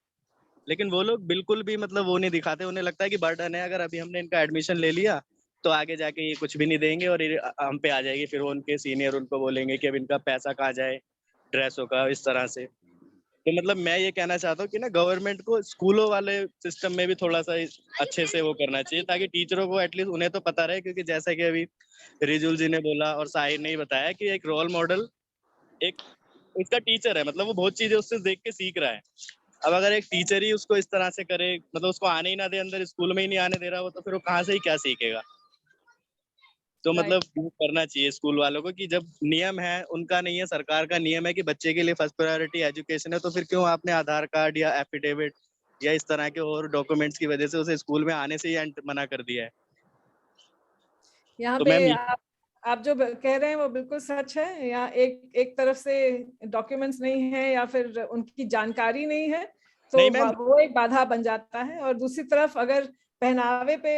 लेकिन वो लोग बिल्कुल भी मतलब वो नहीं दिखाते। उन्हें लगता है कि बर्डन है, अगर अभी हमने इनका एडमिशन ले लिया तो आगे जाके ये कुछ भी नहीं देंगे और ये हम पे आ जाएगी। फिर वो उनके सीनियर उनको बोलेंगे कि अब इनका पैसा कहाँ जाए, ड्रेसों का, इस तरह से। तो मतलब मैं ये कहना चाहता हूँ कि ना गवर्नमेंट को स्कूलों वाले सिस्टम में भी थोड़ा सा अच्छे से वो करना चाहिए, ताकि टीचरों को एटलीस्ट उन्हें तो पता रहे। क्योंकि जैसा कि अभी रिजुल जी ने बोला और साहिर ने ही बताया कि एक रोल मॉडल एक उसका टीचर है, मतलब वो बहुत चीजें उससे देख के सीख रहा है। अब अगर एक टीचर ही उसको इस तरह से करे, मतलब उसको आने ही ना दे अंदर, स्कूल में ही नहीं आने दे रहा हो, तो फिर वो कहाँ से ही क्या सीखेगा। तो मतलब वो करना चाहिए स्कूल वालों को कि जब नियम है उनका नहीं है, सरकार का नियम है कि बच्चे के लिए फर्स्ट प्रायोरिटी एजुकेशन है, तो फिर क्यों आपने आधार कार्ड या एफिडेविट या इस तरह के और डॉक्यूमेंट्स की वजह से उसे स्कूल में आने से ही मना कर दिया है। यहाँ तो पे मैम आप जो कह रहे हैं वो बिल्कुल सच है। यहाँ एक तरफ से डॉक्यूमेंट्स नहीं है या फिर उनकी जानकारी नहीं है, तो नहीं मैम, वो एक बाधा बन जाता है। और दूसरी तरफ अगर पहनावे पे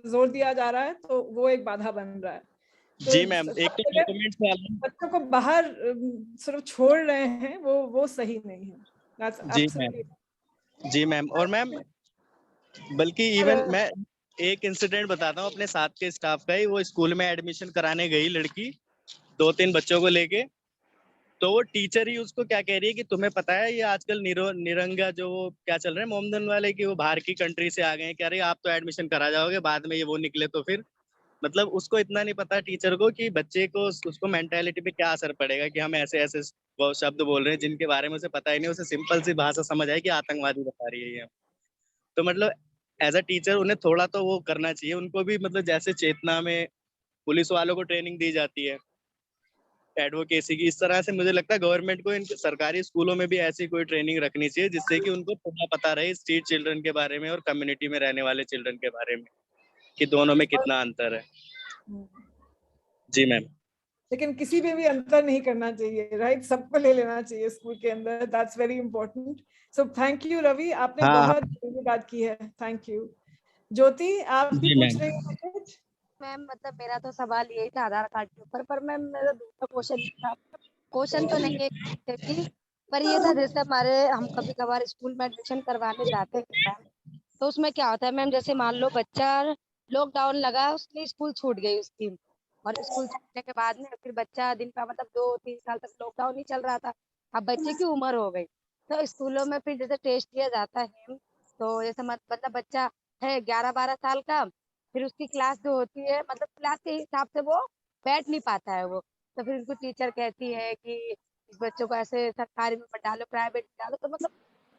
जोर दिया जा रहा है तो वो एक बाधा बन रहा है। तो जी मैम, एक तो डॉक्यूमेंट्स वाला बच्चों को बाहर सिर्फ छोड़ रहे हैं, वो सही नहीं है। जी मैम, जी मैम। और मैम बल्कि इवन मैं एक इंसिडेंट बताता हूँ अपने साथ के स्टाफ का ही। वो स्कूल में एडमिशन कराने गई लड़की 2-3 बच्चों को लेके, तो वो टीचर ही उसको क्या कह रही है कि तुम्हें पता है ये आजकल निरंगा जो क्या चल रहे हैं मोमदन वाले, कि वो बाहर की कंट्री से आ गए हैं, कह रही आप तो एडमिशन करा जाओगे, बाद में ये वो निकले तो फिर। मतलब उसको इतना नहीं पता टीचर को कि बच्चे को उसको मेंटालिटी पे क्या असर पड़ेगा कि हम ऐसे ऐसे वो शब्द बोल रहे हैं जिनके बारे में उसे पता ही नहीं। उसे सिंपल सी भाषा समझ आए कि आतंकवादी बता रही है ये। तो मतलब एज अ टीचर उन्हें थोड़ा तो वो करना चाहिए। उनको भी मतलब जैसे चेतना में पुलिस वालों को ट्रेनिंग दी जाती है एडवोकेसी की, इस तरह से मुझे लगता है गवर्नमेंट को इन सरकारी स्कूलों में भी ऐसी कोई ट्रेनिंग रखनी चाहिए, जिससे कि उनको थोड़ा पता रहे स्ट्रीट चिल्ड्रन के बारे में और कम्युनिटी में रहने वाले चिल्ड्रन के बारे में, कि दोनों में कितना अंतर है। जी मैम। लेकिन किसी में भी अंतर नहीं करना चाहिए, राइट? सबको ले लेना चाहिए स्कूल के अंदर। That's very important. So thank you Ravi, आपने बहुत जरूरी बात की है। Thank you. ज्योति, आप भी पूछ रही हैं कुछ? मैम मतलब मेरा तो सवाल यही था आधार कार्ड के ऊपर, पर मैम मेरा दूसरा क्वेश्चन था। क्वेश्चन तो नहीं है कि, पर ये था जैसे हम कभी कभार स्कूल में एडमिशन करवाने जाते हैं मैम, तो उसमें क्या होता है मैम, जैसे मान लो बच्चा लॉकडाउन लगा, उसकी स्कूल छूट गई उसकी, और स्कूल छूटने के बाद में फिर बच्चा दिन का मतलब 2-3 साल तक लॉकडाउन ही चल रहा था। अब बच्चे की उम्र हो गई, तो स्कूलों में फिर जैसे टेस्ट किया जाता है, तो जैसे मतलब बच्चा है 11-12 साल का, फिर उसकी क्लास जो होती है मतलब क्लास के हिसाब से वो बैठ नहीं पाता है वो, तो फिर उनको टीचर कहती है कि इस बच्चों को ऐसे सरकारी में मत डालो, प्राइवेट में डालो। तो मतलब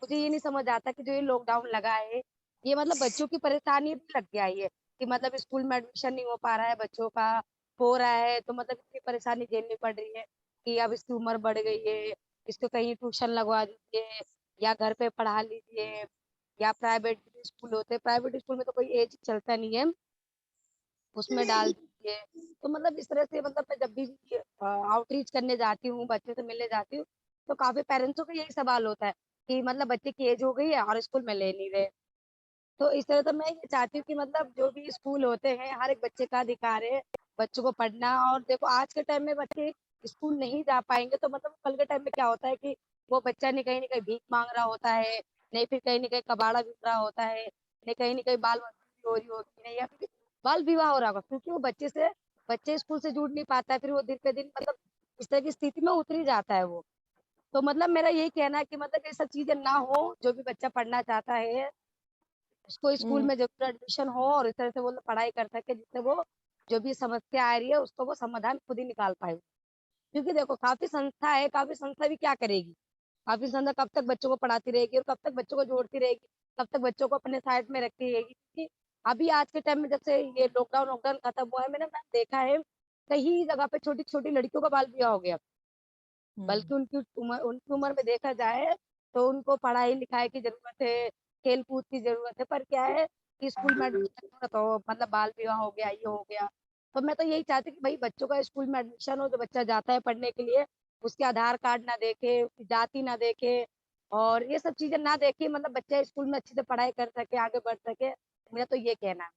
मुझे ये नहीं समझ आता कि जो ये लॉकडाउन लगा है, ये मतलब बच्चों की परेशानी भी लग गई है कि मतलब स्कूल में एडमिशन नहीं हो पा रहा है बच्चों का, हो रहा है तो मतलब इतनी परेशानी झेलनी पड़ रही है कि अब इसकी उम्र बढ़ गई है, इसको कहीं ट्यूशन लगवा दीजिए या घर पे पढ़ा लीजिए, या प्राइवेट स्कूल होते हैं, प्राइवेट स्कूल में तो कोई एज चलता नहीं है, उसमें डाल दीजिए। तो मतलब इस तरह से मतलब मैं जब भी आउटरीच करने जाती हूँ, बच्चे से मिलने जाती हूँ, तो काफी पेरेंट्सों का यही सवाल होता है कि मतलब बच्चे की एज हो गई है और स्कूल में ले नहीं रहे। तो इस तरह तो मैं ये चाहती हूँ कि मतलब जो भी स्कूल होते हैं हर एक बच्चे का अधिकार है बच्चों को पढ़ना। और देखो आज के टाइम में बच्चे स्कूल नहीं जा पाएंगे तो मतलब कल के टाइम में क्या होता है कि वो बच्चा नहीं कहीं ना कहीं भीख मांग रहा होता है, नहीं फिर कहीं ना कहीं कबाड़ा बिक रहा होता है, नहीं ना कहीं बाल मजदूरी हो रही होती है, या फिर बाल विवाह हो रहा होगा, क्योंकि वो बच्चे स्कूल से जुड़ नहीं पाता है, फिर वो दिन पे दिन मतलब इस तरह की स्थिति में उतर ही जाता है वो। तो मतलब मेरा यही कहना है कि मतलब ये सब चीजें ना हो, जो भी बच्चा पढ़ना चाहता है उसको स्कूल में जरूर एडमिशन हो और इस तरह से वो पढ़ाई कर सके, जिससे वो जो भी समस्या आ रही है उसको वो समाधान खुद ही निकाल पाए। क्योंकि देखो काफी संस्था है, काफी संस्था भी क्या करेगी, काफी संस्था कब तक बच्चों को पढ़ाती रहेगी और कब तक बच्चों को जोड़ती रहेगी, कब तक बच्चों को अपने साइड में रखती रहेगी। क्योंकि अभी आज के टाइम में जब से ये लॉकडाउन खत्म हुआ है, मैंने देखा है कई जगह पे छोटी छोटी लड़कियों का बाल विवाह हो गया, बल्कि उनकी उम्र में देखा जाए तो उनको पढ़ाई लिखाई की जरूरत है, खेल कूद की जरूरत है, पर क्या है कि स्कूल में एडमिशन हो तो मतलब बाल विवाह हो गया, ये हो गया। तो मैं तो यही चाहती कि भाई बच्चों का स्कूल में एडमिशन हो, जो बच्चा जाता है पढ़ने के लिए उसके आधार कार्ड ना देखे, उसकी जाति ना देखे और ये सब चीजें ना देखे, मतलब बच्चा स्कूल में अच्छे से पढ़ाई कर सके, आगे बढ़ सके। मेरा तो ये कहना है।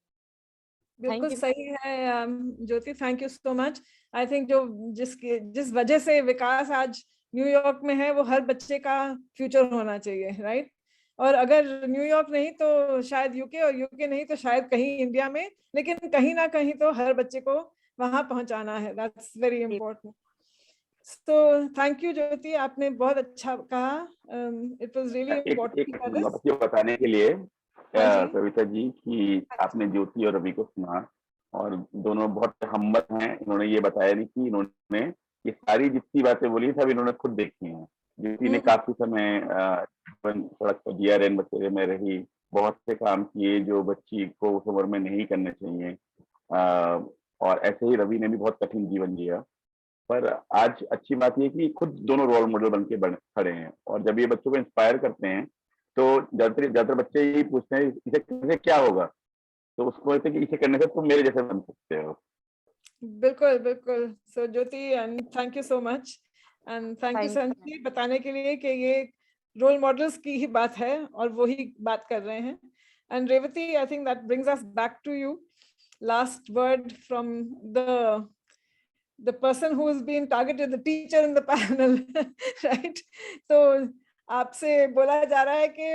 बिल्कुल सही है Jyoti, thank you so much. I think जो जिस वजह से विकास आज न्यूयॉर्क में है वो हर बच्चे का फ्यूचर होना चाहिए, राइट? और अगर न्यूयॉर्क नहीं तो शायद यूके, और यूके नहीं तो शायद कहीं इंडिया में, लेकिन कहीं ना कहीं तो हर बच्चे को वहां पहुंचाना है। That's very important. So thank you Jyoti, आपने बहुत अच्छा कहा। इट वाज रियली इम्पोर्टेंट बताने के लिए कविता जी कि आपने ज्योति और रवि को सुना और दोनों बहुत हम्मत हैं। इन्होंने ये बताया नहीं कि इन्होंने ये सारी जितनी बातें बोली सब इन्होंने खुद देखी हैं। ज्योति ने काफी समय सड़क पर DRN बसेरे में रही, बहुत से काम किए जो बच्ची को उस उम्र में नहीं करने चाहिए, और ऐसे ही रवि ने भी बहुत कठिन जीवन जिया। पर आज अच्छी बात यह कि खुद दोनों रोल मॉडल बन के खड़े हैं, और जब ये बच्चों को इंस्पायर करते हैं तो ज्यादातर बच्चे यही पूछते हैं इसे करने से क्या होगा, तो उसको कहते हैं कि इसे करने से तुम मेरे जैसे बन सकते हो। बिल्कुल बिल्कुल। So Jyoti and thank you so much, and thank you Sanji बताने के लिए कि ये रोल मॉडल्स की ही बात है और वो ही बात कर रहे हैं। And Revathi, I think that brings us back to you. Last word from the person who has been targeted, the teacher in the panel, right? तो आपसे बोला जा रहा है कि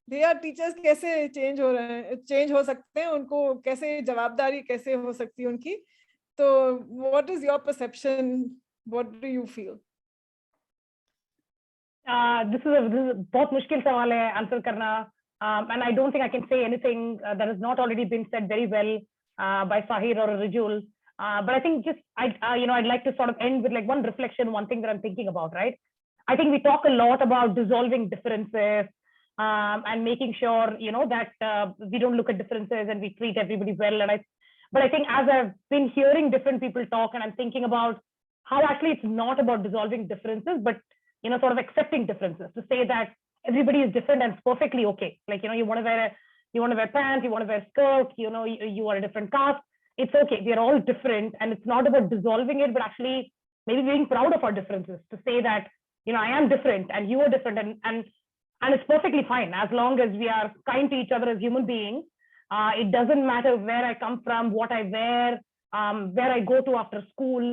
भैया टीचर्स कैसे चेंज हो रहे हैं, चेंज हो सकते हैं, उनको कैसे जवाबदारी कैसे हो सकती है उनकी। तो what is your perception? What do you feel? This is बहुत मुश्किल सवाल है आंसर करना, and I don't think I can say anything that has not already been said very well by Sahir or Rijul. But I think just I'd like to sort of end with like one reflection, one thing that I'm thinking about, right? I think we talk a lot about dissolving differences and making sure that we don't look at differences and we treat everybody well. But I think as I've been hearing different people talk, and I'm thinking about how actually it's not about dissolving differences, but sort of accepting differences, to say that everybody is different and it's perfectly okay. Like you want to wear pants, you want to wear skirts, you are a different caste. It's okay. We are all different, and it's not about dissolving it, but actually maybe being proud of our differences, to say that I am different and you are different, and it's perfectly fine as long as we are kind to each other as human beings. It doesn't matter where I come from, what I wear, where I go to after school.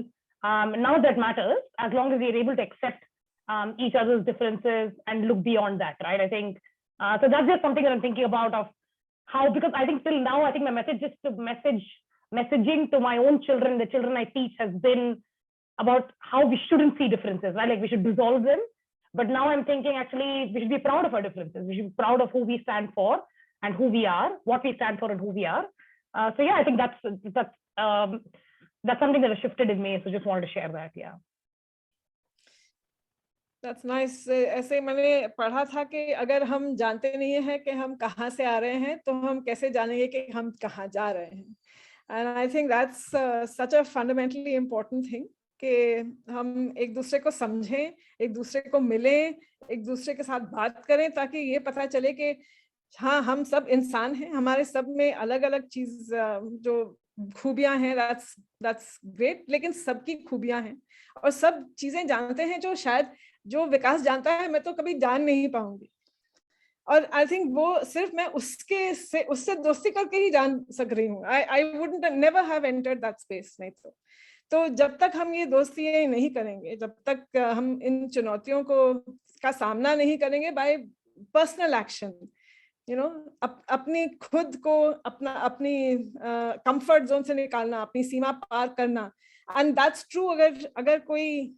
None of that matters as long as we are able to accept each other's differences and look beyond that, right? I think so. That's just something that I'm thinking about, of how, because I think till now, I think my message is to messaging to my own children, the children I teach, has been about how we shouldn't see differences, right? Like we should dissolve them. But now I'm thinking actually we should be proud of our differences. We should be proud of who we stand for and who we are, what we stand for and who we are. So yeah, I think that's something that has shifted in me. So just wanted to share that. Yeah. That's nice. ऐसे मैंने पढ़ा था कि अगर हम जानते नहीं हैं कि हम कहाँ से आ रहे हैं तो हम कैसे जानेंगे कि हम कहाँ जा रहे हैं. And I think that's such a fundamentally important thing, कि हम एक दूसरे को समझें, एक दूसरे को मिलें, एक दूसरे के साथ बात करें, ताकि ये पता चले कि हाँ, हम सब इंसान हैं, हमारे सब में अलग अलग चीज जो खूबियां हैं, that's great, लेकिन सबकी खूबियां हैं और सब चीजें जानते हैं जो शायद जो विकास जानता है मैं तो कभी जान नहीं पाऊंगी. और आई थिंक वो सिर्फ मैं उससे दोस्ती करके ही जान सक रही हूँ. I wouldn't never have entered that space. नहीं तो जब तक हम ये दोस्ती नहीं करेंगे, जब तक हम इन चुनौतियों का सामना नहीं करेंगे बाय पर्सनल एक्शन, अपनी खुद को अपनी कंफर्ट जोन से निकालना, अपनी सीमा पार करना. And that's true. अगर कोई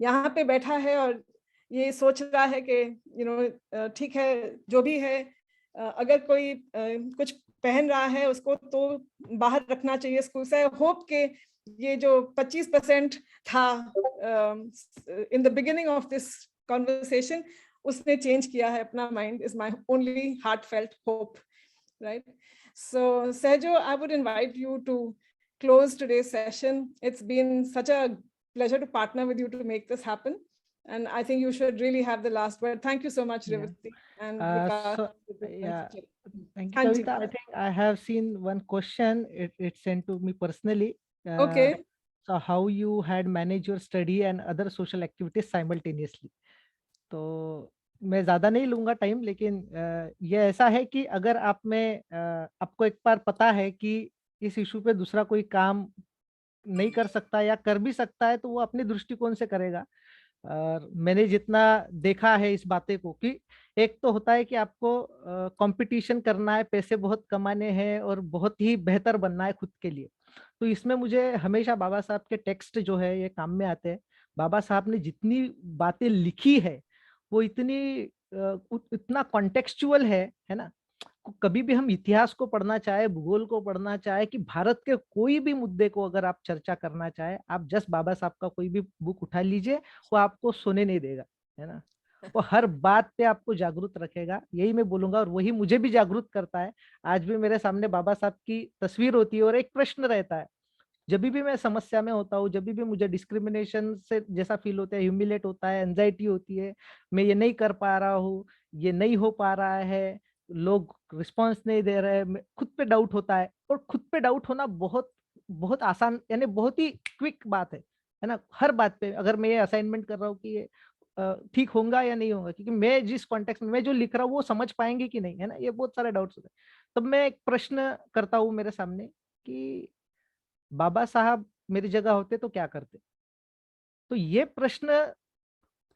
यहाँ पे बैठा है और ये सोच रहा है कि ठीक है जो भी है, अगर कोई कुछ पहन रहा है उसको तो बाहर रखना चाहिए स्कूल से. होप के ये जो 25% था in the beginning of this conversation, उसने चेंज किया है अपना mind. Is my only heartfelt hope, right? So Sahajo, I would invite you to close today's session. It's been such a pleasure to partner with you to make this happen. And I think you should really have the last word. Thank you so much, Revati. And Vikas. Thank you, Kavita. I think I have seen one question. It's sent to me personally. Okay. So how you had managed your study and other social activities simultaneously? तो मैं ज्यादा नहीं लूंगा time, लेकिन ये ऐसा है कि अगर आप में आपको एक बार पता है कि इस इशू पे दूसरा कोई काम नहीं कर सकता या कर भी सकता है, तो वो अपने दृष्टिकोण से करेगा। और मैंने जितना देखा है इस बातें को, कि एक तो होता है कि आपको कंपटीशन करना है, पैसे बहुत कमाने हैं और बहुत ही बेहतर बनना है खुद के लिए। तो इसमें मुझे हमेशा बाबा साहब के टेक्स्ट जो है ये काम में आते हैं। बाबा साहब ने जितनी बातें लिखी है वो इतना कॉन्टेक्चुअल है ना। कभी भी हम इतिहास को पढ़ना चाहे, भूगोल को पढ़ना चाहे, कि भारत के कोई भी मुद्दे को अगर आप चर्चा करना चाहे, आप जस्ट बाबा साहब का कोई भी बुक उठा लीजिए, वो आपको सोने नहीं देगा, है ना। वो हर बात पे आपको जागरूक रखेगा, यही मैं बोलूंगा, और वही मुझे भी जागरूक करता है। आज भी मेरे सामने बाबा साहब की तस्वीर होती है और एक प्रश्न रहता है। जब भी मैं समस्या में होता हूँ, जब भी मुझे डिस्क्रिमिनेशन से जैसा फील होता है, ह्यूमिलेट होता है, एंजाइटी होती है, मैं ये नहीं कर पा रहा हूँ, ये नहीं हो पा रहा है, लोग रिस्पांस नहीं दे रहे, खुद पे डाउट होता है। और खुद पे डाउट होना बहुत बहुत आसान, यानी बहुत ही क्विक बात है ना। हर बात पे अगर मैं ये असाइनमेंट कर रहा हूँ कि ये ठीक होगा या नहीं होगा, क्योंकि मैं जिस कॉन्टेक्स्ट में मैं जो लिख रहा हूँ वो समझ पाएंगे कि नहीं, है ना, ये बहुत सारे डाउट्स होते हैं। तब मैं एक प्रश्न करता हूँ मेरे सामने कि बाबा साहब मेरी जगह होते तो क्या करते। तो ये प्रश्न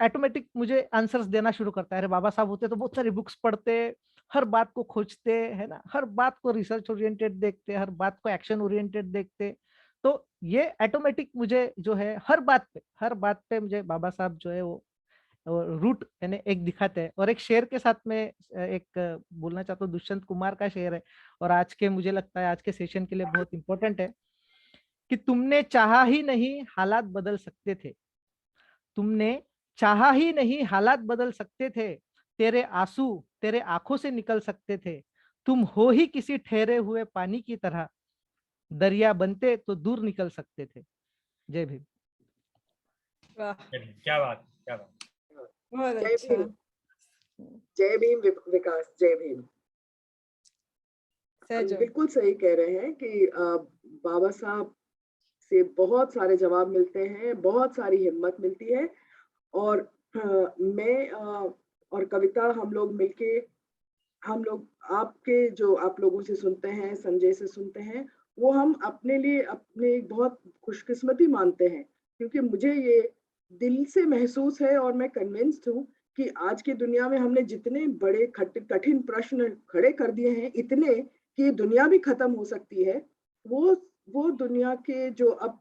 ऑटोमेटिक मुझे आंसर्स देना शुरू करता है। अरे बाबा साहब होते तो बहुत सारी बुक्स पढ़ते, हर बात को खोजते, है ना, हर बात को रिसर्च ओरिएंटेड देखते, हर बात को एक्शन ओरिएंटेड देखते। तो ये ऑटोमेटिक मुझे जो है हर बात पे मुझे बाबा साहब जो है वो रूट यानी एक दिखाते हैं। और एक शेर के साथ में एक बोलना चाहता हूँ, दुष्यंत कुमार का शेर है, और आज के मुझे लगता है आज के सेशन के लिए बहुत इंपॉर्टेंट है, कि तुमने चाहा ही नहीं हालात बदल सकते थे, तुमने चाहा ही नहीं हालात बदल सकते थे, तेरे आंसू तेरे आंखों से निकल सकते थे, तुम हो ही किसी ठहरे हुए पानी की तरह, दरिया बनते तो दूर निकल सकते थे। जय भीम। क्या बात, क्या बात। जय भीम, जय भीम विकास, जय भीम। बिल्कुल सही कह रहे हैं कि बाबा साहब से बहुत सारे जवाब मिलते हैं, बहुत सारी हिम्मत मिलती है। और मैं और कविता हम लोग मिलके, हम लोग आपके जो आप लोगों से सुनते हैं, संजय से सुनते हैं, वो हम अपने लिए अपने बहुत खुशकिस्मती मानते हैं, क्योंकि मुझे ये दिल से महसूस है और मैं कन्विंस्ड हूँ कि आज की दुनिया में हमने जितने बड़े कठिन प्रश्न खड़े कर दिए हैं, इतने कि दुनिया भी खत्म हो सकती है, वो दुनिया के जो अब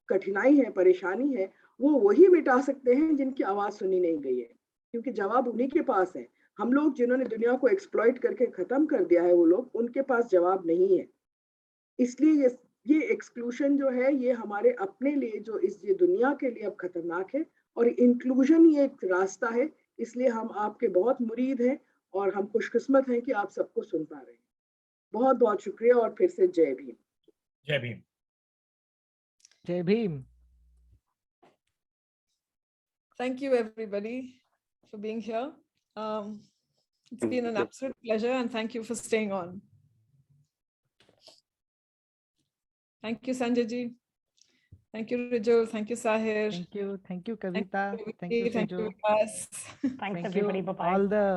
कठिनाई है, परेशानी है, वो वही मिटा सकते हैं जिनकी आवाज सुनी नहीं गई है, क्योंकि जवाब उन्हीं के पास है। हम लोग जिन्होंने दुनिया को एक्सप्लॉइट करके खत्म कर दिया है, वो लोग, उनके पास जवाब नहीं है। इसलिए ये एक्सक्लूजन जो है, ये हमारे अपने लिए जो ये दुनिया के लिए अब खतरनाक है, और इंक्लूजन ये एक रास्ता है। इसलिए हम आपके बहुत मुरीद हैं और हम खुशकिस्मत हैं कि आप सबको सुन पा रहे हैं। बहुत बहुत शुक्रिया, और फिर से जय भीम। जय भीम। जय Bhim. Thank you everybody for being here. It's been an absolute pleasure, and thank you for staying on. Thank you Sanjay ji. Thank you Riju. Thank you Sahir. Thank you Kavita. Thank you Vikas. Thanks everybody. Bye bye. All the